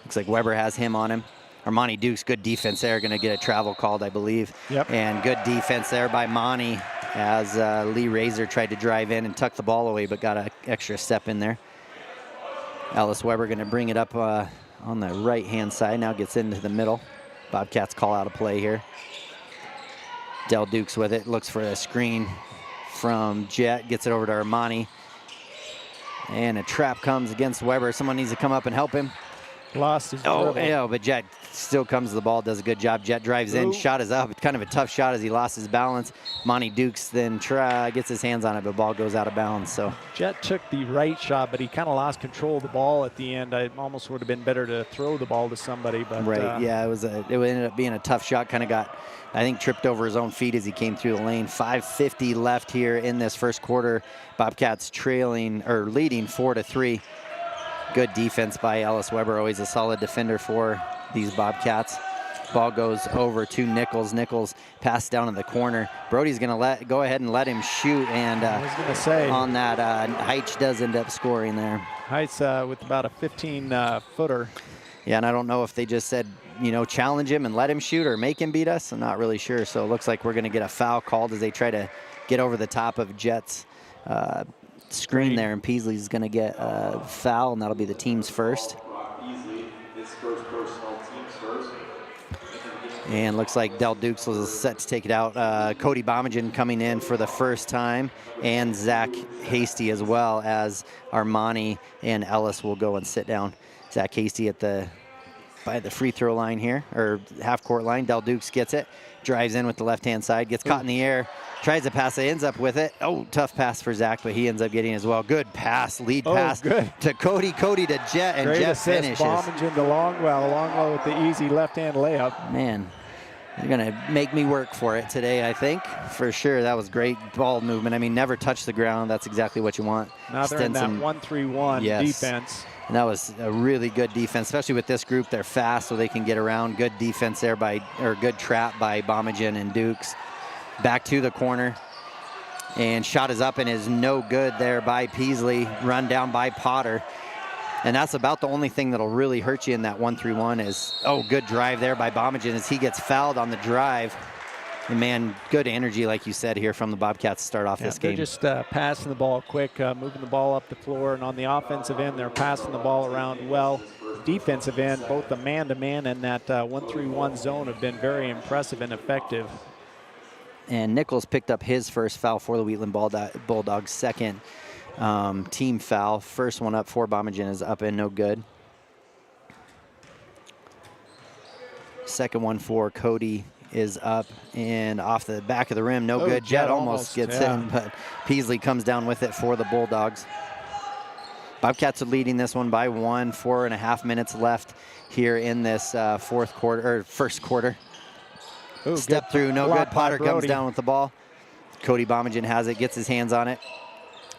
looks like Weber has him on him. Armani Dukes, good defense there, going to get a travel called, I believe. Yep. And good defense there by Monty as Lee Razor tried to drive in and tuck the ball away, but got an extra step in there. Ellis Weber going to bring it up on the right-hand side, now gets into the middle. Bobcats call out a play here. Del Dukes with it, looks for a screen from Jet, gets it over to Armani. And a trap comes against Weber. Someone needs to come up and help him. Lost his dribble. But Jet still comes to the ball, does a good job. Jet drives in, shot is up. Kind of a tough shot as he lost his balance. Monty Dukes then gets his hands on it, but ball goes out of bounds. So Jet took the right shot, but he kind of lost control of the ball at the end. It almost would have been better to throw the ball to somebody. But yeah, it ended up being a tough shot. Kind of got, I think, tripped over his own feet as he came through the lane. 5:50 left here in this first quarter. Bobcats leading 4-3. Good defense by Ellis Weber, always a solid defender for these Bobcats. Ball goes over to Nichols. Nichols passed down in the corner. Brody's going to go ahead and let him shoot, and I was going to say on that, Heitch does end up scoring there. Heitch with about a 15-footer. Yeah, and I don't know if they just said, challenge him and let him shoot or make him beat us. I'm not really sure. So it looks like we're going to get a foul called as they try to get over the top of Jet's screen there, and Peasley's going to get a foul, and that'll be the team's first. And looks like Del Dukes was set to take it out. Cody Bomengen coming in for the first time, and Zach Hasty as well, as Armani and Ellis will go and sit down. Zach Hasty by the free throw line here, or half court line. Del Dukes gets it, drives in with the left-hand side, gets caught in the air, tries to pass it, ends up with it. Oh, tough pass for Zach, but he ends up getting it as well. Good pass, lead pass to Cody. Cody to Jet, and Great Jet assist. finishes. Bomengen to Longwell with the easy left-hand layup. Man, you're going to make me work for it today, I think. For sure, that was great ball movement. I mean, never touch the ground. That's exactly what you want. Now they're in that 1-3-1 defense. And that was a really good defense, especially with this group. They're fast, so they can get around. Good defense there good trap by Bomengen and Dukes. Back to the corner. And shot is up and is no good there by Peasley. Run down by Potter. And that's about the only thing that'll really hurt you in that 1-3-1 is, good drive there by Bomengen as he gets fouled on the drive. And man, good energy, like you said, here from the Bobcats to start off this game. They're just passing the ball quick, moving the ball up the floor, and on the offensive end, they're passing the ball around well. Defensive end, both the man-to-man and that 1-3-1 zone have been very impressive and effective. And Nichols picked up his first foul for the Wheatland Bulldogs, second team foul. First one up for Bomengen is up and no good. Second one for Cody is up and off the back of the rim, no good. Jet almost gets in, but Peasley comes down with it for the Bulldogs. Bobcats are leading this one by 1, 4.5 minutes left here in this first quarter. Ooh, Step through, no good. Potter comes down with the ball. Cody Bomengen has it, gets his hands on it.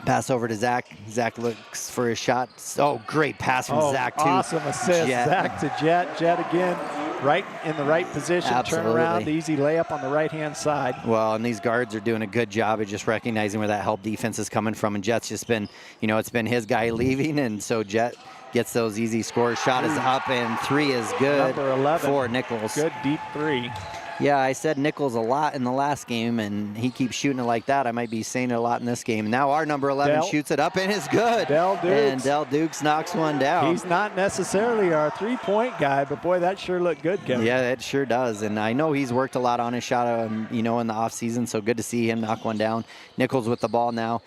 Pass over to Zach. Zach looks for his shot. Oh, great pass from Zach, too. Awesome assist. Jet. Zach to Jet. Jet again, right in the right position. Absolutely. Turn around, easy layup on the right-hand side. Well, and these guards are doing a good job of just recognizing where that help defense is coming from. And Jet's just been, it's been his guy leaving, and so Jet gets those easy scores. Shot is up, and 3 is good. Number 11 for Nichols. Good deep 3. Yeah, I said Nichols a lot in the last game, and he keeps shooting it like that. I might be saying it a lot in this game. Now our number 11 shoots it up, and it's good. And Del Dukes knocks one down. He's not necessarily our three-point guy, but boy, that sure looked good, Kevin. Yeah, it sure does. And I know he's worked a lot on his shot, in the offseason, so good to see him knock one down. Nichols with the ball now.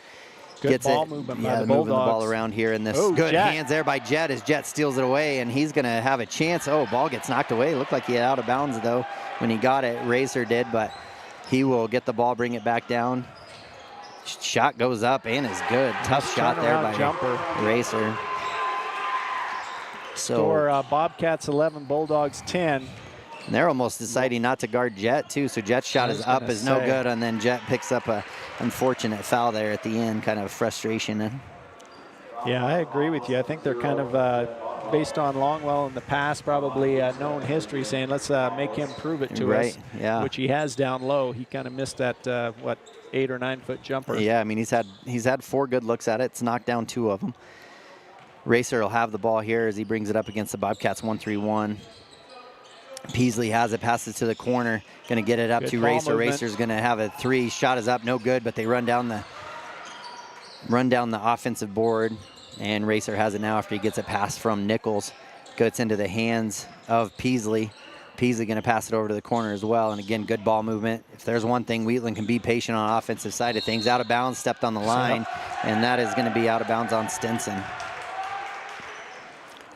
Good Gets ball it. movement Yeah, by the moving Bulldogs. the ball around here in this. Good Jet. hands there by Jet as Jet steals it away, and he's going to have a chance. Oh, ball gets knocked away. Looked like he had out of bounds, though, when he got it. Razor did, but he will get the ball, bring it back down. Shot goes up and is good. Tough shot there by jumper. Razor. Score Bobcats 11, Bulldogs 10. And they're almost deciding not to guard Jet, too. So Jet's shot is up, is no good, and then Jet picks up a unfortunate foul there at the end, kind of frustration. Yeah, I agree with you. I think they're kind of, based on Longwell in the past, probably known history, saying let's make him prove it to us, which he has down low. He kind of missed that, 8 or 9 foot jumper. Yeah, I mean, he's had 4 good looks at it. It's knocked down 2 of them. Racer will have the ball here as he brings it up against the Bobcats 1-3-1. Peasley has it, passes to the corner, going to get it up to Racer. Racer's going to have a 3. Shot is up, no good, but they run down the offensive board, and Racer has it now after he gets it passed from Nichols. Gets into the hands of Peasley. Peasley going to pass it over to the corner as well, and again, good ball movement. If there's one thing, Wheatland can be patient on offensive side of things. Out of bounds, stepped on the line, and that is going to be out of bounds on Stinson.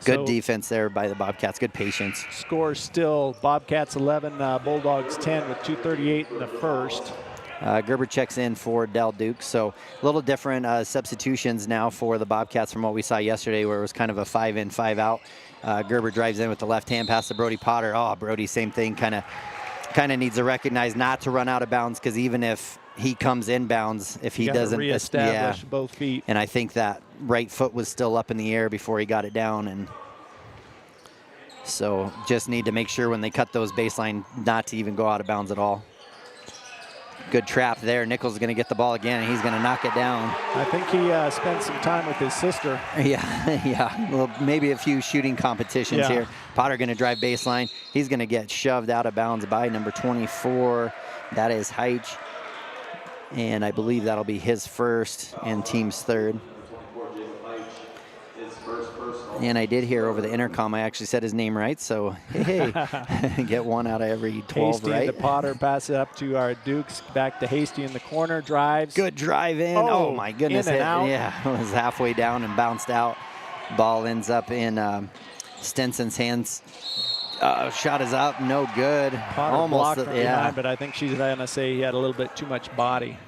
Good defense there by the Bobcats. Good patience. Score still Bobcats 11, Bulldogs 10 with 2:38 in the first. Gerber checks in for Del Duke. So a little different substitutions now for the Bobcats from what we saw yesterday, where it was kind of a 5-in, 5-out. Gerber drives in with the left hand pass to Brody Potter. Oh, Brody, same thing. Kind of needs to recognize not to run out of bounds, because even if he comes inbounds, if he doesn't reestablish both feet. And I think that right foot was still up in the air before he got it down, and so just need to make sure when they cut those baseline not to even go out of bounds at all. Good trap there. Nichols is going to get the ball again, and he's going to knock it down. I think he spent some time with his sister. Yeah. Well, maybe a few shooting competitions here. Potter going to drive baseline. He's going to get shoved out of bounds by number 24. That is Heitch. And I believe that'll be his first and team's third. And I did hear over the intercom, I actually said his name right, so hey, get 1 out of every 12 Hasty right. to Potter, pass it up to our Dukes, back to Hasty in the corner, drives. Good drive in. Oh my goodness. In and out. Yeah, it was halfway down and bounced out. Ball ends up in Stinson's hands. Shot is up, no good. Potter almost blocked from behind, but I think she's going to say he had a little bit too much body.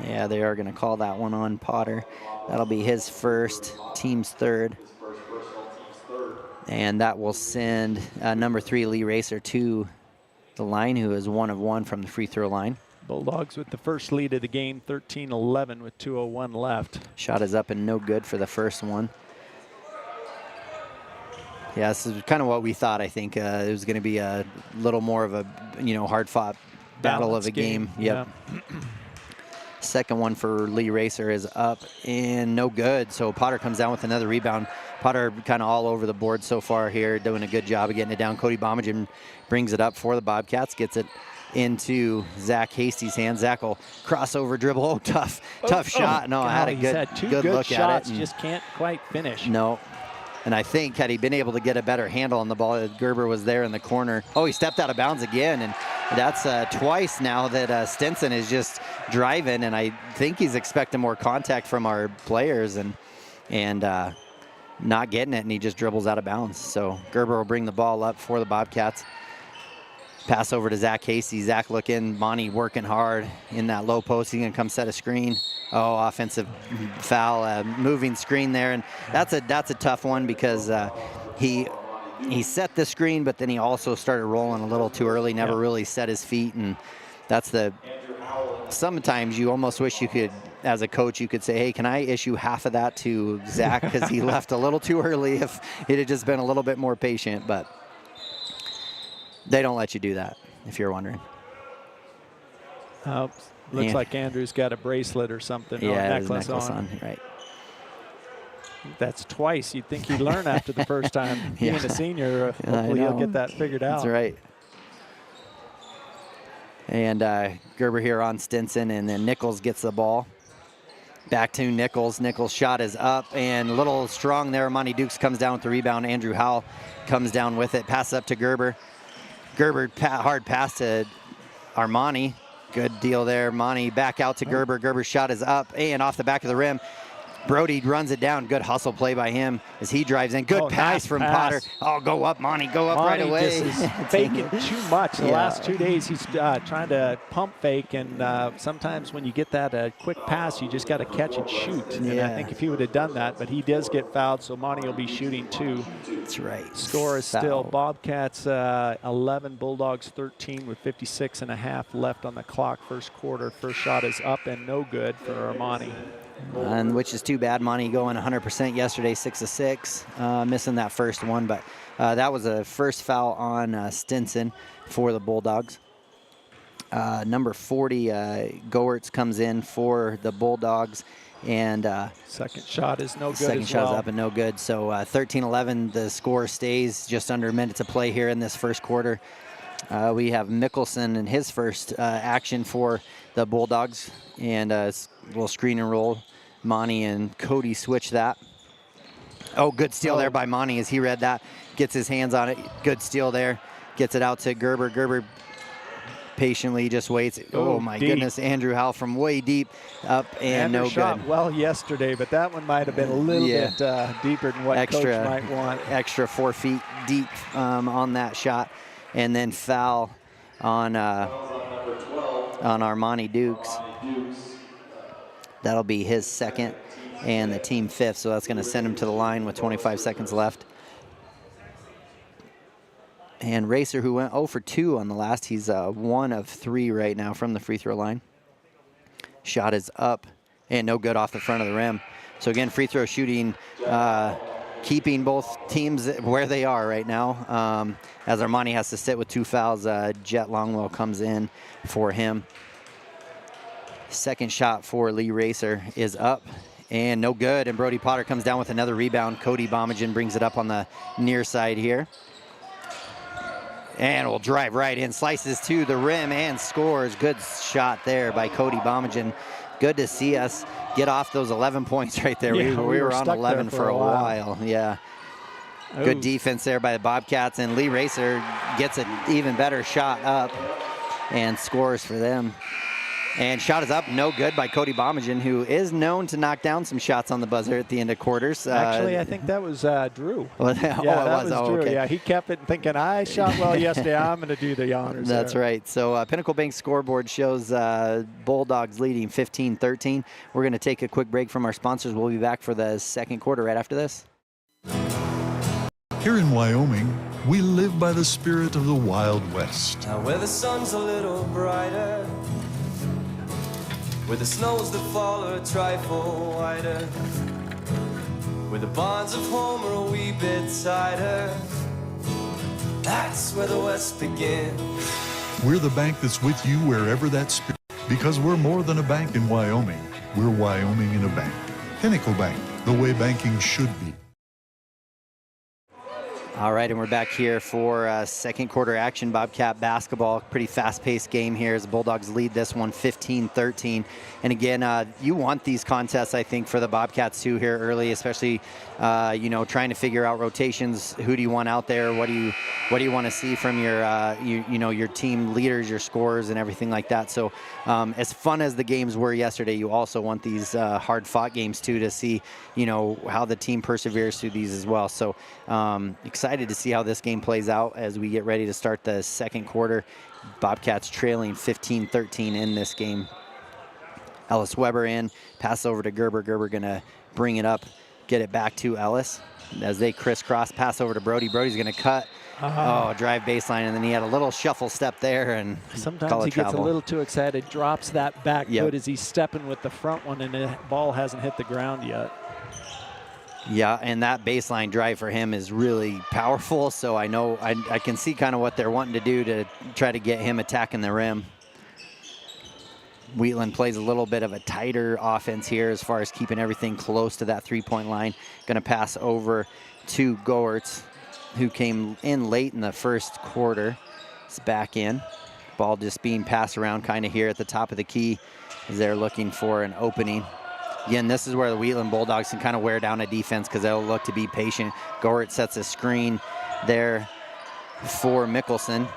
Yeah, they are going to call that one on Potter. That'll be his first, team's third. And that will send number 3, Lee Racer, to the line, who is 1 of 1 from the free throw line. Bulldogs with the first lead of the game, 13-11 with 2:01 left. Shot is up and no good for the first one. Yeah, this is kind of what we thought. I think it was going to be a little more of a, hard-fought battle of a game. Yep. Yeah. Second one for Lee Racer is up and no good. So Potter comes down with another rebound. Potter kind of all over the board so far here, doing a good job of getting it down. Cody Bomengen brings it up for the Bobcats, gets it into Zach Hasty's hands. Zach will crossover dribble. Oh, tough shot. No, I had a good look shots, at it. Just can't quite finish. No. And I think had he been able to get a better handle on the ball, Gerber was there in the corner. Oh, he stepped out of bounds again, and that's twice now that Stinson is just driving, and I think he's expecting more contact from our players and not getting it, and he just dribbles out of bounds. So Gerber will bring the ball up for the Bobcats. Pass over to Zach Hasty. Zach looking, Monty working hard in that low post. He's gonna come set a screen. Oh, offensive foul, moving screen there. And that's a tough one because he set the screen, but then he also started rolling a little too early, never really set his feet. And that's sometimes you almost wish you could, as a coach, you could say, hey, can I issue half of that to Zach because he left a little too early if it had just been a little bit more patient. But they don't let you do that, if you're wondering. Looks like Andrew's got a bracelet or something, or a necklace on. Right. That's twice. You'd think he'd learn after the first time. Being a senior, hopefully he'll get that figured out. That's right. And Gerber here on Stinson, and then Nichols gets the ball. Back to Nichols. Nichols' shot is up and a little strong there. Monty Dukes comes down with the rebound. Andrew Howell comes down with it. Pass up to Gerber. Gerber, hard pass to Armani. Good deal there. Monty back out to Gerber. Gerber's shot is up and off the back of the rim. Brody runs it down. Good hustle play by him as he drives in. Good pass from Potter. Oh, go up, Monty. Go up right away. Monty just is faking too much. The last 2 days he's trying to pump fake, and sometimes when you get that quick pass, you just got to catch and shoot. And I think if he would have done that, but he does get fouled, so Monty will be shooting too. That's right. Score is still Bobcats 11, Bulldogs 13 with 56.5 left on the clock. First quarter. First shot is up and no good for Armani. And which is too bad. Monty going 100% yesterday, 6 of 6, missing that first one. But that was a first foul on Stinson for the Bulldogs. Number 40, Goertz comes in for the Bulldogs. And second shot is no good. Second shot is up and no good. So 13-11, the score stays just under a minute to play here in this first quarter. We have Mickelson in his first action for the Bulldogs, and a little screen and roll. Monty and Cody switch that. Oh, good steal there by Monty as he read that. Gets his hands on it. Good steal there. Gets it out to Gerber. Gerber patiently just waits. Oh my goodness. Andrew Howell from way deep up and no good. Shot well yesterday, but that one might have been a little bit deeper than what coach might want. Extra 4 feet deep on that shot. And then foul on Armani Dukes. That'll be his second and the team fifth, so that's going to send him to the line with 25 seconds left. And Racer, who went 0 for 2 on the last, he's 1 of 3 right now from the free throw line. Shot is up and no good off the front of the rim. So again, free throw shooting, keeping both teams where they are right now. As Armani has to sit with 2 fouls, Jet Longwell comes in for him. Second shot for Lee Racer is up and no good. And Brody Potter comes down with another rebound. Cody Bomengen brings it up on the near side here. And will drive right in, slices to the rim and scores. Good shot there by Cody Bomengen. Good to see us get off those 11 points right there. Yeah, we were on 11 for a while. Yeah. Ooh. Good defense there by the Bobcats, and Lee Racer gets an even better shot up and scores for them. And shot is up, no good by Cody Bomengen, who is known to knock down some shots on the buzzer at the end of quarters. Actually, I think that was Drew. Well, yeah, that was Drew. Okay. Yeah, he kept it thinking, I shot well yesterday, I'm going to do the honors. That's right. So Pinnacle Bank scoreboard shows Bulldogs leading 15-13. We're going to take a quick break from our sponsors. We'll be back for the second quarter right after this. Here in Wyoming, we live by the spirit of the Wild West. Now where the sun's a little brighter, where the snows that fall are a trifle whiter, where the bonds of home are a wee bit tighter, that's where the West begins. We're the bank that's with you wherever that spirit, because we're more than a bank in Wyoming. We're Wyoming in a bank. Pinnacle Bank, the way banking should be. All right, and we're back here for second quarter action. Bobcat basketball, pretty fast-paced game here as the Bulldogs lead this one 15-13. And again, you want these contests, I think, for the Bobcats too here early, especially trying to figure out rotations. Who do you want out there? What do you want to see from your your team leaders, your scorers, and everything like that? So as fun as the games were yesterday, you also want these hard-fought games too to see how the team perseveres through these as well. So excited to see how this game plays out as we get ready to start the second quarter. Bobcats trailing 15-13 in this game. Ellis Weber in, pass over to Gerber. Gerber gonna bring it up, get it back to Ellis. As they crisscross, pass over to Brody. Brody's gonna cut. Drive baseline, and then he had a little shuffle step there, and sometimes he gets a little too excited, drops that back foot as he's stepping with the front one, and the ball hasn't hit the ground yet. Yeah, and that baseline drive for him is really powerful, so I know I can see kind of what they're wanting to do to try to get him attacking the rim. Wheatland plays a little bit of a tighter offense here as far as keeping everything close to that three-point line. Going to pass over to Goertz, who came in late in the first quarter. It's back in. Ball just being passed around kind of here at the top of the key as they're looking for an opening. Again, this is where the Wheatland Bulldogs can kind of wear down a defense because they'll look to be patient. Goertz sets a screen there for Mickelson.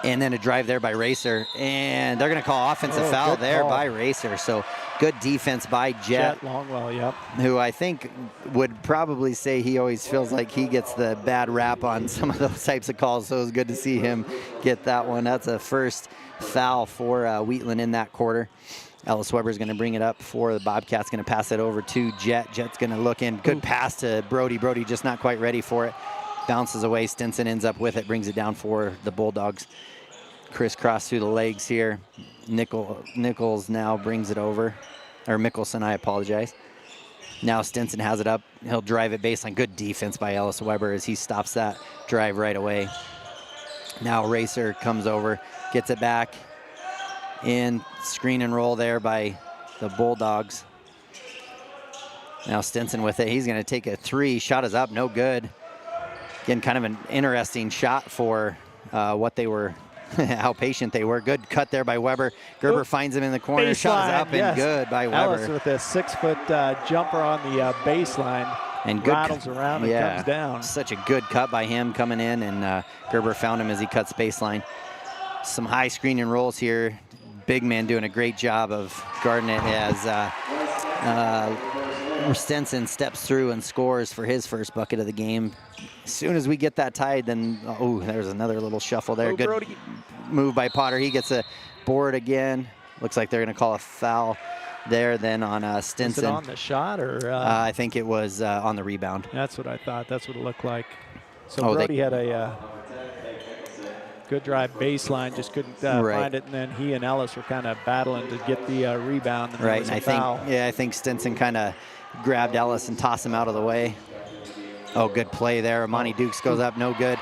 And then a drive there by Racer. And they're going to call offensive foul there by Racer. So good defense by Jet Longwell, yep. Who I think would probably say he always feels like he gets the bad rap on some of those types of calls. So it was good to see him get that one. That's a first foul for Wheatland in that quarter. Ellis Weber's going to bring it up for the Bobcats. Going to pass it over to Jet. Jet's going to look in. Good pass to Brody. Brody just not quite ready for it. Bounces away. Stinson ends up with it. Brings it down for the Bulldogs. Crisscross through the legs here. Nichols now brings it over. Or Mickelson, I apologize. Now Stinson has it up. He'll drive it baseline. Good defense by Ellis Weber as he stops that drive right away. Now Racer comes over. Gets it back. In screen and roll there by the Bulldogs. Now Stinson with it. He's going to take a three. Shot is up. No good. Again, kind of an interesting shot for what they were, how patient they were. Good cut there by Weber. Gerber finds him in the corner. Baseline, shot is up and good by Weber. Ellis with a 6-foot jumper on the baseline. And good, rattles around and comes down. Such a good cut by him coming in, and Gerber found him as he cuts baseline. Some high screen and rolls here. Big man doing a great job of guarding it as Stinson steps through and scores for his first bucket of the game. As soon as we get that tied, then, there's another little shuffle there. Good Brody. Move by Potter. He gets a board again. Looks like they're going to call a foul there then on Stinson. Was it on the shot or? I think it was on the rebound. That's what I thought. That's what it looked like. So Brody had a good drive baseline, just couldn't find it, and then he and Ellis were kind of battling to get the rebound. And right, and I think Stinson kind of grabbed Ellis and tossed him out of the way. Good play there. Monty Dukes goes up, no good.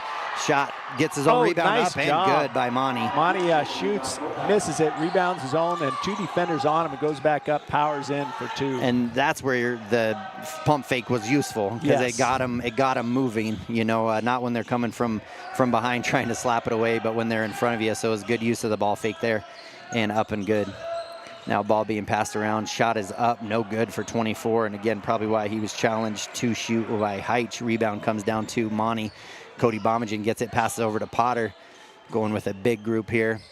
Shot, gets his own rebound nice up, and job. good by Monty. Monty shoots, misses it, rebounds his own, and two defenders on him, and goes back up, powers in for two. And that's where the pump fake was useful, because it got him moving. Not when they're coming from behind trying to slap it away, but when they're in front of you. So it was good use of the ball fake there, and up and good. Now ball being passed around. Shot is up, no good for 24. And again, probably why he was challenged to shoot by Heitch. Rebound comes down to Monty. Cody Bomengen gets it, passes over to Potter. Going with a big group here.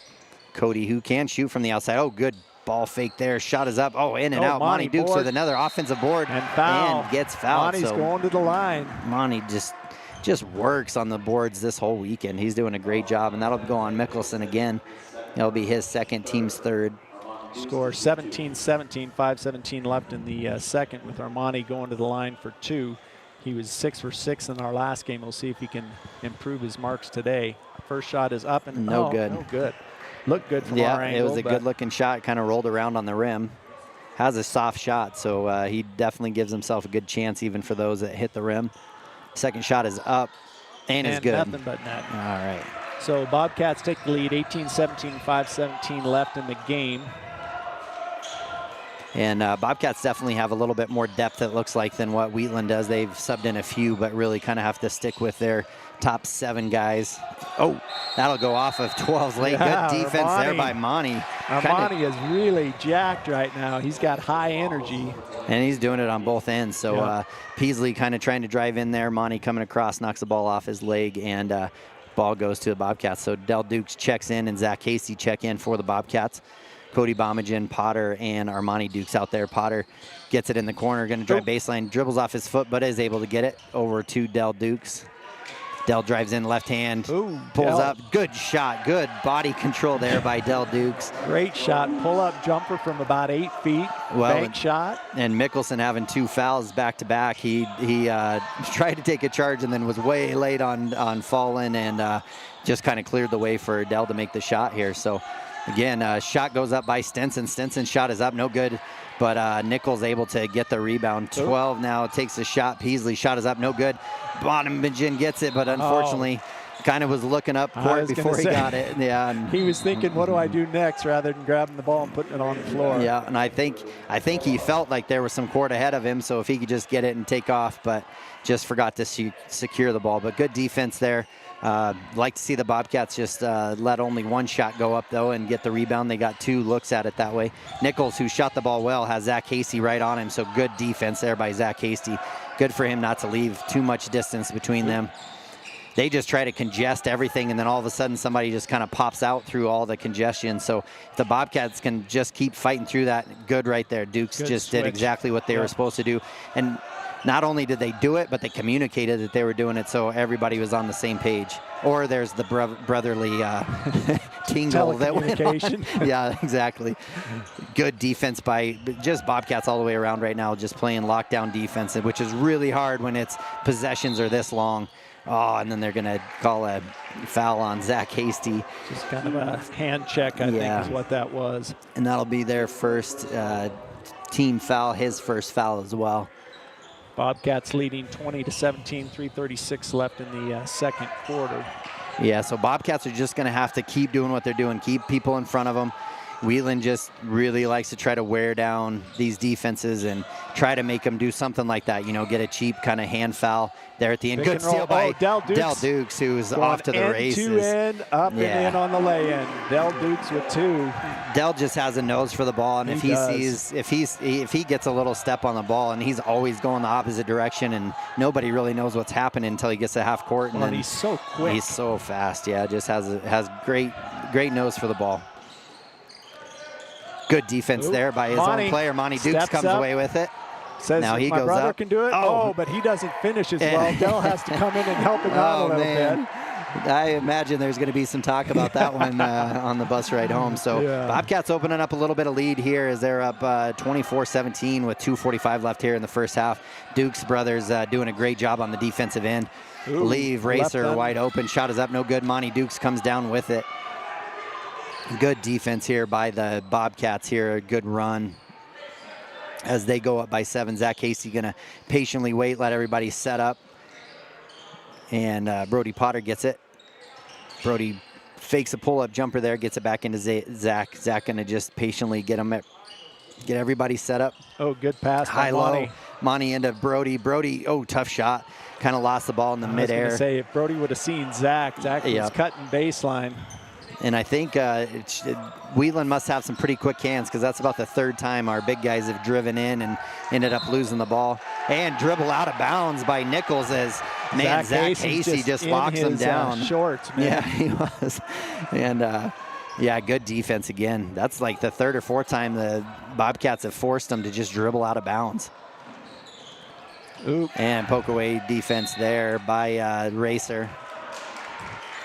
Cody, who can shoot from the outside. Good ball fake there. Shot is up. In and out. Monty Dukes with another offensive board. And foul. And gets fouled. Monty's going to the line. Monty just works on the boards this whole weekend. He's doing a great job, and that'll go on Mickelson again. That'll be his second, team's third. Score 17-17, 5:17 left in the second, with Armani going to the line for two. He was 6 for 6 in our last game. We'll see if he can improve his marks today. First shot is up and no good. No good. Looked good from our angle. It was a good-looking shot. Kind of rolled around on the rim. Has a soft shot, so he definitely gives himself a good chance, even for those that hit the rim. Second shot is up and is good. Nothing but net. All right. So Bobcats take the lead, 18-17, 5:17 left in the game. And Bobcats definitely have a little bit more depth, it looks like, than what Wheatland does. They've subbed in a few, but really kind of have to stick with their top 7 guys. Oh, that'll go off of 12's late. Yeah, good defense Armani. there by Monty. Armani is really jacked right now. He's got high energy. And he's doing it on both ends. So Peasley kind of trying to drive in there. Monty coming across, knocks the ball off his leg, and ball goes to the Bobcats. So Del Dukes checks in, and Zach Casey check in for the Bobcats. Cody Bomengen, Potter, and Armani Dukes out there. Potter gets it in the corner, going to drive baseline, dribbles off his foot, but is able to get it over to Del Dukes. Del drives in left hand, pulls up. Good shot, good body control there by Del Dukes. Great shot, pull-up jumper from about 8 feet, bank shot. And Mickelson having 2 fouls back-to-back. He tried to take a charge and then was way late on falling, and just kind of cleared the way for Del to make the shot here. So again, shot goes up by Stinson. Stinson's shot is up, no good. But Nichols able to get the rebound. 12 now takes a shot. Peasley shot is up, no good. Bomengen gets it, but unfortunately kind of was looking up court before he got it. Yeah, and he was thinking, what do I do next, rather than grabbing the ball and putting it on the floor. Yeah, and I think he felt like there was some court ahead of him, so if he could just get it and take off, but just forgot to secure the ball. But good defense there. Like to see the Bobcats just let only 1 shot go up, though, and get the rebound. They got 2 looks at it that way. Nichols, who shot the ball well, has Zach Hasty right on him, so good defense there by Zach Hasty. Good for him not to leave too much distance between them. They just try to congest everything, and then all of a sudden somebody just kind of pops out through all the congestion. So if the Bobcats can just keep fighting through that, good right there. Dukes good just switch. did exactly what they were supposed to do. And not only did they do it, but they communicated that they were doing it, so everybody was on the same page. Or there's the brotherly tingle that went on. Yeah, exactly. Good defense by just Bobcats all the way around right now, just playing lockdown defense, which is really hard when its possessions are this long. Oh, and then they're going to call a foul on Zach Hasty. Just kind of a hand check, I think, is what that was. And that'll be their first team foul, his first foul as well. Bobcats leading 20-17, 3:36 left in the second quarter. Yeah, so Bobcats are just going to have to keep doing what they're doing, keep people in front of them. Wheatland just really likes to try to wear down these defenses and try to make them do something like that, get a cheap kind of hand foul there at the end. Good steal by Del Dukes, who's off to the races. End to end, up and in on the lay-in. Del Dukes with 2. Del just has a nose for the ball, and if he gets a little step on the ball, and he's always going the opposite direction, and nobody really knows what's happening until he gets to half court. And then he's so quick. He's so fast. Yeah, just has great nose for the ball. Good defense there by his own player. Monty Dukes comes away with it. Says now he my goes brother up. can do it. Oh, but he doesn't finish as well. Del has to come in and help him out a little bit. I imagine there's going to be some talk about that one on the bus ride home. So Bobcats opening up a little bit of lead here as they're up 24-17 with 2:45 left here in the first half. Dukes brothers doing a great job on the defensive end. Leave Racer wide open. Shot is up, no good. Monty Dukes comes down with it. Good defense here by the Bobcats here. A good run as they go up by 7. Zach Casey going to patiently wait, let everybody set up. And Brody Potter gets it. Brody fakes a pull-up jumper there, gets it back into Zach. Zach going to just patiently get everybody set up. Oh, good pass. High-low. Monty into Brody. Brody, tough shot. Kind of lost the ball in the midair. I was going to say, if Brody would have seen Zach was cutting baseline. And I think Wheatland must have some pretty quick hands, because that's about the 3rd time our big guys have driven in and ended up losing the ball. And dribble out of bounds by Nichols as, Zach Hasty just locks him down. Shorts, man. Yeah, he was. And, good defense again. That's like the 3rd or 4th time the Bobcats have forced them to just dribble out of bounds. Oop. And poke away defense there by Racer.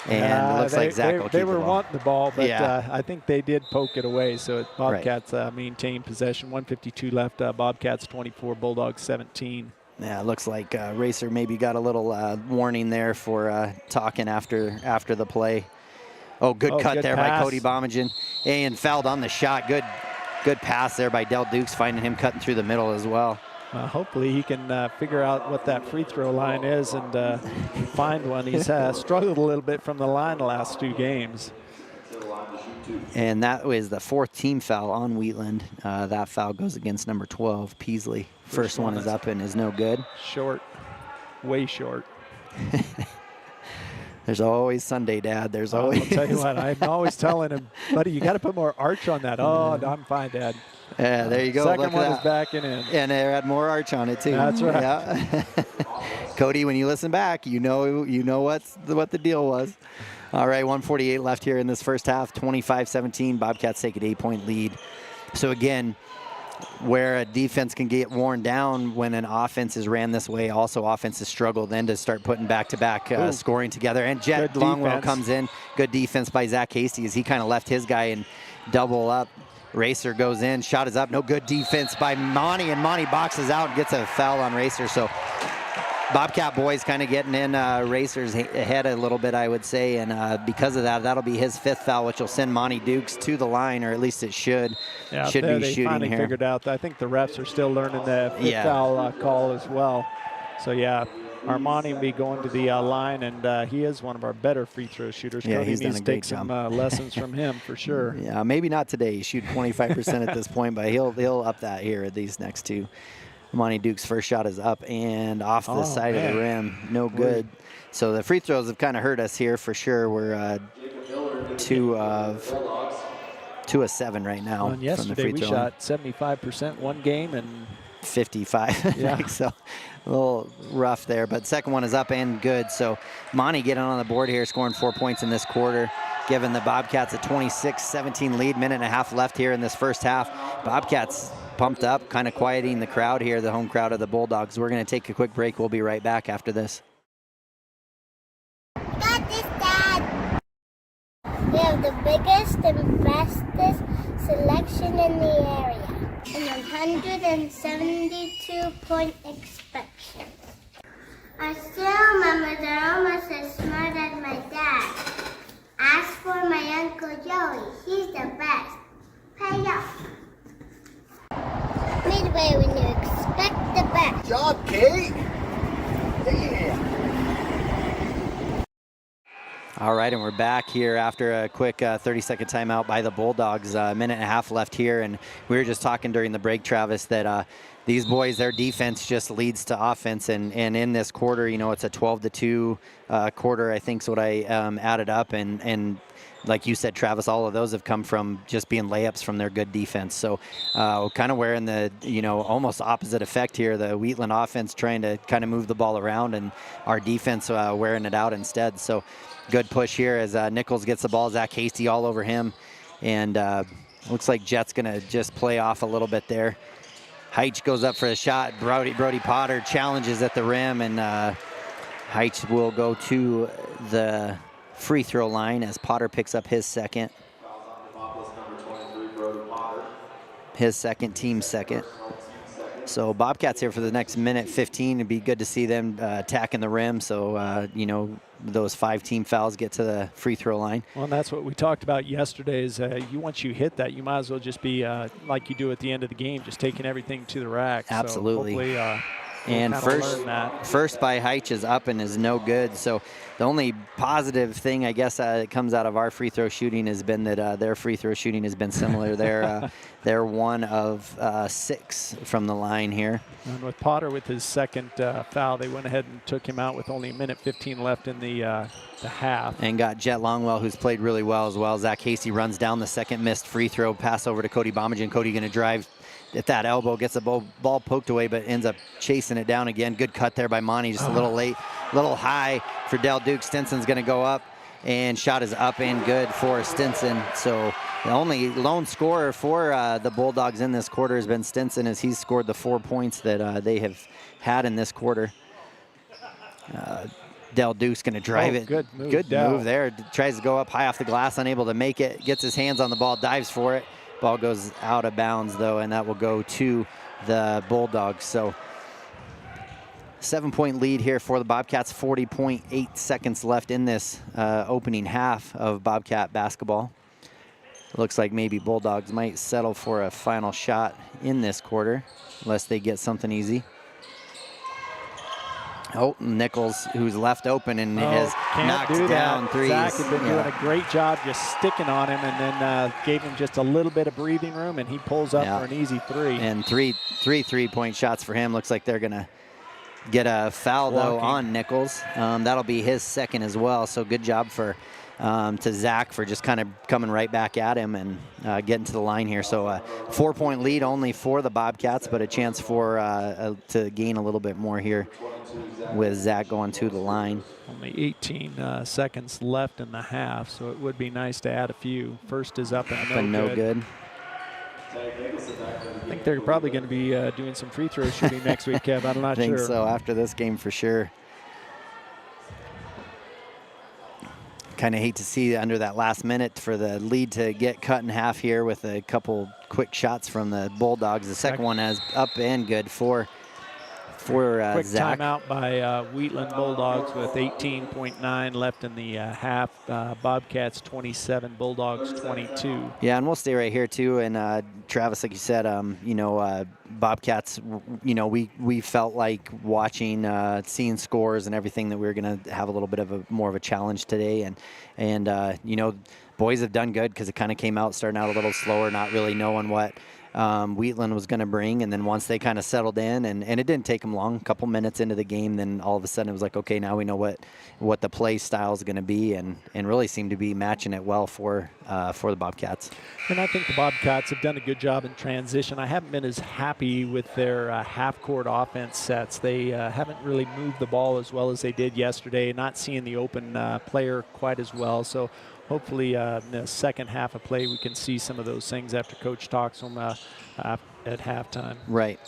And it looks like Zach will keep they were the ball. wanting the ball, but I think they did poke it away. So Bobcats maintain possession. 1:52 left. Bobcats 24, Bulldogs 17. Yeah, it looks like Racer maybe got a little warning there for talking after the play. Oh, good cut there by Cody Bomengen. And fouled on the shot. Good pass there by Del Dukes, finding him cutting through the middle as well. Hopefully he can figure out what that free throw line is and find one. He's struggled a little bit from the line the last 2 games. And that was the 4th team foul on Wheatland. That foul goes against number 12, Peasley. First one is up and is no good. Short, way short. There's always Sunday, Dad. There's always. I'll tell you what, I'm always telling him, buddy, you got to put more arch on that. Oh, I'm fine, Dad. Yeah, there you go. Second one is back and in. And it had more arch on it, too. That's right. Yeah. Cody, when you listen back, you know what the deal was. All right, 1:48 left here in this first half, 25-17. Bobcats take an 8-point lead. So, again, where a defense can get worn down when an offense is ran this way, also offenses struggle then to start putting back-to-back scoring together. And Jet Longwell comes in. Good defense by Zach Hasty as he kind of left his guy and double up. Racer goes in, shot is up. No good defense by Monty, and Monty boxes out and gets a foul on Racer. So Bobcat boys kind of getting in Racer's head a little bit, I would say, and because of that, that'll be his 5th foul, which will send Monty Dukes to the line, or at least it should. Yeah, should be they shooting finally here. figured out. I think the refs are still learning the 5th foul call as well. So yeah, Armani will be going to the line, and he is one of our better free throw shooters. Yeah, Cody he's needs done a to great take some job. lessons from him for sure. Yeah, maybe not today. He shoot 25% at this point, but he'll up that here at these next two. Monty Duke's first shot is up and off the side of the rim. No good. So the free throws have kind of hurt us here for sure. We're 2 of 7 right now. And from the yesterday free we throw shot 75% one game and 55. Yeah. So a little rough there, but second one is up and good. So Monty getting on the board here, scoring 4 points in this quarter, giving the Bobcats a 26-17 lead. Minute and a half left here in this first half. Bobcats pumped up, kind of quieting the crowd here, the home crowd of the Bulldogs. We're going to take a quick break. We'll be right back after this. Got this, Dad. We have the biggest and bestest selection in the area. And 172-point inspection. I still remember they're almost as smart as my dad. Ask for my Uncle Joey. He's the best. Pay up. Midway when you expect the best. Good job, Kate. Yeah. All right, and we're back here after a quick 30-second timeout by the Bulldogs. A minute and a half left here, and we were just talking during the break, Travis, that these boys, their defense just leads to offense, and in this quarter, it's a 12-2 quarter, I think is what I added up, and like you said, Travis, all of those have come from just being layups from their good defense. So kind of wearing the, almost opposite effect here. The Wheatland offense trying to kind of move the ball around, and our defense wearing it out instead. So good push here as Nichols gets the ball. Zach Hasty all over him. And looks like Jet's going to just play off a little bit there. Heitch goes up for the shot. Brody Potter challenges at the rim, and Heitch will go to the free throw line as Potter picks up his second. His second, team second. So Bobcats here for the next minute 15. It'd be good to see them attacking the rim. So, those 5 team fouls get to the free throw line. Well, and that's what we talked about yesterday is once you hit that, you might as well just be like you do at the end of the game, just taking everything to the rack. Absolutely. So hopefully, and we'll first by Heitch is up and is no good. So the only positive thing, I guess, that comes out of our free throw shooting has been that their free throw shooting has been similar. They're 1 of 6 from the line here. And with Potter with his second foul, they went ahead and took him out with only a minute 15 left in the half. And got Jet Longwell, who's played really well as well. Zach Hasty runs down the second missed free throw, pass over to Cody Bomengen. Cody going to drive at that elbow, gets the ball poked away, but ends up chasing it down again. Good cut there by Monty, just a little late, a little high for Del Duke. Stinson's going to go up, and shot is up and good for Stinson. So the only lone scorer for the Bulldogs in this quarter has been Stinson, as he's scored the 4 points that they have had in this quarter. Del Duke's going to drive it. Good move there. Tries to go up high off the glass, unable to make it. Gets his hands on the ball, dives for it. Ball goes out of bounds, though, and that will go to the Bulldogs. So 7-point lead here for the Bobcats. 40.8 seconds left in this opening half of Bobcat basketball. Looks like maybe Bulldogs might settle for a final shot in this quarter, unless they get something easy. Oh, Nichols, who's left open and has knocked down threes. Zach has been doing a great job just sticking on him, and then gave him just a little bit of breathing room, and he pulls up for an easy three. And three 3-point shots for him. Looks like they're going to get a foul, though, on Nichols. That'll be his second as well, so good job to Zach for just kind of coming right back at him and getting to the line here. So a 4-point lead only for the Bobcats, but a chance to gain a little bit more here with Zach going to the line. Only 18 seconds left in the half, so it would be nice to add a few. First is up and no good. I think they're probably going to be doing some free throw shooting next week, Kev. I'm not sure. I think so, after this game for sure. Kind of hate to see under that last minute for the lead to get cut in half here with a couple quick shots from the Bulldogs. The second one has up and good for quick Zach. timeout by Wheatland Bulldogs with 18.9 left in the half. Bobcats 27, Bulldogs 22. Yeah, and we'll stay right here too. And Travis, like you said, Bobcats, we felt like watching, seeing scores and everything that we were going to have a little bit of more of a challenge today. And boys have done good because it kind of came out starting out a little slower, not really knowing what Wheatland was going to bring, and then once they kind of settled in, and it didn't take them long, a couple minutes into the game, then all of a sudden it was like, okay, now we know what the play style is going to be, and really seemed to be matching it well for the Bobcats. And I think the Bobcats have done a good job in transition. I haven't been as happy with their half-court offense sets. They haven't really moved the ball as well as they did yesterday, not seeing the open player quite as well. So hopefully in the second half of play we can see some of those things after Coach talks to them at halftime. Right.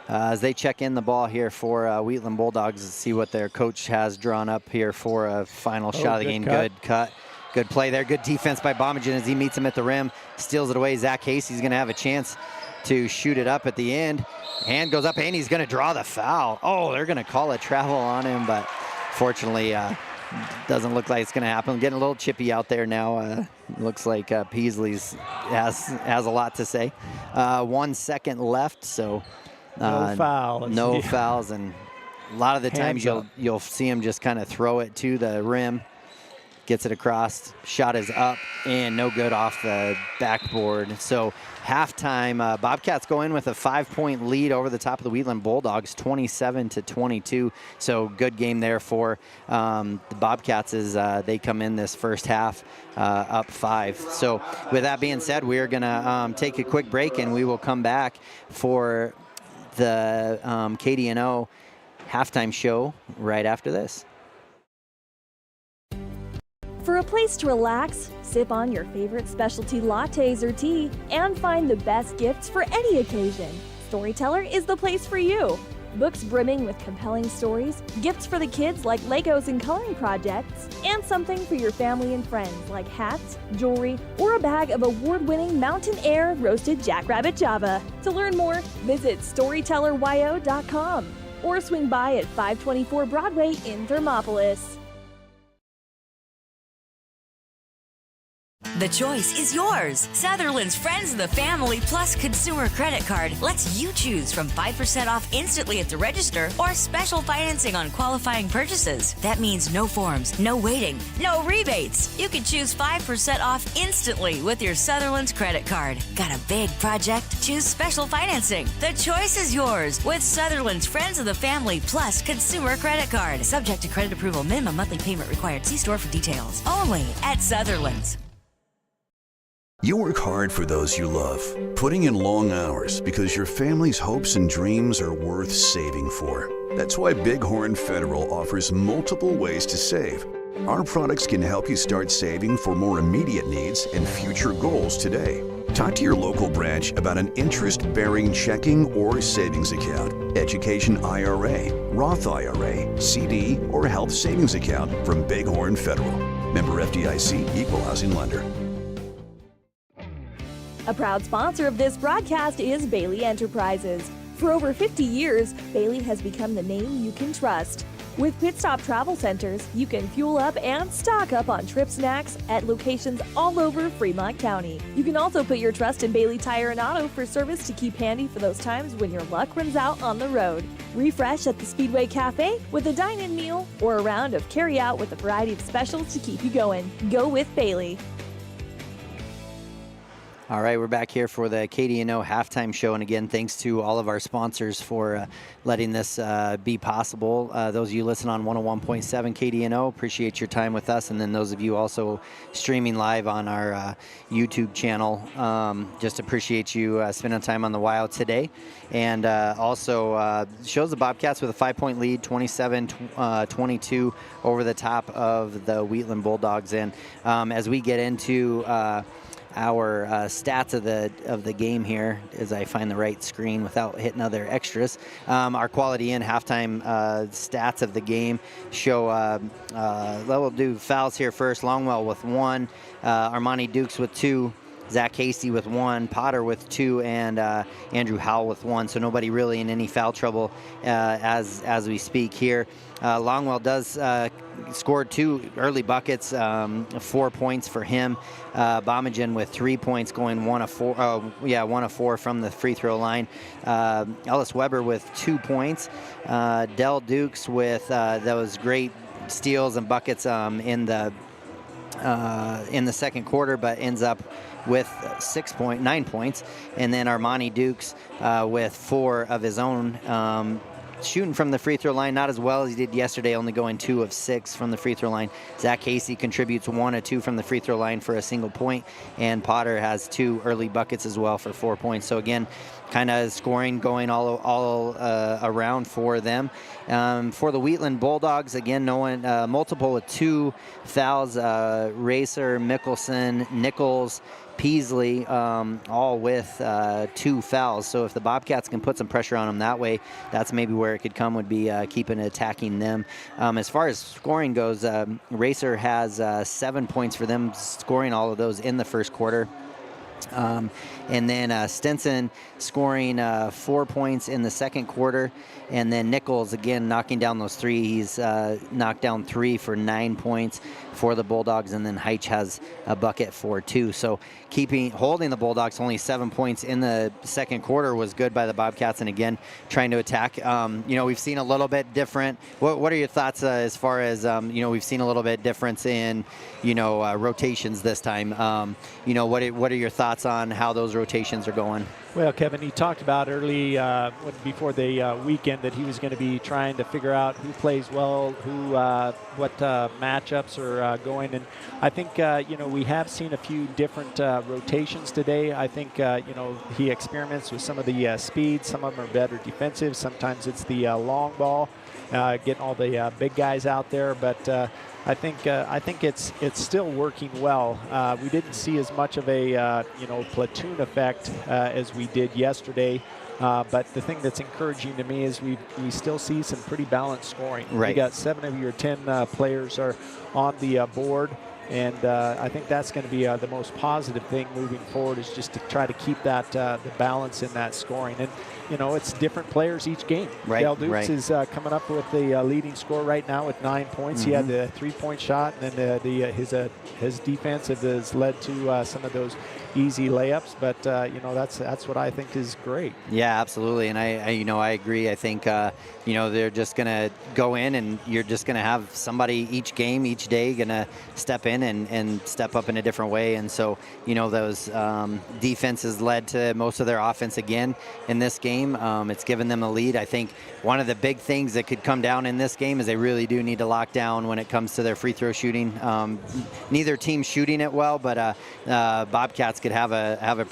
As they check in the ball here for Wheatland Bulldogs to see what their coach has drawn up here for a final shot of the game. Good cut. Good play there. Good defense by Bomengen as he meets him at the rim. Steals it away. Zach Hasey's going to have a chance to shoot it up at the end. Hand goes up and he's going to draw the foul. Oh, they're going to call a travel on him, but fortunately doesn't look like it's going to happen. Getting a little chippy out there now. Looks like Peasley's has a lot to say. 1 second left, so no foul. No fouls, and a lot of the times you'll see him just kind of throw it to the rim. Gets it across, shot is up, and no good off the backboard. So halftime, Bobcats go in with a 5-point lead over the top of the Wheatland Bulldogs, 27-22. So good game there for the Bobcats as they come in this first half up 5. So with that being said, we are going to take a quick break, and we will come back for the KDNO halftime show right after this. For a place to relax, sip on your favorite specialty lattes or tea, and find the best gifts for any occasion, Storyteller is the place for you. Books brimming with compelling stories, gifts for the kids like Legos and coloring projects, and something for your family and friends like hats, jewelry, or a bag of award-winning Mountain Air roasted Jackrabbit Java. To learn more, visit StorytellerWyo.com or swing by at 524 Broadway in Thermopolis. The choice is yours. Sutherland's Friends of the Family Plus Consumer Credit Card lets you choose from 5% off instantly at the register or special financing on qualifying purchases. That means no forms, no waiting, no rebates. You can choose 5% off instantly with your Sutherland's credit card. Got a big project? Choose special financing. The choice is yours with Sutherland's Friends of the Family Plus Consumer Credit Card. Subject to credit approval. Minimum monthly payment required. See store for details. Only at Sutherland's. You work hard for those you love, putting in long hours because your family's hopes and dreams are worth saving for. That's why Bighorn Federal offers multiple ways to save. Our products can help you start saving for more immediate needs and future goals today. Talk to your local branch about an interest-bearing checking or savings account, education IRA, Roth IRA, CD, or health savings account from Bighorn Federal. Member FDIC, Equal Housing Lender. A proud sponsor of this broadcast is Bailey Enterprises. For over 50 years, Bailey has become the name you can trust. With Pit Stop Travel Centers, you can fuel up and stock up on trip snacks at locations all over Fremont County. You can also put your trust in Bailey Tire and Auto for service to keep handy for those times when your luck runs out on the road. Refresh at the Speedway Cafe with a dine-in meal or a round of carry-out with a variety of specials to keep you going. Go with Bailey. All right, we're back here for the KDNO halftime show. And again, thanks to all of our sponsors for letting this be possible. Those of you listening on 101.7 KDNO, appreciate your time with us. And then those of you also streaming live on our YouTube channel, just appreciate you spending time on the WyoToday. And also shows the Bobcats with a 5-point lead, 27-22 over the top of the Wheatland Bulldogs. And as we get into our stats of the game here, as I find the right screen without hitting other extras. Our quality in halftime stats of the game show, we'll do fouls here first. Longwell with 1, Armani Dukes with 2, Zach Casey with 1, Potter with 2, and Andrew Howell with 1. So nobody really in any foul trouble as we speak here. Longwell does score 2 early buckets, 4 points for him. Bomengen with 3 points, going 1 of 4 from the free throw line. Ellis Weber with 2 points. Dell Dukes with those great steals and buckets in the second quarter, but ends up with 9 points. And then Armani Dukes with 4 of his own. Shooting from the free throw line, not as well as he did yesterday, only going 2 of 6 from the free throw line. Zach Casey contributes 1 of 2 from the free throw line for a single point, and Potter has 2 early buckets as well for 4 points. So again, kind of scoring going all around for them. For the Wheatland Bulldogs, again, multiple with 2 fouls. Racer, Mickelson, Nichols, Peasley, all with 2 fouls. So if the Bobcats can put some pressure on them that way, that's maybe where it could come, would be keeping attacking them. As far as scoring goes, Racer has 7 points for them, scoring all of those in the first quarter. And then Stinson scoring 4 points in the second quarter. And then Nichols, again, knocking down those 3. He's knocked down 3 for 9 points for the Bulldogs. And then Heitch has a bucket for 2. So holding the Bulldogs only 7 points in the second quarter was good by the Bobcats. And again, trying to attack. We've seen a little bit different. What are your thoughts as far as, we've seen a little bit difference in, rotations this time. What are your thoughts on how those rotations are going? Well, Kevin, he talked about early before the weekend that he was going to be trying to figure out who plays well, what matchups are going. And I think, we have seen a few different rotations today. I think, he experiments with some of the speed. Some of them are better defensive. Sometimes it's the long ball, getting all the big guys out there. But I think it's still working well. We didn't see as much of a platoon effect as we did yesterday. But the thing that's encouraging to me is we still see some pretty balanced scoring. Right. We got 7 of your 10 players are on the board. And I think that's going to be the most positive thing moving forward, is just to try to keep that the balance in that scoring. And, it's different players each game. Right, Dale Dukes is coming up with the leading score right now with 9 points. Mm-hmm. He had the 3-point shot, and then his defense has led to some of those easy layups. But, that's what I think is great. Yeah, absolutely. And I agree. I think, they're just going to go in, and you're just going to have somebody each game, each day going to step in and step up in a different way. And so, those defenses led to most of their offense again in this game. It's given them a lead. I think one of the big things that could come down in this game is they really do need to lock down when it comes to their free throw shooting. Neither team shooting it well, but Bobcats could have a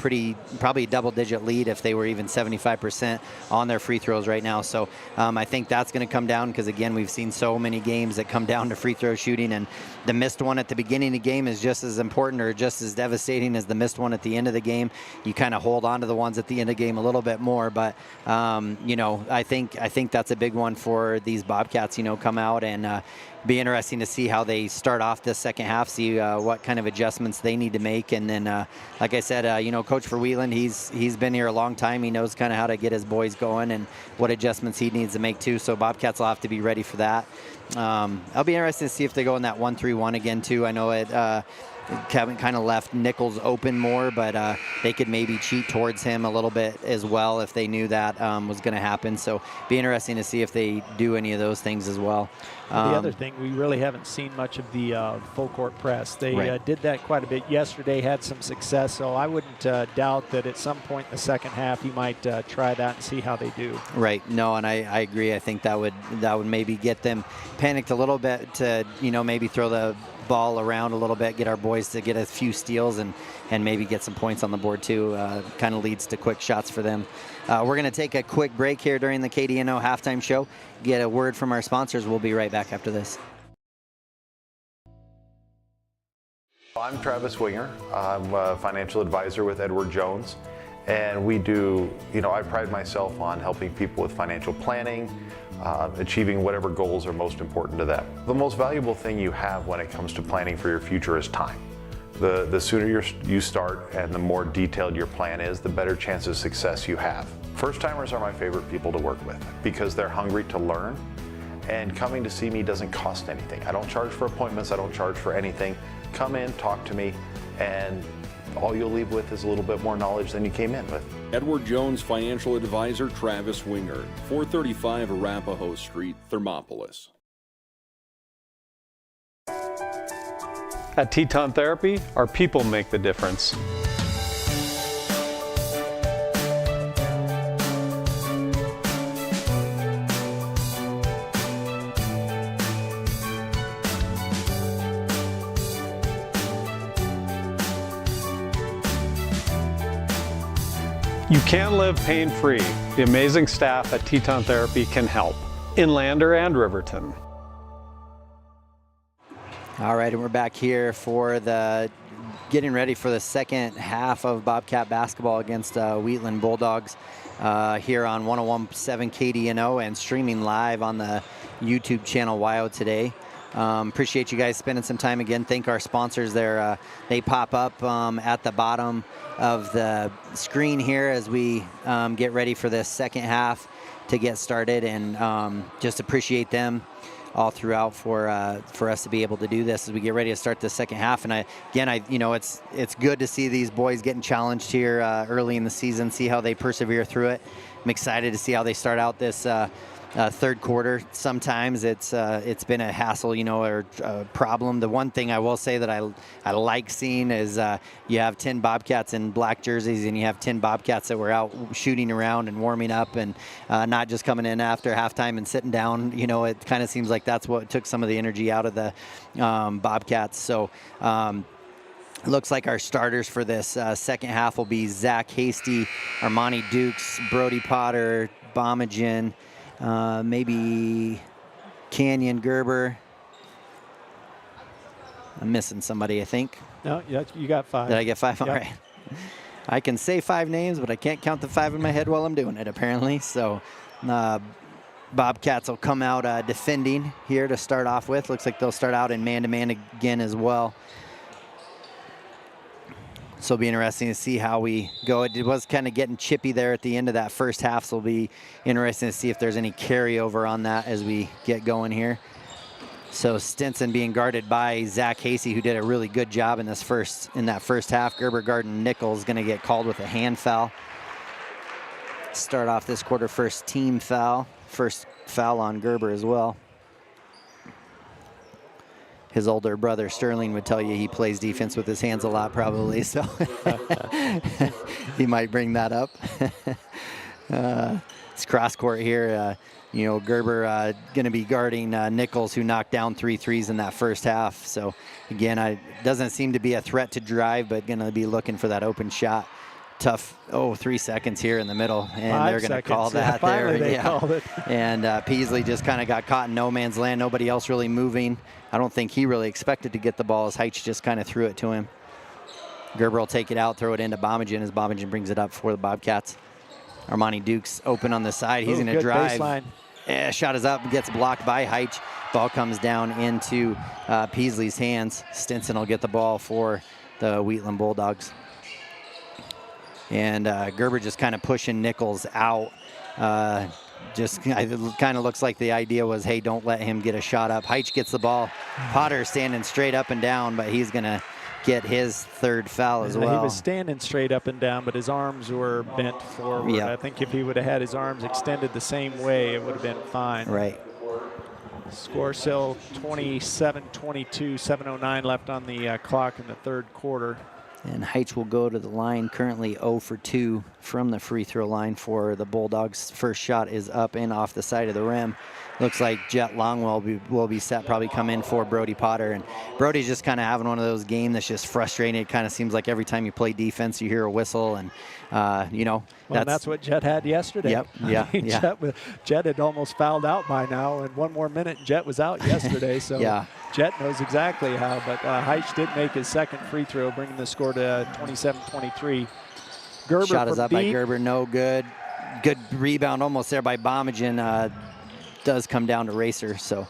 probably double-digit lead if they were even 75% on their free throws right now. So I think that's going to come down, because again, we've seen so many games that come down to free throw shooting, and the missed one at the beginning of the game is just as important or just as devastating as the missed one at the end of the game. You kind of hold on to the ones at the end of the game a little bit more, but I think that's a big one for these Bobcats. Come out and be interesting to see how they start off this second half, see what kind of adjustments they need to make. And then, like I said, you know, coach for Wheatland, he's been here a long time. He knows kind of how to get his boys going and what adjustments he needs to make too. So Bobcats will have to be ready for that. I'll be interested to see if they go in that 1-3-1 again too. I know it. Kevin kind of left Nichols open more, but they could maybe cheat towards him a little bit as well if they knew that was going to happen. So be interesting to see if they do any of those things as well. The other thing, we really haven't seen much of the full court press. They did that quite a bit yesterday, had some success, so I wouldn't doubt that at some point in the second half you might try that and see how they do. Right. No, and I agree. I think that would maybe get them panicked a little bit to, you know, maybe throw the ball around a little bit, get our boys to get a few steals and maybe get some points on the board too. Kind of leads to quick shots for them. We're going to take a quick break here during the KDNO halftime show, get a word from our sponsors. We'll be right back after this. I'm Travis Winger. I'm a financial advisor with Edward Jones, and we do, you know, I pride myself on helping people with financial planning, achieving whatever goals are most important to them. The most valuable thing you have when it comes to planning for your future is time. The sooner you start and the more detailed your plan is, the better chance of success you have. First-timers are my favorite people to work with because they're hungry to learn, and coming to see me doesn't cost anything. I don't charge for appointments, I don't charge for anything. Come in, talk to me, and all you'll leave with is a little bit more knowledge than you came in with. Edward Jones financial advisor Travis Winger, 435 Arapahoe Street, Thermopolis. At Teton Therapy, our people make the difference. You can live pain-free. The amazing staff at Teton Therapy can help. In Lander and Riverton. All right, and we're back here for getting ready for the second half of Bobcat basketball against Wheatland Bulldogs here on 101.7 KDNO and streaming live on the YouTube channel WyoToday. Appreciate you guys spending some time again. Thank our sponsors there. They pop up at the bottom of the screen here as we get ready for this second half to get started, and just appreciate them all throughout for us to be able to do this as we get ready to start the second half. And you know, it's good to see these boys getting challenged here early in the season, see how they persevere through it. I'm excited to see how they start out this third quarter. Sometimes it's been a hassle, you know, or a problem. The one thing I will say that I like seeing is you have 10 Bobcats in black jerseys, and you have 10 Bobcats that were out shooting around and warming up, and not just coming in after halftime and sitting down. You know, it kind of seems like that's what took some of the energy out of the Bobcats. So looks like our starters for this second half will be Zach Hasty, Armani Dukes, Brody Potter, Bomengen, maybe Canyon Gerber. I'm missing somebody, I think. No, you got 5. Did I get 5? Yep. All right. I can say 5 names, but I can't count the 5 in my head while I'm doing it, apparently. So Bobcats will come out defending here to start off with. Looks like they'll start out in man-to-man again as well. So it'll be interesting to see how we go. It was kind of getting chippy there at the end of that first half, so it'll be interesting to see if there's any carryover on that as we get going here. So Stinson being guarded by Zach Hasty, who did a really good job in that first half. Gerber guarding Nichols, going to get called with a hand foul. Start off this quarter, first team foul. First foul on Gerber as well. His older brother Sterling would tell you he plays defense with his hands a lot, probably, so he might bring that up. It's cross court here. You know, Gerber going to be guarding Nichols, who knocked down 3 threes in that first half. So again, doesn't seem to be a threat to drive, but going to be looking for that open shot. Tough, 3 seconds here in the middle, and they're going to call that there. They called it. And Peasley just kind of got caught in no man's land. Nobody else really moving. I don't think he really expected to get the ball as Heitch just kind of threw it to him. Gerber will take it out, throw it into Bomengen as Bomengen brings it up for the Bobcats. Armani Dukes open on the side. He's going to drive. Baseline. Shot is up, gets blocked by Heitch. Ball comes down into Peasley's hands. Stinson will get the ball for the Wheatland Bulldogs. And Gerber just kind of pushing Nichols out. Just kind of looks like the idea was, hey, don't let him get a shot up. Heitch gets the ball. Potter standing straight up and down, but he's going to get his third foul as well. He was standing straight up and down, but his arms were bent forward. Yep. I think if he would have had his arms extended the same way, it would have been fine. Right. Score still 27-22, 7:09 left on the clock in the third quarter. And Heitch will go to the line, currently 0 for 2 from the free throw line for the Bulldogs. First shot is up and off the side of the rim. Looks like Jet Longwell will be set, probably come in for Brody Potter. And Brody's just kind of having one of those games that's just frustrating. It kind of seems like every time you play defense, you hear a whistle. And, you know. Well, that's what Jet had yesterday. Yep, yeah, yeah. Jet had almost fouled out by now, and one more minute, Jet was out yesterday. So yeah. Jet knows exactly how. But Heitch did make his second free throw, bringing the score to 27-23. Gerber shot is up deep. by Gerber, no good. Good rebound almost there by Bomengen. Does come down to Racer. So,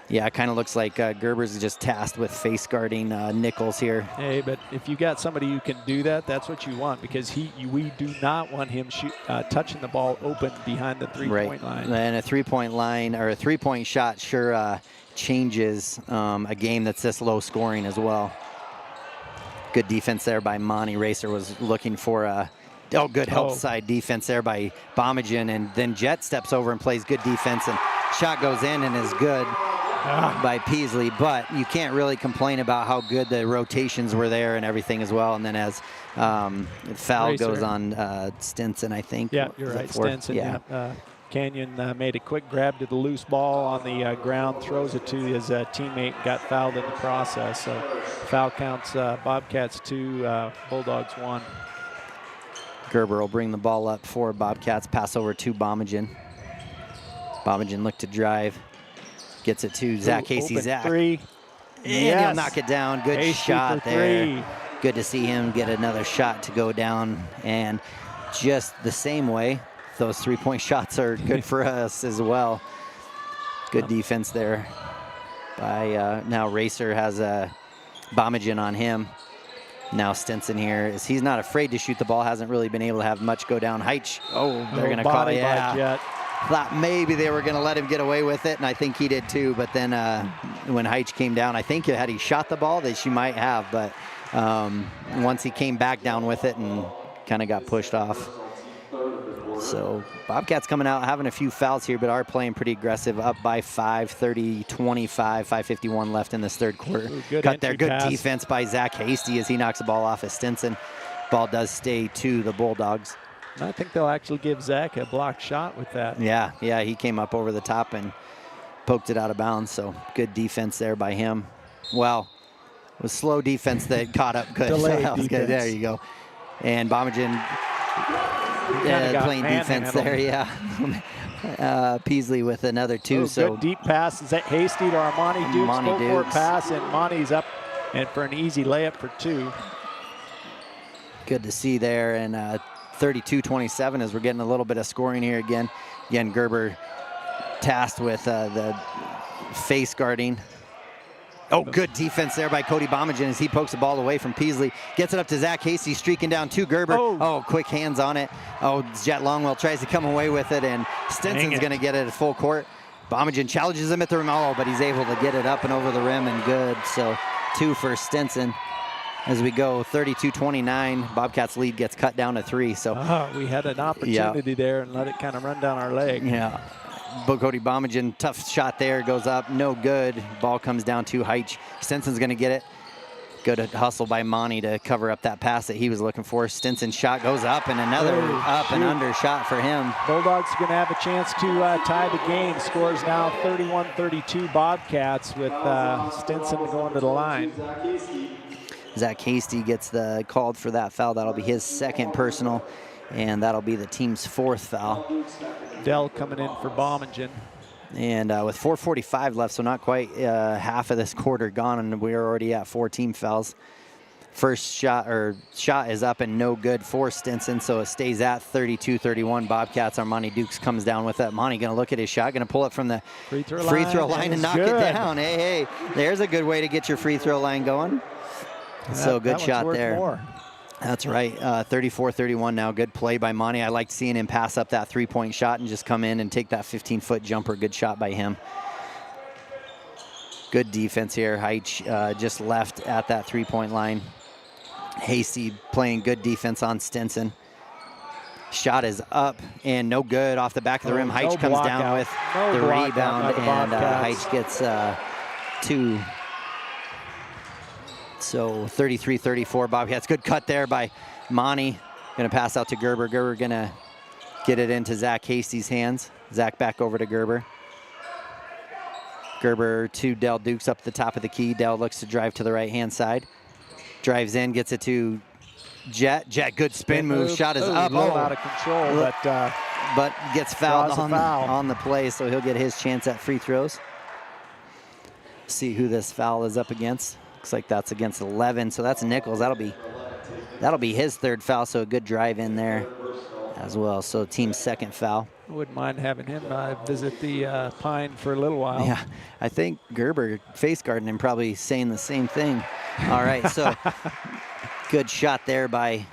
yeah, it kind of looks like Gerber's just tasked with face guarding Nichols here. Hey, but if you got somebody who can do that, that's what you want, because we do not want him touching the ball open behind the three-point line. And a three-point line or a three-point shot sure changes a game that's this low scoring as well. Good defense there by Monty. Racer was looking for good help side defense there by Bomengen, and then Jet steps over and plays good defense, and shot goes in and is good by Peasley. But you can't really complain about how good the rotations were there and everything as well. And then as foul Racer goes on Stinson, I think. Yeah, you're right, Stinson. Yeah. Canyon made a quick grab to the loose ball on the ground, throws it to his teammate, got fouled in the process. So foul counts Bobcats 2, Bulldogs 1. Gerber will bring the ball up for Bobcats, pass over to Bomengen. Bomengen looked to drive, gets it to Zach Hasty. Zach. Three. And yes. He'll knock it down. Good Hasty shot there. Three. Good to see him get another shot to go down. And just the same way, those three-point shots are good for us as well. Good defense there by now Racer has Bomengen on him. Now Stinson here, he's not afraid to shoot the ball, hasn't really been able to have much go down. Heitch, they're going to call it. Yeah. Thought maybe they were going to let him get away with it, and I think he did too. But then when Heitch came down, I think had he shot the ball, that she might have. But once he came back down with it and kind of got pushed off. So Bobcats coming out, having a few fouls here, but are playing pretty aggressive, up by 5, 30-25, 5:51 left in this third quarter. Cut there, good pass. Defense by Zach Hasty as he knocks the ball off of Stinson. Ball does stay to the Bulldogs. I think they'll actually give Zach a blocked shot with that. Yeah, he came up over the top and poked it out of bounds, so good defense there by him. Well, it was slow defense that caught up good. Delayed good. There you go. And Bomengen playing defense there, Peasley with another two. So good deep pass. Is that Hasty to Armani Dukes? Full court pass, and Monty's up and for an easy layup for 2. Good to see there, and 32-27 as we're getting a little bit of scoring here again. Again, Gerber tasked with the face guarding. Good defense there by Cody Bomengen as he pokes the ball away from Peasley. Gets it up to Zach Hasty, streaking down to Gerber. Quick hands on it. Jet Longwell tries to come away with it, and Stinson's going to get it at full court. Bomengen challenges him at the rim, but he's able to get it up and over the rim and good. So 2 for Stinson. As we go 32-29, Bobcats lead gets cut down to 3. So we had an opportunity there and let it kind of run down our leg. Yeah. Cody Bomengen, tough shot there, goes up, no good. Ball comes down to Heitch. Stinson's going to get it. Good hustle by Monty to cover up that pass that he was looking for. Stinson's shot goes up, and another and under shot for him. Bulldogs going to have a chance to tie the game. Scores now 31-32 Bobcats with Stinson going to the line. Zach Hasty gets called for that foul. That'll be his second personal, and that'll be the team's 4th foul. Dell coming in for Bomengen. And with 4:45 left, so not quite half of this quarter gone, and we're already at 4 team fouls. First shot is up and no good for Stinson, so it stays at 32-31 Bobcats. Armani Dukes comes down with it. Monty going to look at his shot, going to pull it from the free throw line and knock it down. Hey, there's a good way to get your free throw line going. So good shot there. More. That's right, 34-31 now. Good play by Monty. I liked seeing him pass up that three-point shot and just come in and take that 15-foot jumper. Good shot by him. Good defense here. Heitch just left at that three-point line. Hasty playing good defense on Stinson. Shot is up and no good off the back of the rim. Heitch comes down with the rebound, and Heitch gets 2. So 33-34 Bobcats. Good cut there by Monty. Going to pass out to Gerber. Gerber going to get it into Zach Hasty's hands. Zach back over to Gerber. Gerber to Dell Dukes up the top of the key. Dell looks to drive to the right-hand side. Drives in, gets it to Jet. Jet, good spin move. Shot is up. Out of control, but gets fouled on the play, so he'll get his chance at free throws. See who this foul is up against. Looks like that's against 11, so that's Nichols. That'll be his third foul, so a good drive in there as well. So team's second foul. I wouldn't mind having him visit the Pine for a little while. Yeah, I think Gerber face guarding him, probably saying the same thing. All right, so good shot there by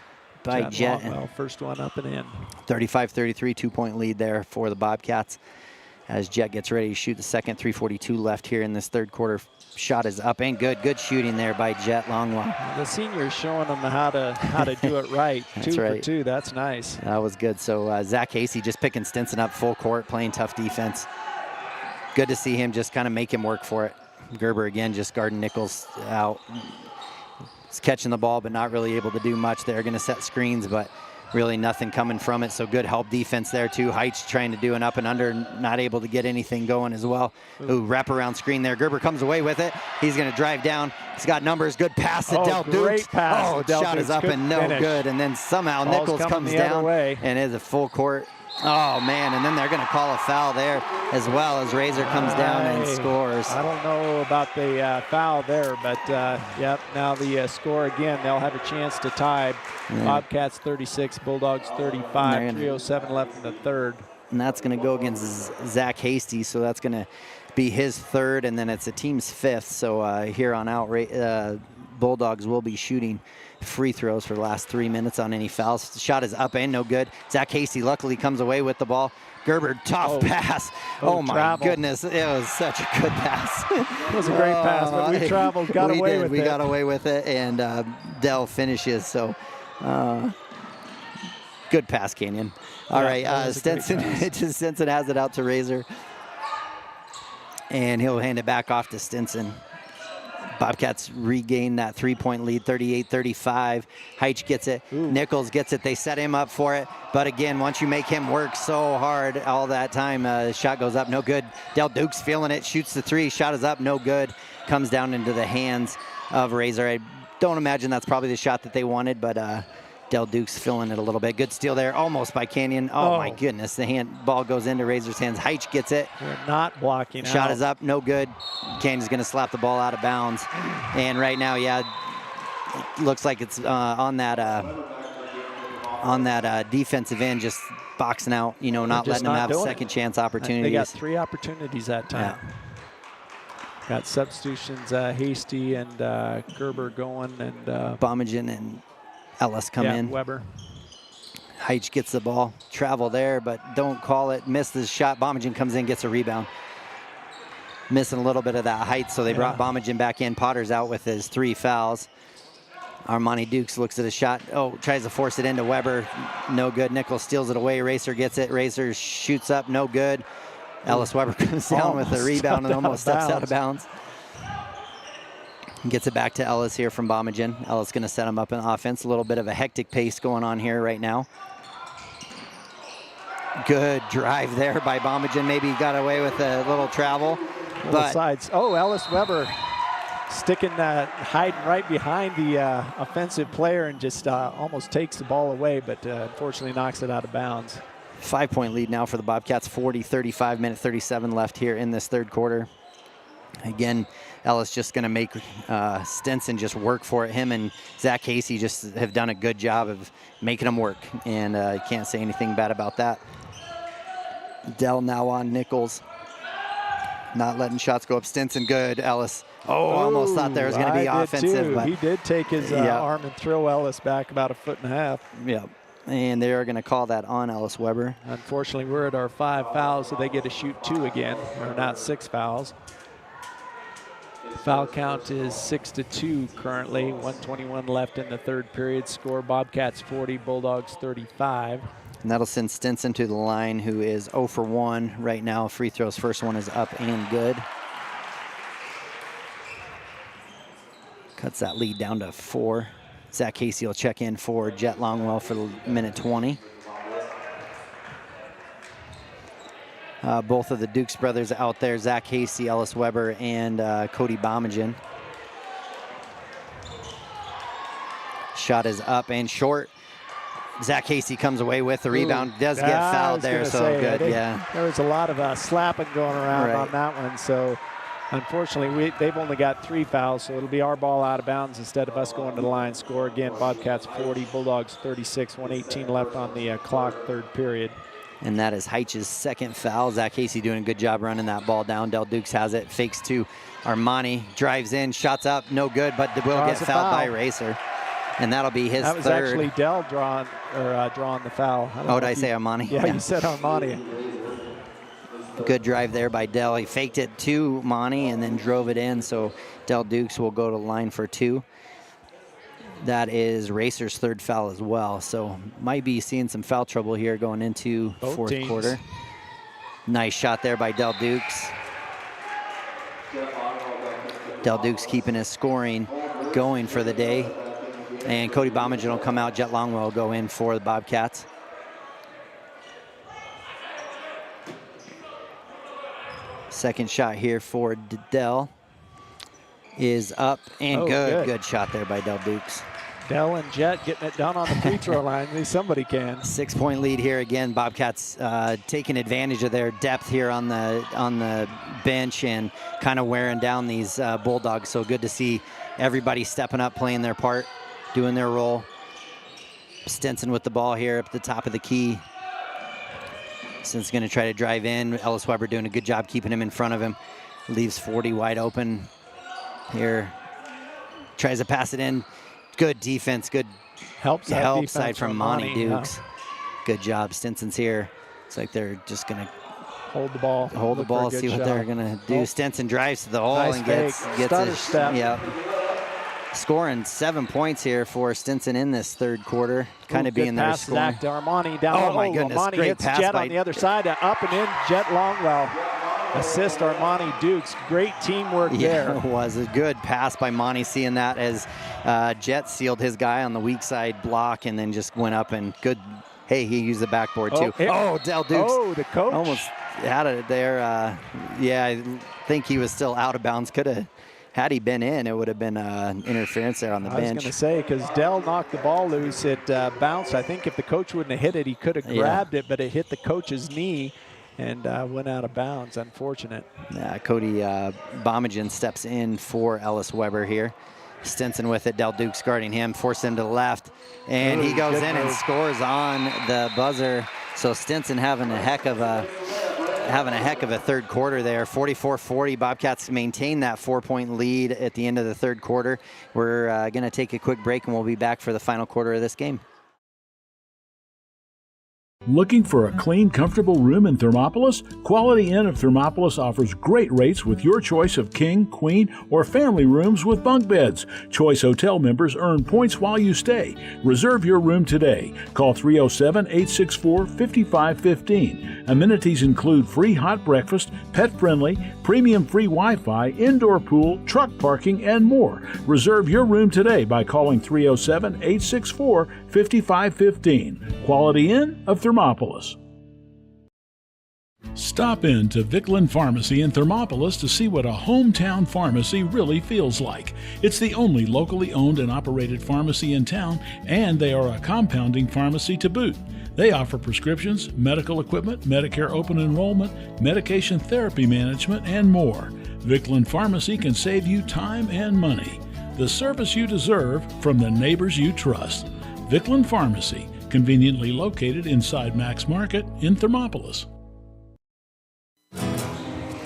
Jet. Well, first one up and in. 35-33, 2-point lead there for the Bobcats as Jet gets ready to shoot the second. 3:42 left here in this third quarter. Shot is up and good. Good shooting there by Jet Longwell. The senior's showing them how to do it right. That's 2 right. for 2. That's nice. That was good. So Zach Hasty just picking Stinson up full court, playing tough defense. Good to see him just kind of make him work for it. Gerber again just guarding Nichols out. He's catching the ball but not really able to do much. They're going to set screens, but really nothing coming from it. So good help defense there too. Heitch trying to do an up and under, not able to get anything going as well. Ooh, wraparound screen there. Gerber comes away with it. He's going to drive down. He's got numbers. Good pass to Del Dukes. Shot is up and no good. And then somehow Nichols comes down and is a full court. Oh man, and then they're going to call a foul there as well as Razor comes down and scores. I don't know about the foul there, but yep, now the score again. They'll have a chance to tie. Bobcats 36, Bulldogs 35, 3:07 left in the third. And that's going to go against Zach Hasty, so that's going to be his third, and then it's a team's fifth. So here on out, Bulldogs will be shooting free throws for the last 3 minutes on any fouls. The shot is up and no good. Zach Hasty luckily comes away with the ball. Gerber, tough pass. Oh my goodness, it was such a good pass. It was a great pass, but we traveled, got away with it. We got away with it, and Dell finishes. So good pass, Canyon. All right, Stinson has it out to Razor, and he'll hand it back off to Stinson. Bobcats regain that 3-point lead, 38-35. Heitch gets it. Nichols gets it. They set him up for it. But again, once you make him work so hard all that time, the shot goes up, no good. Del Dukes feeling it, shoots the three. Shot is up, no good. Comes down into the hands of Razor. I don't imagine that's probably the shot that they wanted, but Del Dukes feeling it a little bit. Good steal there, almost by Canyon. Oh my goodness, the ball goes into Razor's hands. Heitch gets it. They're not blocking. Shot is up, no good. Canyon's going to slap the ball out of bounds. And right now, it looks like it's on that defensive end, just boxing out, not letting them have second chance opportunities. They got 3 opportunities that time. Yeah. Got substitutions, Hasty and Gerber going, and Bomengen and Ellis come in. Weber. Heitch gets the ball, travel there, but don't call it. Missed the shot. Bomengen comes in, gets a rebound. Missing a little bit of that height, so they brought Bomengen back in. Potter's out with his 3 fouls. Armani Dukes looks at a shot. Tries to force it into Weber. No good. Nichols steals it away. Racer gets it. Racer shoots up. No good. Ellis Weber comes down with a rebound and almost steps out of bounds. Gets it back to Ellis here from Bomengen. Ellis going to set him up in offense. A little bit of a hectic pace going on here right now. Good drive there by Bomengen. Maybe he got away with a little travel. But sides. Ellis Weber hiding right behind the offensive player and just almost takes the ball away, but unfortunately knocks it out of bounds. 5-point lead now for the Bobcats. 40-35, minute 37 left here in this third quarter. Again, Ellis just going to make Stinson just work for it. Him and Zach Casey just have done a good job of making them work, and you can't say anything bad about that. Dell now on Nichols. Not letting shots go up. Stinson good. Ellis. Oh, almost thought there was going to be offensive. But he did take his arm and throw Ellis back about 1.5 feet. Yeah. And they are going to call that on Ellis Weber. Unfortunately, we're at our 5 fouls, so they get to shoot 2 again, or not 6 fouls. Foul count is 6-2 currently. 1:21 left in the third period. Score Bobcats 40, Bulldogs 35. And that'll send Stinson to the line, who is 0 for 1 right now. Free throws, first one is up and good. Cuts that lead down to 4. Zach Casey will check in for Jet Longwell for the minute 20. Both of the Dukes brothers out there, Zach Casey, Ellis Weber, and Cody Bomengen. Shot is up and short. Zach Casey comes away with the rebound. Does get fouled there, so good, yeah. There was a lot of slapping going around on that one, so unfortunately they've only got 3 fouls, so it'll be our ball out of bounds instead of us going to the line. Score again, Bobcats 40, Bulldogs 36, 1:18 left on the clock, third period. And that is Heitch's second foul. Zach Casey doing a good job running that ball down. Del Dukes has it, fakes to Armani, drives in, shots up, no good, but will get fouled by Racer. And that'll be his third. That was actually Dell drawing the foul. Oh, did I say Armani? Yeah, you said Armani. Good drive there by Dell. He faked it to Monty and then drove it in, so Del Dukes will go to the line for 2. That is Racer's third foul as well, so might be seeing some foul trouble here going into fourth quarter. Nice shot there by Del Dukes. Del Dukes keeping his scoring going for the day. And Cody Bomengen will come out. Jet Longwell will go in for the Bobcats. Second shot here for Dell is up and good. Good shot there by Del Dukes. Dell and Jet getting it done on the free throw line. At least somebody can. 6-point lead here again. Bobcats taking advantage of their depth here on the bench and kind of wearing down these Bulldogs. So good to see everybody stepping up, playing their part, doing their role. Stinson with the ball here up the top of the key. Stinson's going to try to drive in. Ellis Weber doing a good job keeping him in front of him. Leaves 40 wide open here. Tries to pass it in. Good defense, good help side from Monty Dukes. Good job. Stinson's here. It's like they're just going to hold the ball. Hold the ball, see what they're going to do. Stinson drives to the hole and gets a step. Yep. Scoring 7 points here for Stinson in this third quarter. Kind of being their score. Back to Armani down. Oh my goodness! Armani Great hits pass Jet by on the other side. Up and in. Jet Longwell. Assist Armani Dukes. Great teamwork there. It was a good pass by Monty, seeing that as Jet sealed his guy on the weak side block and then just went up and good. Hey, he used the backboard too. Del Dukes. Oh, the coach. Almost had it there. Yeah, I think he was still out of bounds. Could have. Had he been in, it would have been interference there on the bench. I was going to say, because Dell knocked the ball loose, it bounced. I think if the coach wouldn't have hit it, he could have grabbed it, but it hit the coach's knee and went out of bounds. Unfortunate. Cody Bomengen steps in for Ellis Weber here. Stinson with it. Del Dukes guarding him, forced him to the left, and he goes in and scores on the buzzer. So Stinson having a heck of a third quarter there. 44-40. Bobcats maintain that 4-point lead at the end of the third quarter. We're going to take a quick break and we'll be back for the final quarter of this game. Looking for a clean, comfortable room in Thermopolis? Quality Inn of Thermopolis offers great rates with your choice of king, queen, or family rooms with bunk beds. Choice Hotel members earn points while you stay. Reserve your room today. Call 307-864-5515. Amenities include free hot breakfast, pet-friendly, premium free Wi-Fi, indoor pool, truck parking, and more. Reserve your room today by calling 307-864-5515. Quality Inn of Thermopolis. Stop in to Vickland Pharmacy in Thermopolis to see what a hometown pharmacy really feels like. It's the only locally owned and operated pharmacy in town, and they are a compounding pharmacy to boot. They offer prescriptions, medical equipment, Medicare open enrollment, medication therapy management, and more. Wheatland Pharmacy can save you time and money. The service you deserve from the neighbors you trust. Wheatland Pharmacy, conveniently located inside Max Market in Thermopolis.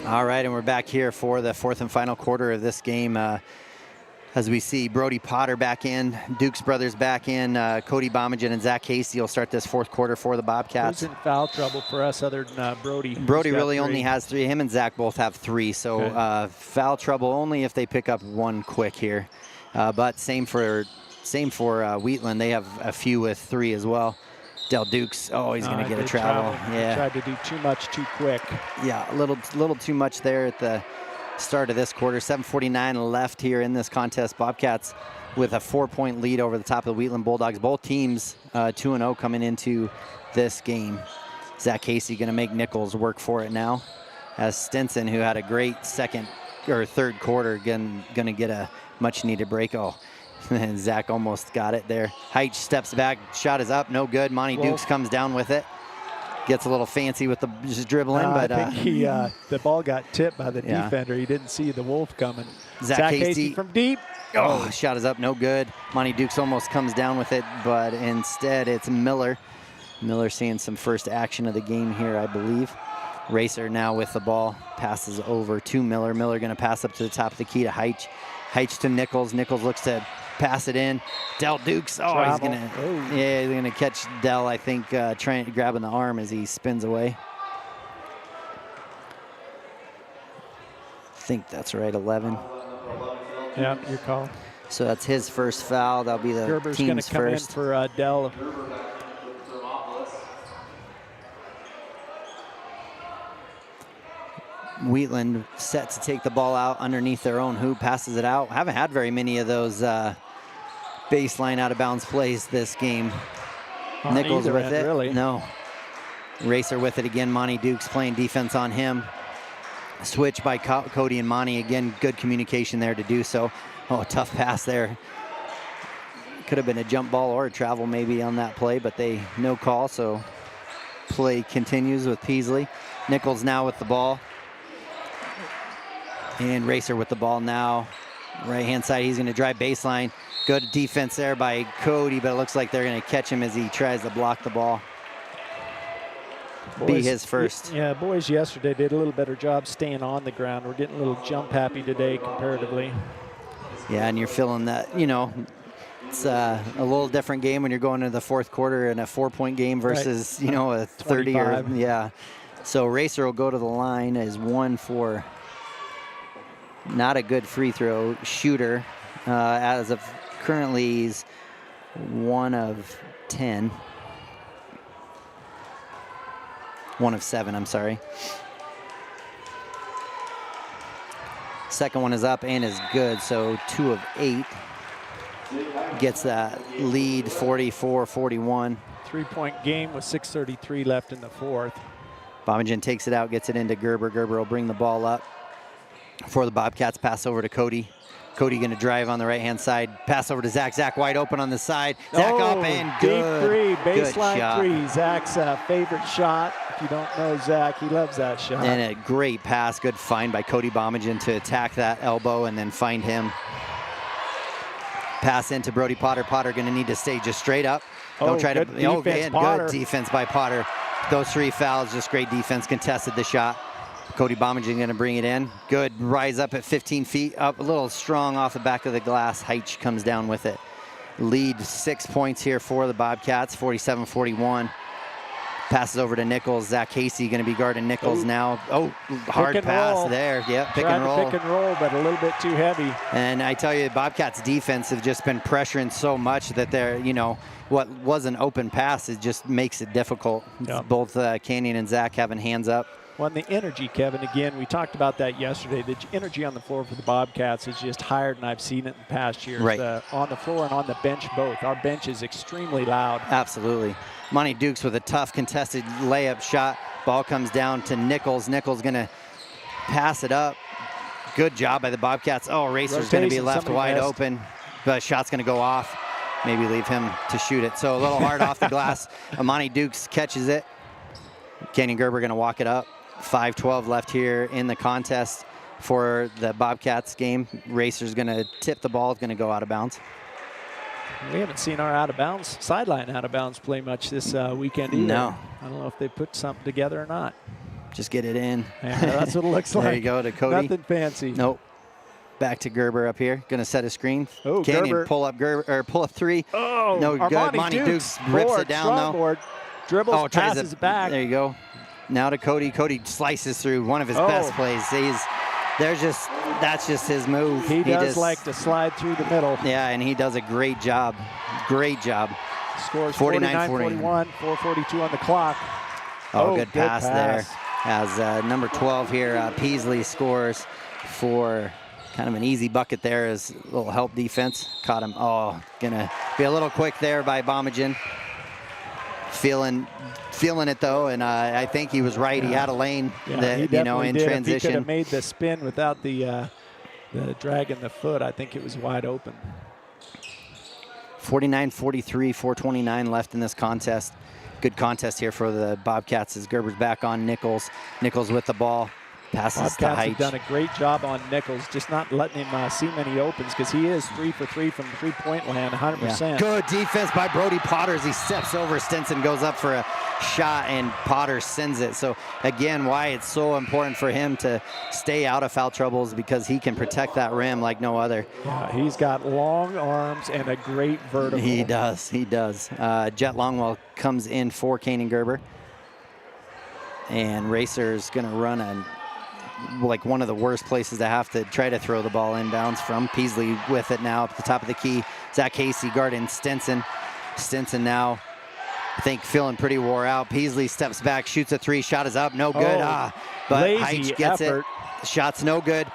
All right, and we're back here for the fourth and final quarter of this game. As we see Brody Potter back in, Dukes brothers back in, Cody Bomengen and Zach Casey will start this fourth quarter for the Bobcats. Who's in foul trouble for us other than Brody? Brody really only has 3. Him and Zach both have 3, so okay. Foul trouble only if they pick up one quick here. But same for Wheatland. They have a few with 3 as well. Del Dukes, oh, he's going to get a travel. Yeah, tried to do too much too quick. Yeah, a little too much there at the start of this quarter. 7:49 left here in this contest. Bobcats with a 4-point lead over the top of the Wheatland Bulldogs. Both teams 2-0 coming into this game. Zach Casey going to make Nichols work for it now, as Stinson, who had a great second or third quarter, going to get a much-needed break. Oh, and Zach almost got it there. Heitch steps back, shot is up, no good. Monty Dukes comes down with it. Gets a little fancy with the just dribbling, but I think the ball got tipped by the defender. He didn't see the Wolf coming. Zach Casey from deep. Oh, shot is up, no good. Monty Dukes almost comes down with it, but instead it's Miller. Miller seeing some first action of the game here, I believe. Racer now with the ball, passes over to Miller. Miller going to pass up to the top of the key to Heitch. Heitch to Nichols. Nichols looks to pass it in. Del Dukes, he's gonna catch Del, I think, grabbing the arm as he spins away. I think that's right, 11. Yeah, your call. So that's his first foul. That'll be the Gerber's team's gonna come first. In for Del. Wheatland set to take the ball out underneath their own hoop, passes it out. Haven't had very many of those baseline out of bounds plays this game. Nichols with it. Really. No. Racer with it again. Monty Dukes playing defense on him. Switch by Cody and Monty. Again, good communication there to do so. Oh, tough pass there. Could have been a jump ball or a travel maybe on that play, but no call, so play continues with Peasley. Nichols now with the ball. And Racer with the ball now. Right-hand side, he's going to drive baseline. Good defense there by Cody, but it looks like they're going to catch him as he tries to block the ball. Be his first. Yeah, boys yesterday did a little better job staying on the ground. We're getting a little jump happy today comparatively. Yeah, and you're feeling that, it's a little different game when you're going into the fourth quarter in a 4-point game versus, a 30 25. Yeah. So Racer will go to the line as 1 for not a good free throw shooter. As of currently, he's 1 of 10. 1 of 7, I'm sorry. Second one is up and is good, so 2 of 8. Gets that lead, 44-41. 3-point game with 6:33 left in the fourth. Bomengen takes it out, gets it into Gerber. Gerber will bring the ball up for the Bobcats. Pass over to Cody. Cody going to drive on the right-hand side. Pass over to Zach. Zach wide open on the side. Zach up and good. Deep three, baseline three. Zach's favorite shot. If you don't know Zach, he loves that shot. And a great pass. Good find by Cody Bomengen to attack that elbow and then find him. Pass into Brody Potter. Potter going to need to stay just straight up. Don't try to. Good defense by Potter. Those 3 fouls, just great defense. Contested the shot. Cody Bomengen going to bring it in. Good rise up at 15 feet. Up a little strong off the back of the glass. Heitch comes down with it. Lead 6 points here for the Bobcats, 47-41. Passes over to Nichols. Zach Casey going to be guarding Nichols now. Oh, hard pass there. Yep, pick and roll. Pick and roll, but a little bit too heavy. And I tell you, Bobcats defense have just been pressuring so much that they're, what was an open pass, it just makes it difficult. Yep. Both Canyon and Zach having hands up. Well, and the energy, Kevin, again, we talked about that yesterday. The energy on the floor for the Bobcats is just higher than I've seen it in past years. Right. On the floor and on the bench both. Our bench is extremely loud. Absolutely. Monty Dukes with a tough contested layup shot. Ball comes down to Nichols. Nichols going to pass it up. Good job by the Bobcats. Oh, Racer's going to be left wide open. The shot's going to go off. Maybe leave him to shoot it. So a little hard off the glass. Monty Dukes catches it. Kenyon Gerber going to walk it up. 5:12 left here in the contest. for the Bobcats game. Racer's going to tip the ball. It's going to go out of bounds. We haven't seen our sideline out of bounds play much this weekend either. No. I don't know if they put something together or not. Just get it in. Yeah, that's what it looks like. There you go to Cody. Nothing fancy. Nope. Back to Gerber up here. Going to set a screen. Oh, Canyon Gerber. pull up three. Oh, no good. Monty Dukes rips it down though. Board. Dribbles, passes it back. There you go. Now to Cody. Cody slices through one of his best plays. That's just his move. He does like to slide through the middle. Yeah, and he does a great job. Great job. Scores 49-41, 4:42 on the clock. Good pass there. As number 12 here, Peasley scores for kind of an easy bucket there as a little help defense. Caught him. Oh, gonna be a little quick there by Bomengen. Feeling it though, and I think he was right. He had a lane that, in transition. If he could have made the spin without the drag in the foot, I think it was wide open. 49-43, 4:29 left in this contest. Good contest here for the Bobcats as Gerber's back on Nichols. Nichols with the ball. Passes to Bobcats Heitch. have done a great job on Nichols, just not letting him see many opens because he is 3 for 3 from three-point land, 100%. Yeah. Good defense by Brody Potter as he steps over. Stinson goes up for a shot and Potter sends it. So again, why it's so important for him to stay out of foul troubles because he can protect that rim like no other. Yeah, he's got long arms and a great vertical. He does. Jet Longwell comes in for Kane Gerber. And Racer's going to run one of the worst places to have to try to throw the ball inbounds from. Peasley with it now up the top of the key. Zach Casey guarding Stinson. Stinson now, I think, feeling pretty wore out. Peasley steps back, shoots a three. Shot is up, no good. But Heitch gets it. Shot's no good.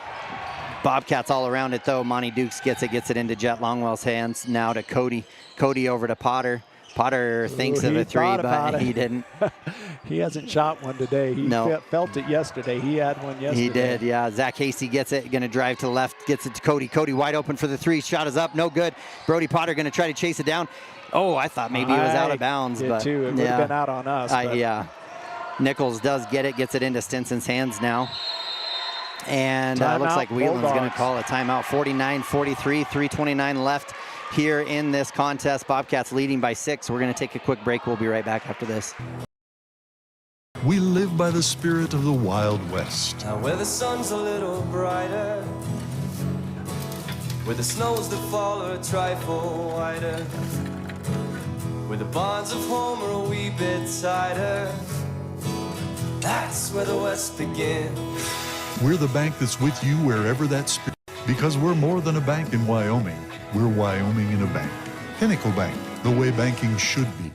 Bobcats all around it though. Monty Dukes gets it into Jet Longwell's hands. Now to Cody. Cody over to Potter. Potter thinks of a three, but he didn't. He hasn't shot one today. He felt it yesterday. He had one yesterday. He did, yeah. Zach Hasty gets it, going to drive to the left, gets it to Cody. Cody wide open for the three. Shot is up, no good. Brody Potter going to try to chase it down. Oh, I thought maybe he was out of bounds. But too. It would have been out on us. Yeah. Nichols does get it, gets it into Stinson's hands now. And it looks like Wheatland's going to call a timeout. 49-43, 3:29 left here in this contest. Bobcats leading by 6. We're going to take a quick break. We'll be right back after this. We live by the spirit of the Wild West. Now where the sun's a little brighter, where the snows that fall are a trifle wider, where the bonds of home are a wee bit tighter, that's where the West begins. We're the bank that's with you wherever that spirit, because we're more than a bank in Wyoming. We're Wyoming in a bank. Pinnacle Bank, the way banking should be.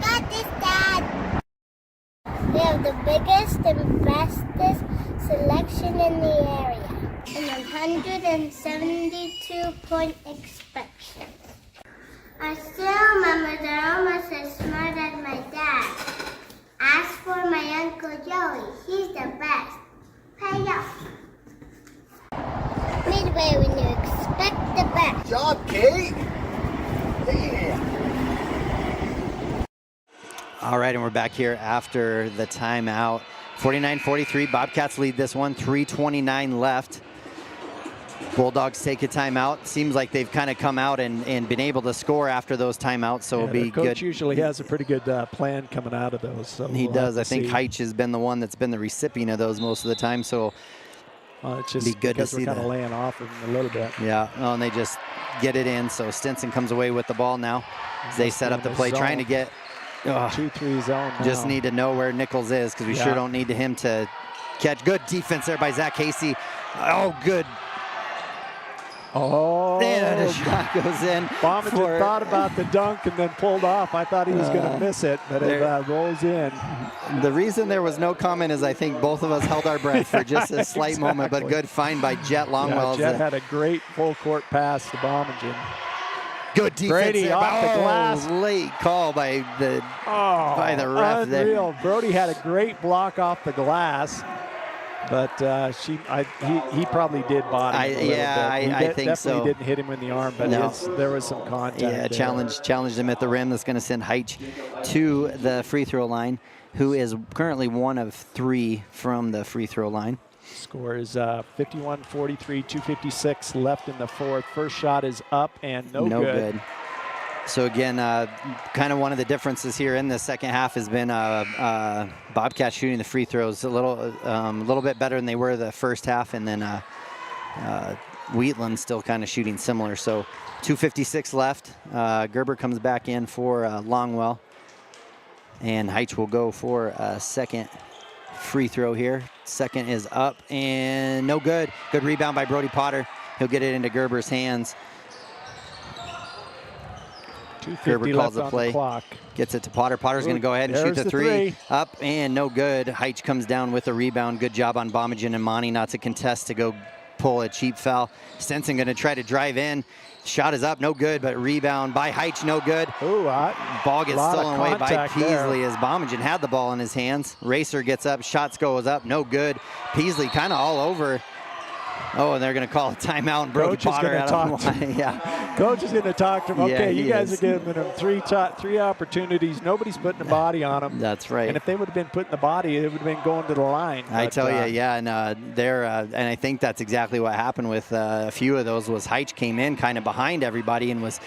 Got this, Dad. We have the biggest and bestest selection in the area. And 172-point inspection. I still remember they're almost as smart as my dad. Ask for my Uncle Joey. He's the best. Pay up. Midway when you expect the best. Good job, Kate. Yeah. All right, and we're back here after the timeout. 49-43, Bobcats lead this one, 3:29 left. Bulldogs take a timeout. Seems like they've kind of come out and been able to score after those timeouts, so it'll be coach good. Usually has a pretty good plan coming out of those. So he does. I think Heitch has been the one that's been the recipient of those most of the time, so it's just be good to see we're kind that. of laying off him a little bit. Yeah, and they just get it in, so Stinson comes away with the ball now. As they set up the play, trying to get 2-3 zone now. Just need to know where Nichols is because we sure don't need him to catch. Good defense there by Zach Casey. Oh, good. Oh, and a shot goes in. Bomengen thought about the dunk and then pulled off. I thought he was going to miss it, but it rolls in. The reason there was no comment is I think both of us held our breath for just a slight moment, but good find by Jet Longwell. Jet had a great full court pass to Bomengen. Good defense Brady there. off the glass. Late call by the ref unreal. there. Brody had a great block off the glass. But he probably did body him a little bit. I think so. Definitely didn't hit him in the arm, but there was some contact. Yeah, challenged him at the rim. That's going to send Heitch to the free throw line, who is currently 1 of 3 from the free throw line. Score is 51-43, 2:56 left in the fourth. First shot is up and no good. So again, kind of one of the differences here in the second half has been Bobcats shooting the free throws a little bit better than they were the first half, and then Wheatland still kind of shooting similar. So 2:56 left. Gerber comes back in for Longwell, and Heitch will go for a second free throw here. Second is up and no good. Good rebound by Brody Potter. He'll get it into Gerber's hands. Gerber calls the play, gets it to Potter. Potter's going to go ahead and shoot the three. Up and no good. Heitch comes down with a rebound. Good job on Bomengen and Monty not to contest to go pull a cheap foul. Stenson going to try to drive in. Shot is up, no good, but rebound by Heitch, no good. Ball gets stolen away by Peasley as Bomengen had the ball in his hands. Racer gets up, shots goes up, no good. Peasley kind of all over. Oh, and they're going to call a timeout and Brody Potter out of the line. Yeah. Coach is going to talk to him. Okay, you guys are giving them three opportunities. Nobody's putting a body on them. That's right. And if they would have been putting the body, it would have been going to the line. I tell you, yeah, and and I think that's exactly what happened with a few of those. Was Heitch came in kind of behind everybody and was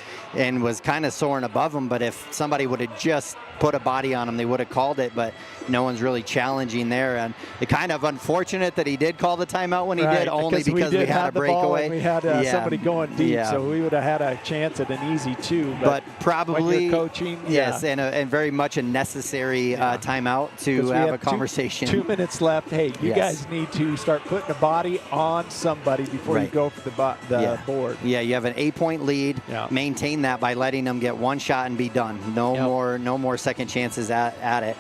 kind of soaring above them. But if somebody would have just put a body on him, they would have called it, but no one's really challenging there. And it's kind of unfortunate that he did call the timeout when he did, only because we had a breakaway. We had somebody going deep, so we would have had a chance at an easy 2. But probably when you're coaching, yes, and very much a necessary timeout to have a conversation. 2 minutes left. Hey, you guys need to start putting a body on somebody before you go for the board. Yeah, you have an 8-point lead. Maintain that by letting them get one shot and be done. No more second chances at it.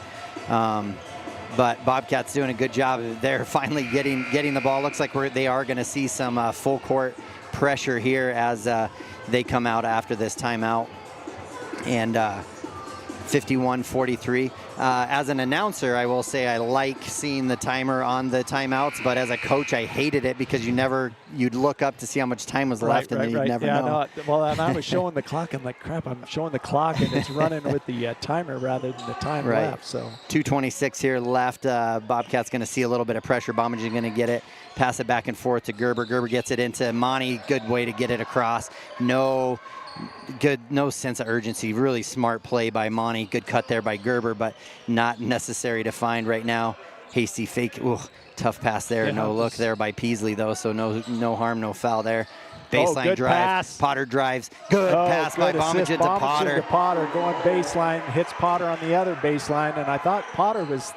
But Bobcats doing a good job. They're finally getting the ball. Looks like they are going to see some full court pressure here as they come out after this timeout. And 51-43. As an announcer, I will say I like seeing the timer on the timeouts, but as a coach, I hated it because you'd look up to see how much time was left, and then you'd never know. No, well, and I was showing the clock. I'm like, crap, I'm showing the clock, and it's running with the timer rather than the time left. So 2:26 here left. Bobcats going to see a little bit of pressure. Bomengen going to get it, pass it back and forth to Gerber. Gerber gets it into Monty. Good way to get it across. No sense of urgency. Really smart play by Monty. Good cut there by Gerber, but not necessary to find right now. Hasty fake. Ooh, tough pass there. Yeah, no look there by Peasley though, so no harm, no foul there. Baseline drive. Pass. Potter drives. Good pass by Bomengen to Potter. Going baseline, hits Potter on the other baseline, and I thought Potter was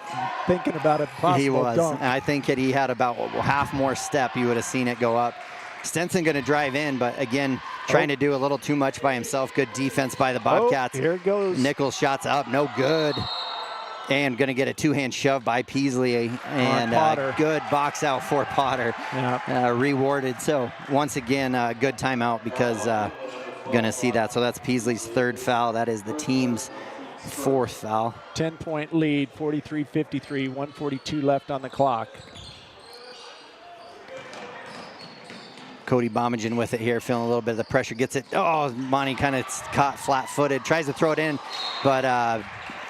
thinking about a possible dunk. I think had he had about half more step, you would have seen it go up. Stenson going to drive in, but again, trying to do a little too much by himself. Good defense by the Bobcats. Here it goes. Nichols shots up, no good. And going to get a two-hand shove by Peasley. And good box out for Potter. Rewarded. So once again, good timeout because going to see that. So that's Peasley's 3rd foul. That is the team's 4th foul. 10-point lead, 43-53, 1:42 left on the clock. Cody Bomengen with it here, feeling a little bit of the pressure. Gets it. Oh, Monty kind of caught flat-footed. Tries to throw it in, but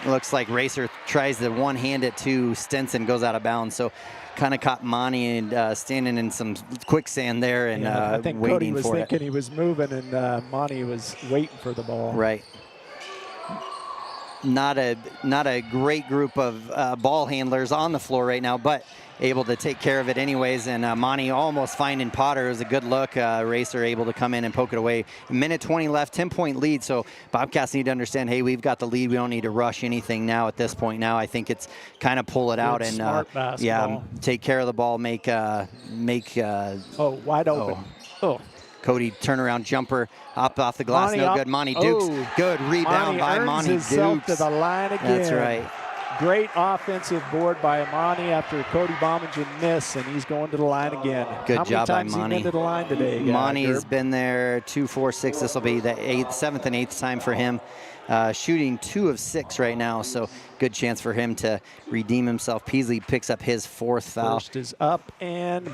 looks like Racer tries to one-hand it to Stenson. Goes out of bounds. So kind of caught Monty and standing in some quicksand there and I think waiting Cody was for thinking he was moving, and Monty was waiting for the ball. Right. Not a great group of ball handlers on the floor right now, but able to take care of it anyways. And Monty almost finding Potter. It was a good look. Racer able to come in and poke it away. 1:20 left, 10-point lead. So Bobcats need to understand, hey, we've got the lead. We don't need to rush anything now at this point. Now I think it's kind of pull it out and take care of the ball. Make wide open. Cody turnaround jumper up off the glass. No good. Monty Dukes. Good rebound by Monty Dukes. To the line again. That's right. Great offensive board by Amani after Cody Bomengen missed, and he's going to the line again. Good job by Monty. How many times has he been to the line today? Monty's been there 2, 4, 6. This will be the 7th and 8th time for him. Shooting 2 of 6 right now, so good chance for him to redeem himself. Peasley picks up his 4th foul. First is up and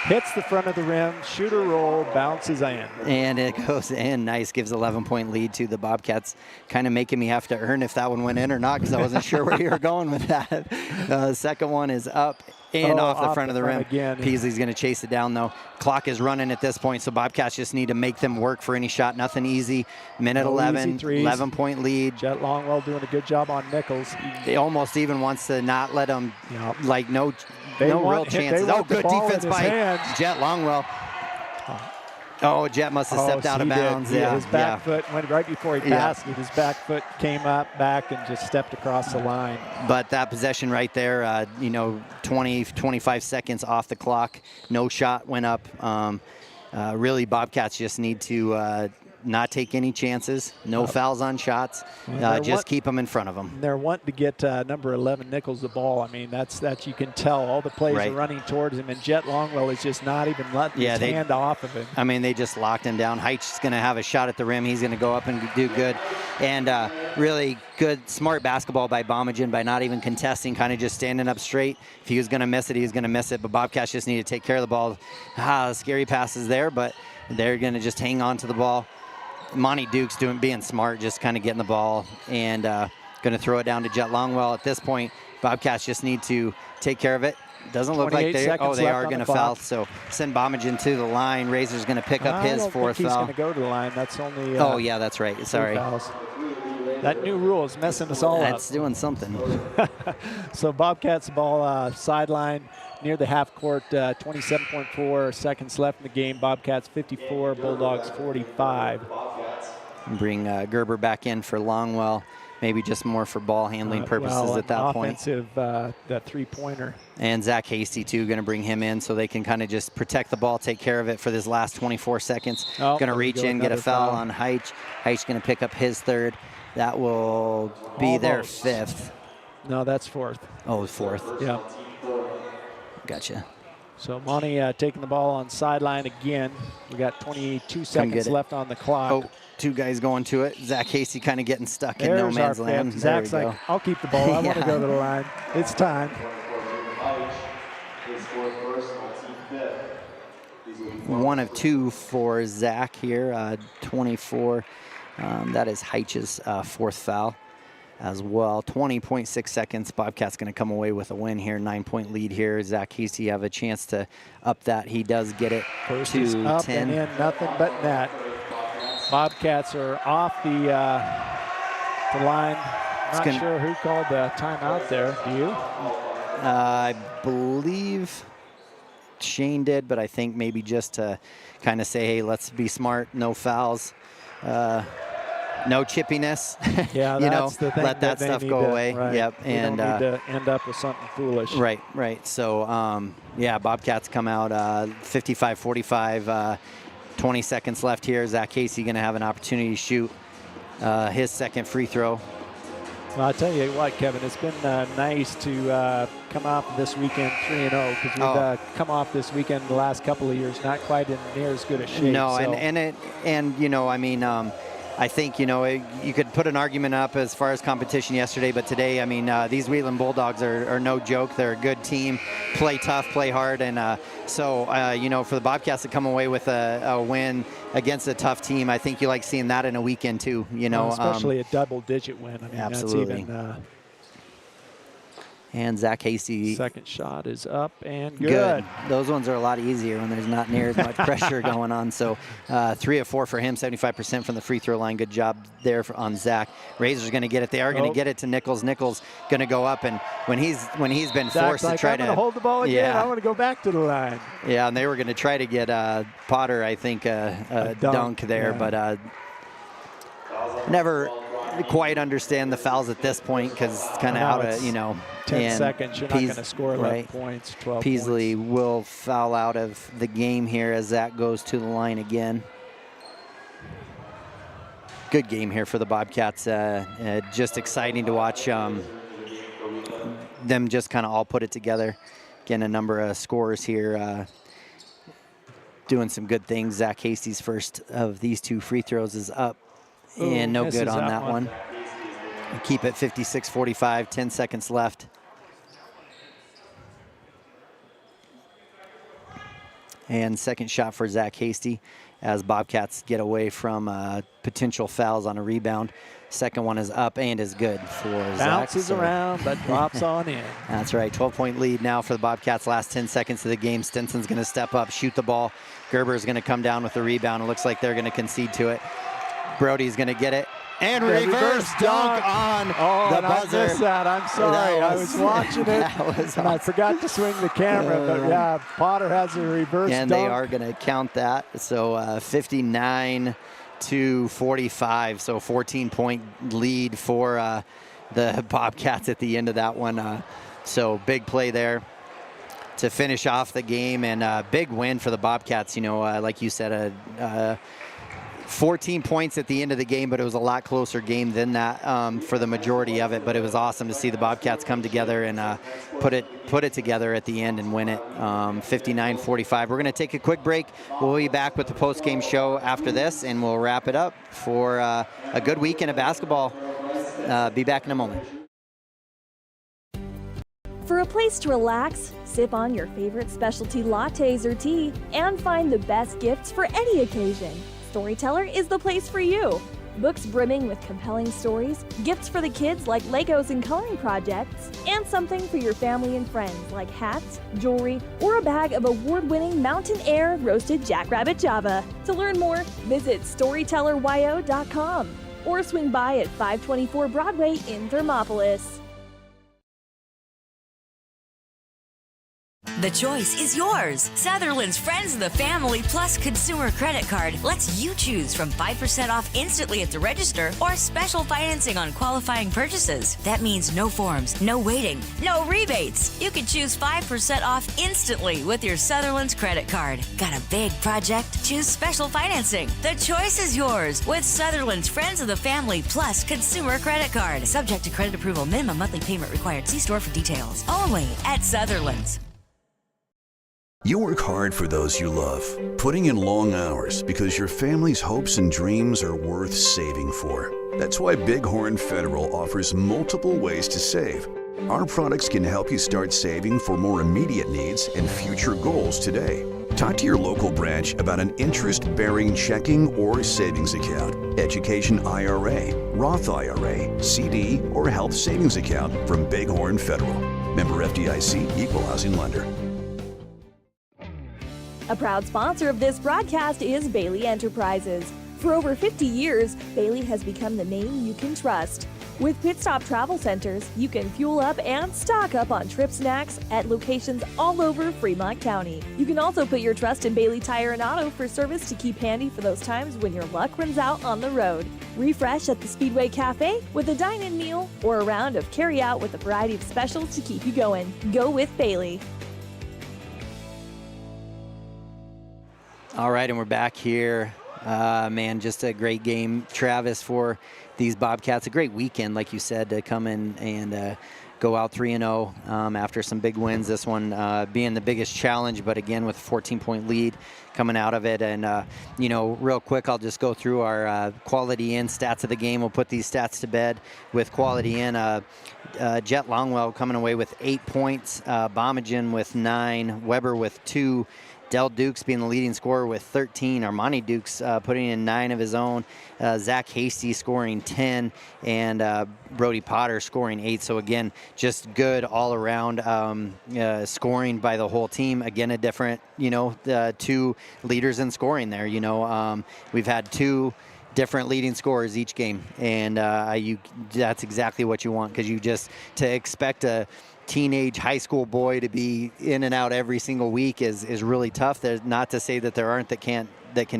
hits the front of the rim. Shooter roll, bounces in. And it goes in. Nice. Gives 11-point lead to the Bobcats. Kind of making me have to earn if that one went in or not, because I wasn't sure where you were going with that. The second one is up and off the front of the rim. Again. Peasley's going to chase it down, though. Clock is running at this point, so Bobcats just need to make them work for any shot. Nothing easy. Minute 11, 11-point lead. Jet Longwell doing a good job on Nichols. He almost even wants to not let them, like, no real chances. Oh, good defense by Jet Longwell. Oh, Jet must have stepped out of bounds. Yeah, Yeah, his back foot went right before he passed it. His back foot came up, back, and just stepped across the line. But that possession right there, 20, 25 seconds off the clock. No shot went up. Really, Bobcats just need to not take any chances. No fouls on shots. Just keep them in front of them. They're wanting to get number 11 Nichols the ball. I mean, that's you can tell. All the plays are running towards him, and Jet Longwell is just not even letting his hand off of him. I mean, they just locked him down. Heitch is going to have a shot at the rim. He's going to go up and do good. And really good, smart basketball by Bomengen by not even contesting, kind of just standing up straight. If he was going to miss it, he was going to miss it. But Bobcats just need to take care of the ball. Scary passes there, but they're going to just hang on to the ball. Monty Duke's being smart, just kind of getting the ball and going to throw it down to Jet Longwell. At this point, Bobcats just need to take care of it. Doesn't look like they are going to foul. So send Bomengen to the line. Razor's going to pick up his 4th foul. He's going to go to the line. That's only. Oh yeah, that's right. Sorry. That new rule is messing us all up. That's doing something. So Bobcats ball sideline near the half court. 27.4 seconds left in the game. Bobcats 54, Bulldogs 45. Bring Gerber back in for Longwell. Maybe just more for ball handling purposes at that point. Offensive, that three-pointer. And Zach Hasty, too, going to bring him in so they can kind of just protect the ball, take care of it for this last 24 seconds. Going to reach in, get a foul on Heitch. Heitch going to pick up his 3rd. That will be their 5th. No, that's 4th. Oh, 4th. Yeah. Gotcha. So Monty taking the ball on sideline again. We got 22 seconds left on the clock. Oh, 2 guys going to it. Zach Hasty kind of getting stuck in no man's land. Zach's like, I'll keep the ball. I want to go to the line. It's time. 1 of 2 for Zach here, 24. That is Heitch's 4th foul as well. 20.6 seconds. Bobcat's going to come away with a win here. 9-point lead here. Zach Hasty have a chance to up that. He does get it First to is up 10. And in, nothing but net. Bobcats are off the line. Not sure who called the timeout there. Do you? I believe Shane did, but I think maybe just to kind of say, hey, let's be smart, no fouls, no chippiness. Yeah, that's the thing. Let that stuff go away. Right. Yep, and don't need to end up with something foolish. Right. So, yeah, Bobcats come out 55-45. 20 seconds left here. Zach Hasty going to have an opportunity to shoot his 2nd free throw. Well, I'll tell you what, Kevin, it's been nice to come off this weekend 3-0 because we've come off this weekend the last couple of years not quite in near as good a shape. No, so. I think, you could put an argument up as far as competition yesterday, but today, these Wheatland Bulldogs are no joke. They're a good team, play tough, play hard, and for the Bobcats to come away with a win against a tough team, I think you like seeing that in a weekend too. Especially a double-digit win. Absolutely. That's even, and Zach Hasty. 2nd shot is up and good. Those ones are a lot easier when there's not near as much pressure going on. So 3 of 4 for him, 75% from the free throw line. Good job there on Zach. Razor's going to get it. They are going to get it to Nichols. Nichols going to go up, and when he's been forced to try I'm going to hold the ball again. I want to go back to the line. Yeah, and they were going to try to get Potter, I think, a dunk there, but never quite understand the fouls at this point because kind of out of 10 seconds, you're not going to score 11 points, 12 Peasley points. will foul out of the game here as Zach goes to the line again. Good game here for the Bobcats. Just exciting to watch them just kind of all put it together. Again, a number of scorers here doing some good things. Zach Hasty's 1st of these 2 free throws is up. And no good on that one. Keep it 56-45, 10 seconds left. And second shot for Zach Hasty as Bobcats get away from potential fouls on a rebound. Second one is up and is good for Zach. Bounces around, but drops on in. That's right, 12-point lead now for the Bobcats. Last 10 seconds of the game. Stinson's going to step up, shoot the ball. Gerber's going to come down with the rebound. It looks like they're going to concede to it. Brody's going to get it. And reverse dunk on the buzzer. I missed that. I'm sorry. I was watching it, and I forgot to swing the camera. But yeah, Potter has a reverse and dunk. They are going to count that. So 59-45. So 14-point lead for the Bobcats at the end of that one. So big play there to finish off the game, and a big win for the Bobcats. You know, like you said, 14 points at the end of the game, but it was a lot closer game than that for the majority of it. But it was awesome to see the Bobcats come together and put it together at the end and win it 59-45. We're going to take a quick break. We'll be back with the post-game show after this, and we'll wrap it up for a good weekend of basketball. Be back in a moment. For a place to relax, sip on your favorite specialty lattes or tea, and find the best gifts for any occasion, Storyteller is the place for you. Books brimming with compelling stories, gifts for the kids like Legos and coloring projects, and something for your family and friends like hats, jewelry, or a bag of award-winning Mountain Air roasted Jackrabbit Java. To learn more, visit StorytellerWyo.com or swing by at 524 Broadway in Thermopolis. The choice is yours. Sutherland's Friends of the Family Plus Consumer Credit Card lets you choose from 5% off instantly at the register or special financing on qualifying purchases. That means no forms, no waiting, no rebates. You can choose 5% off instantly with your Sutherland's credit card. Got a big project? Choose special financing. The choice is yours with Sutherland's Friends of the Family Plus Consumer Credit Card. Subject to credit approval. Minimum monthly payment required. See store for details. Only at Sutherland's. You work hard for those you love, putting in long hours because your family's hopes and dreams are worth saving for. That's why Bighorn Federal offers multiple ways to save. Our products can help you start saving for more immediate needs and future goals today. Talk to your local branch about an interest-bearing checking or savings account, education IRA, Roth IRA, CD, or health savings account from Bighorn Federal. Member FDIC, Equal Housing Lender. A proud sponsor of this broadcast is Bailey Enterprises. For over 50 years, Bailey has become the name you can trust. With Pit Stop Travel Centers, you can fuel up and stock up on trip snacks at locations all over Fremont County. You can also put your trust in Bailey Tire and Auto for service to keep handy for those times when your luck runs out on the road. Refresh at the Speedway Cafe with a dine-in meal or a round of carry-out with a variety of specials to keep you going. Go with Bailey. All right, and we're back here. Man, just a great game, Travis, for these Bobcats. A great weekend, like you said, to come in and go out 3-0 after some big wins. This one being the biggest challenge, but again with a 14-point lead coming out of it. And, you know, real quick, I'll just go through our quality in stats of the game. We'll put these stats to bed with quality in. Jet Longwell coming away with 8 points, Bomengen with 9, Weber with 2, Del Dukes being the leading scorer with 13. Armani Dukes putting in 9 of his own. Zach Hasty scoring 10. And Brody Potter scoring 8. So, again, just good all-around scoring by the whole team. Again, a different, you know, 2 leaders in scoring there. You know, we've had 2 different leading scorers each game. And that's exactly what you want, because you just, to expect a teenage high school boy to be in and out every single week is really tough. There's not to say that there aren't that can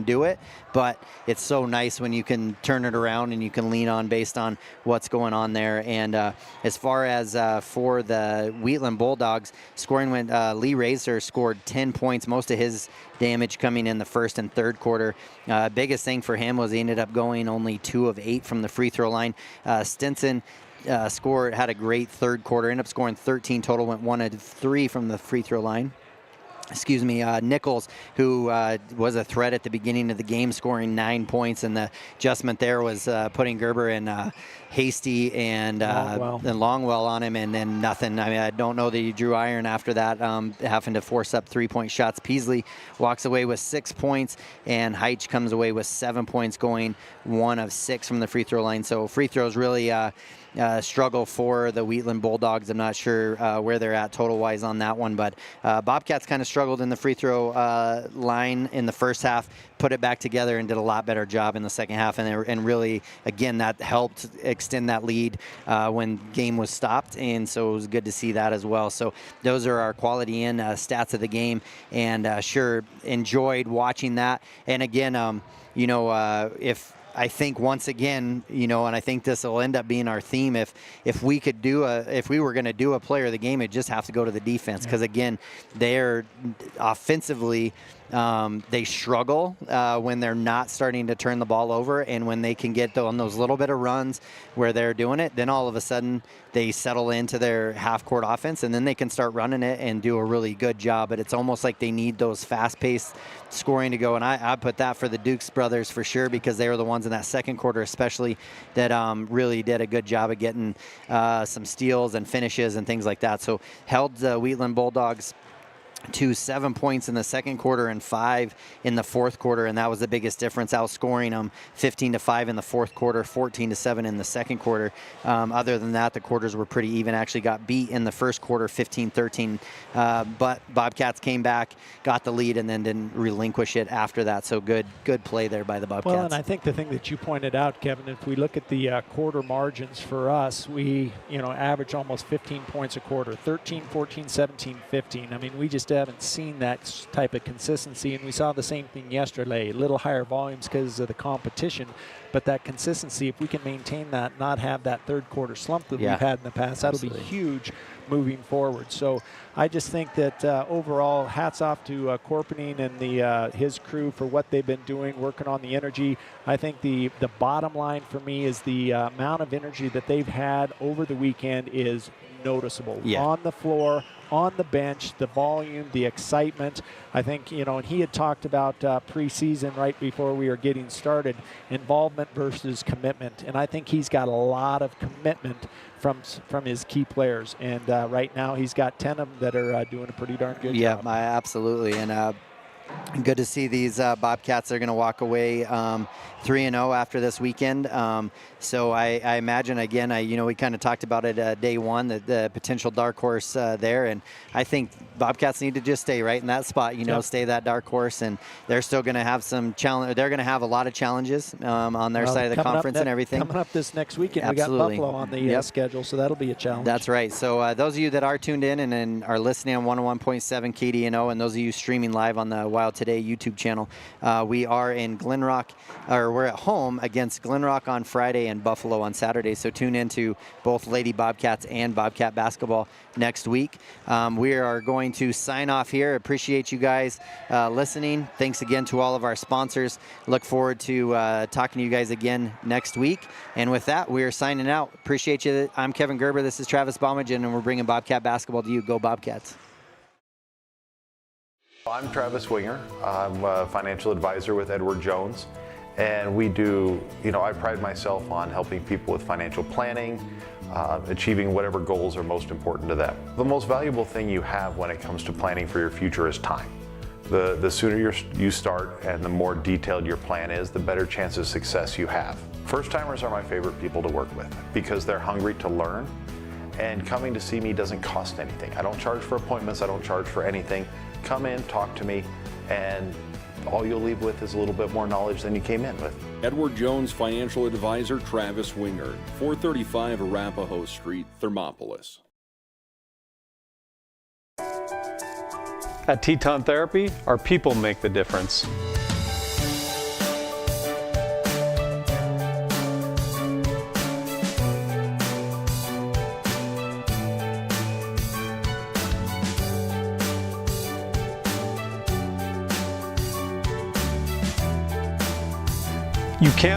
do it, but it's so nice when you can turn it around and you can lean on based on what's going on there. And as far as for the Wheatland Bulldogs, scoring when Lee Razor scored 10 points, most of his damage coming in the first and third quarter. Biggest thing for him was he ended up going only 2 of 8 from the free throw line. Stinson had a great third quarter, ended up scoring 13 total, went 1 of 3 from the free throw line. Nichols, who was a threat at the beginning of the game, scoring 9 points, and the adjustment there was putting Gerber and Hasty and Longwell on him, and then nothing. I mean, I don't know that he drew iron after that, having to force up 3-point shots. Peasley walks away with 6 points, and Heitch comes away with 7 points, going 1 of 6 from the free throw line. So free throws really struggle for the Wheatland Bulldogs. I'm not sure where they're at total-wise on that one, but Bobcats kind of struggled in the free throw line in the first half, put it back together and did a lot better job in the second half, and really, again, that helped extend that lead when game was stopped, and so it was good to see that as well. So those are our quality in stats of the game, and sure enjoyed watching that. And again, if I think once again, and I think this will end up being our theme. If we were going to do a player of the game, it'd just have to go to the defense, because again, they're offensively. They struggle when they're not starting to turn the ball over, and when they can get on those little bit of runs where they're doing it, then all of a sudden they settle into their half-court offense, and then they can start running it and do a really good job. But it's almost like they need those fast-paced scoring to go, and I put that for the Dukes brothers for sure, because they were the ones in that second quarter especially that really did a good job of getting some steals and finishes and things like that. So held the Wheatland Bulldogs to 7 points in the second quarter and 5 in the fourth quarter, and that was the biggest difference, outscoring them 15-5 in the fourth quarter, 14-7 in the second quarter. Other than that, the quarters were pretty even. Actually got beat in the first quarter 15-13, but Bobcats came back, got the lead, and then didn't relinquish it after that. So good play there by the Bobcats. Well, and I think the thing that you pointed out, Kevin, if we look at the quarter margins for us, we average almost 15 points a quarter, 13, 14, 17, 15. I mean, we just haven't seen that type of consistency, and we saw the same thing yesterday. A little higher volumes because of the competition, but that consistency, if we can maintain that, not have that third quarter slump that we've had in the past, that'll be huge moving forward. So I just think that overall, hats off to Corpening and his crew for what they've been doing, working on the energy. I think the bottom line for me is the amount of energy that they've had over the weekend is noticeable. On the floor, on the bench, the volume, the excitement. I think, and he had talked about preseason right before we were getting started, involvement versus commitment. And I think he's got a lot of commitment from his key players. And right now he's got 10 of them that are doing a pretty darn good job. Yeah, absolutely. And good to see these Bobcats are going to walk away 3-0 after this weekend. So I imagine, again, we kind of talked about it day one, the potential dark horse there. And I think Bobcats need to just stay right in that spot, stay that dark horse. And they're still going to have some challenge. They're going to have a lot of challenges on their side of the conference and everything. Coming up this next weekend, we got Buffalo on the schedule, so that'll be a challenge. That's right. So those of you that are tuned in and are listening on 101.7 KDNO, and those of you streaming live on the WyoToday YouTube channel, we are in Glenrock, or we're at home against Glenrock on Friday and Buffalo on Saturday. So tune into both Lady Bobcats and Bobcat Basketball next week. We are going to sign off here. Appreciate you guys listening. Thanks again to all of our sponsors. Look forward to talking to you guys again next week. And with that, we are signing out. Appreciate you. I'm Kevin Gerber. This is Travis Bomengen, and we're bringing Bobcat Basketball to you. Go Bobcats. I'm Travis Winger. I'm a financial advisor with Edward Jones, and we do, I pride myself on helping people with financial planning, achieving whatever goals are most important to them. The most valuable thing you have when it comes to planning for your future is time. The sooner you start and the more detailed your plan is, the better chance of success you have. First-timers are my favorite people to work with because they're hungry to learn, and coming to see me doesn't cost anything. I don't charge for appointments, I don't charge for anything. Come in, talk to me, and all you'll leave with is a little bit more knowledge than you came in with. Edward Jones financial advisor Travis Winger, 435 Arapahoe Street, Thermopolis. At Teton Therapy, our people make the difference. You can't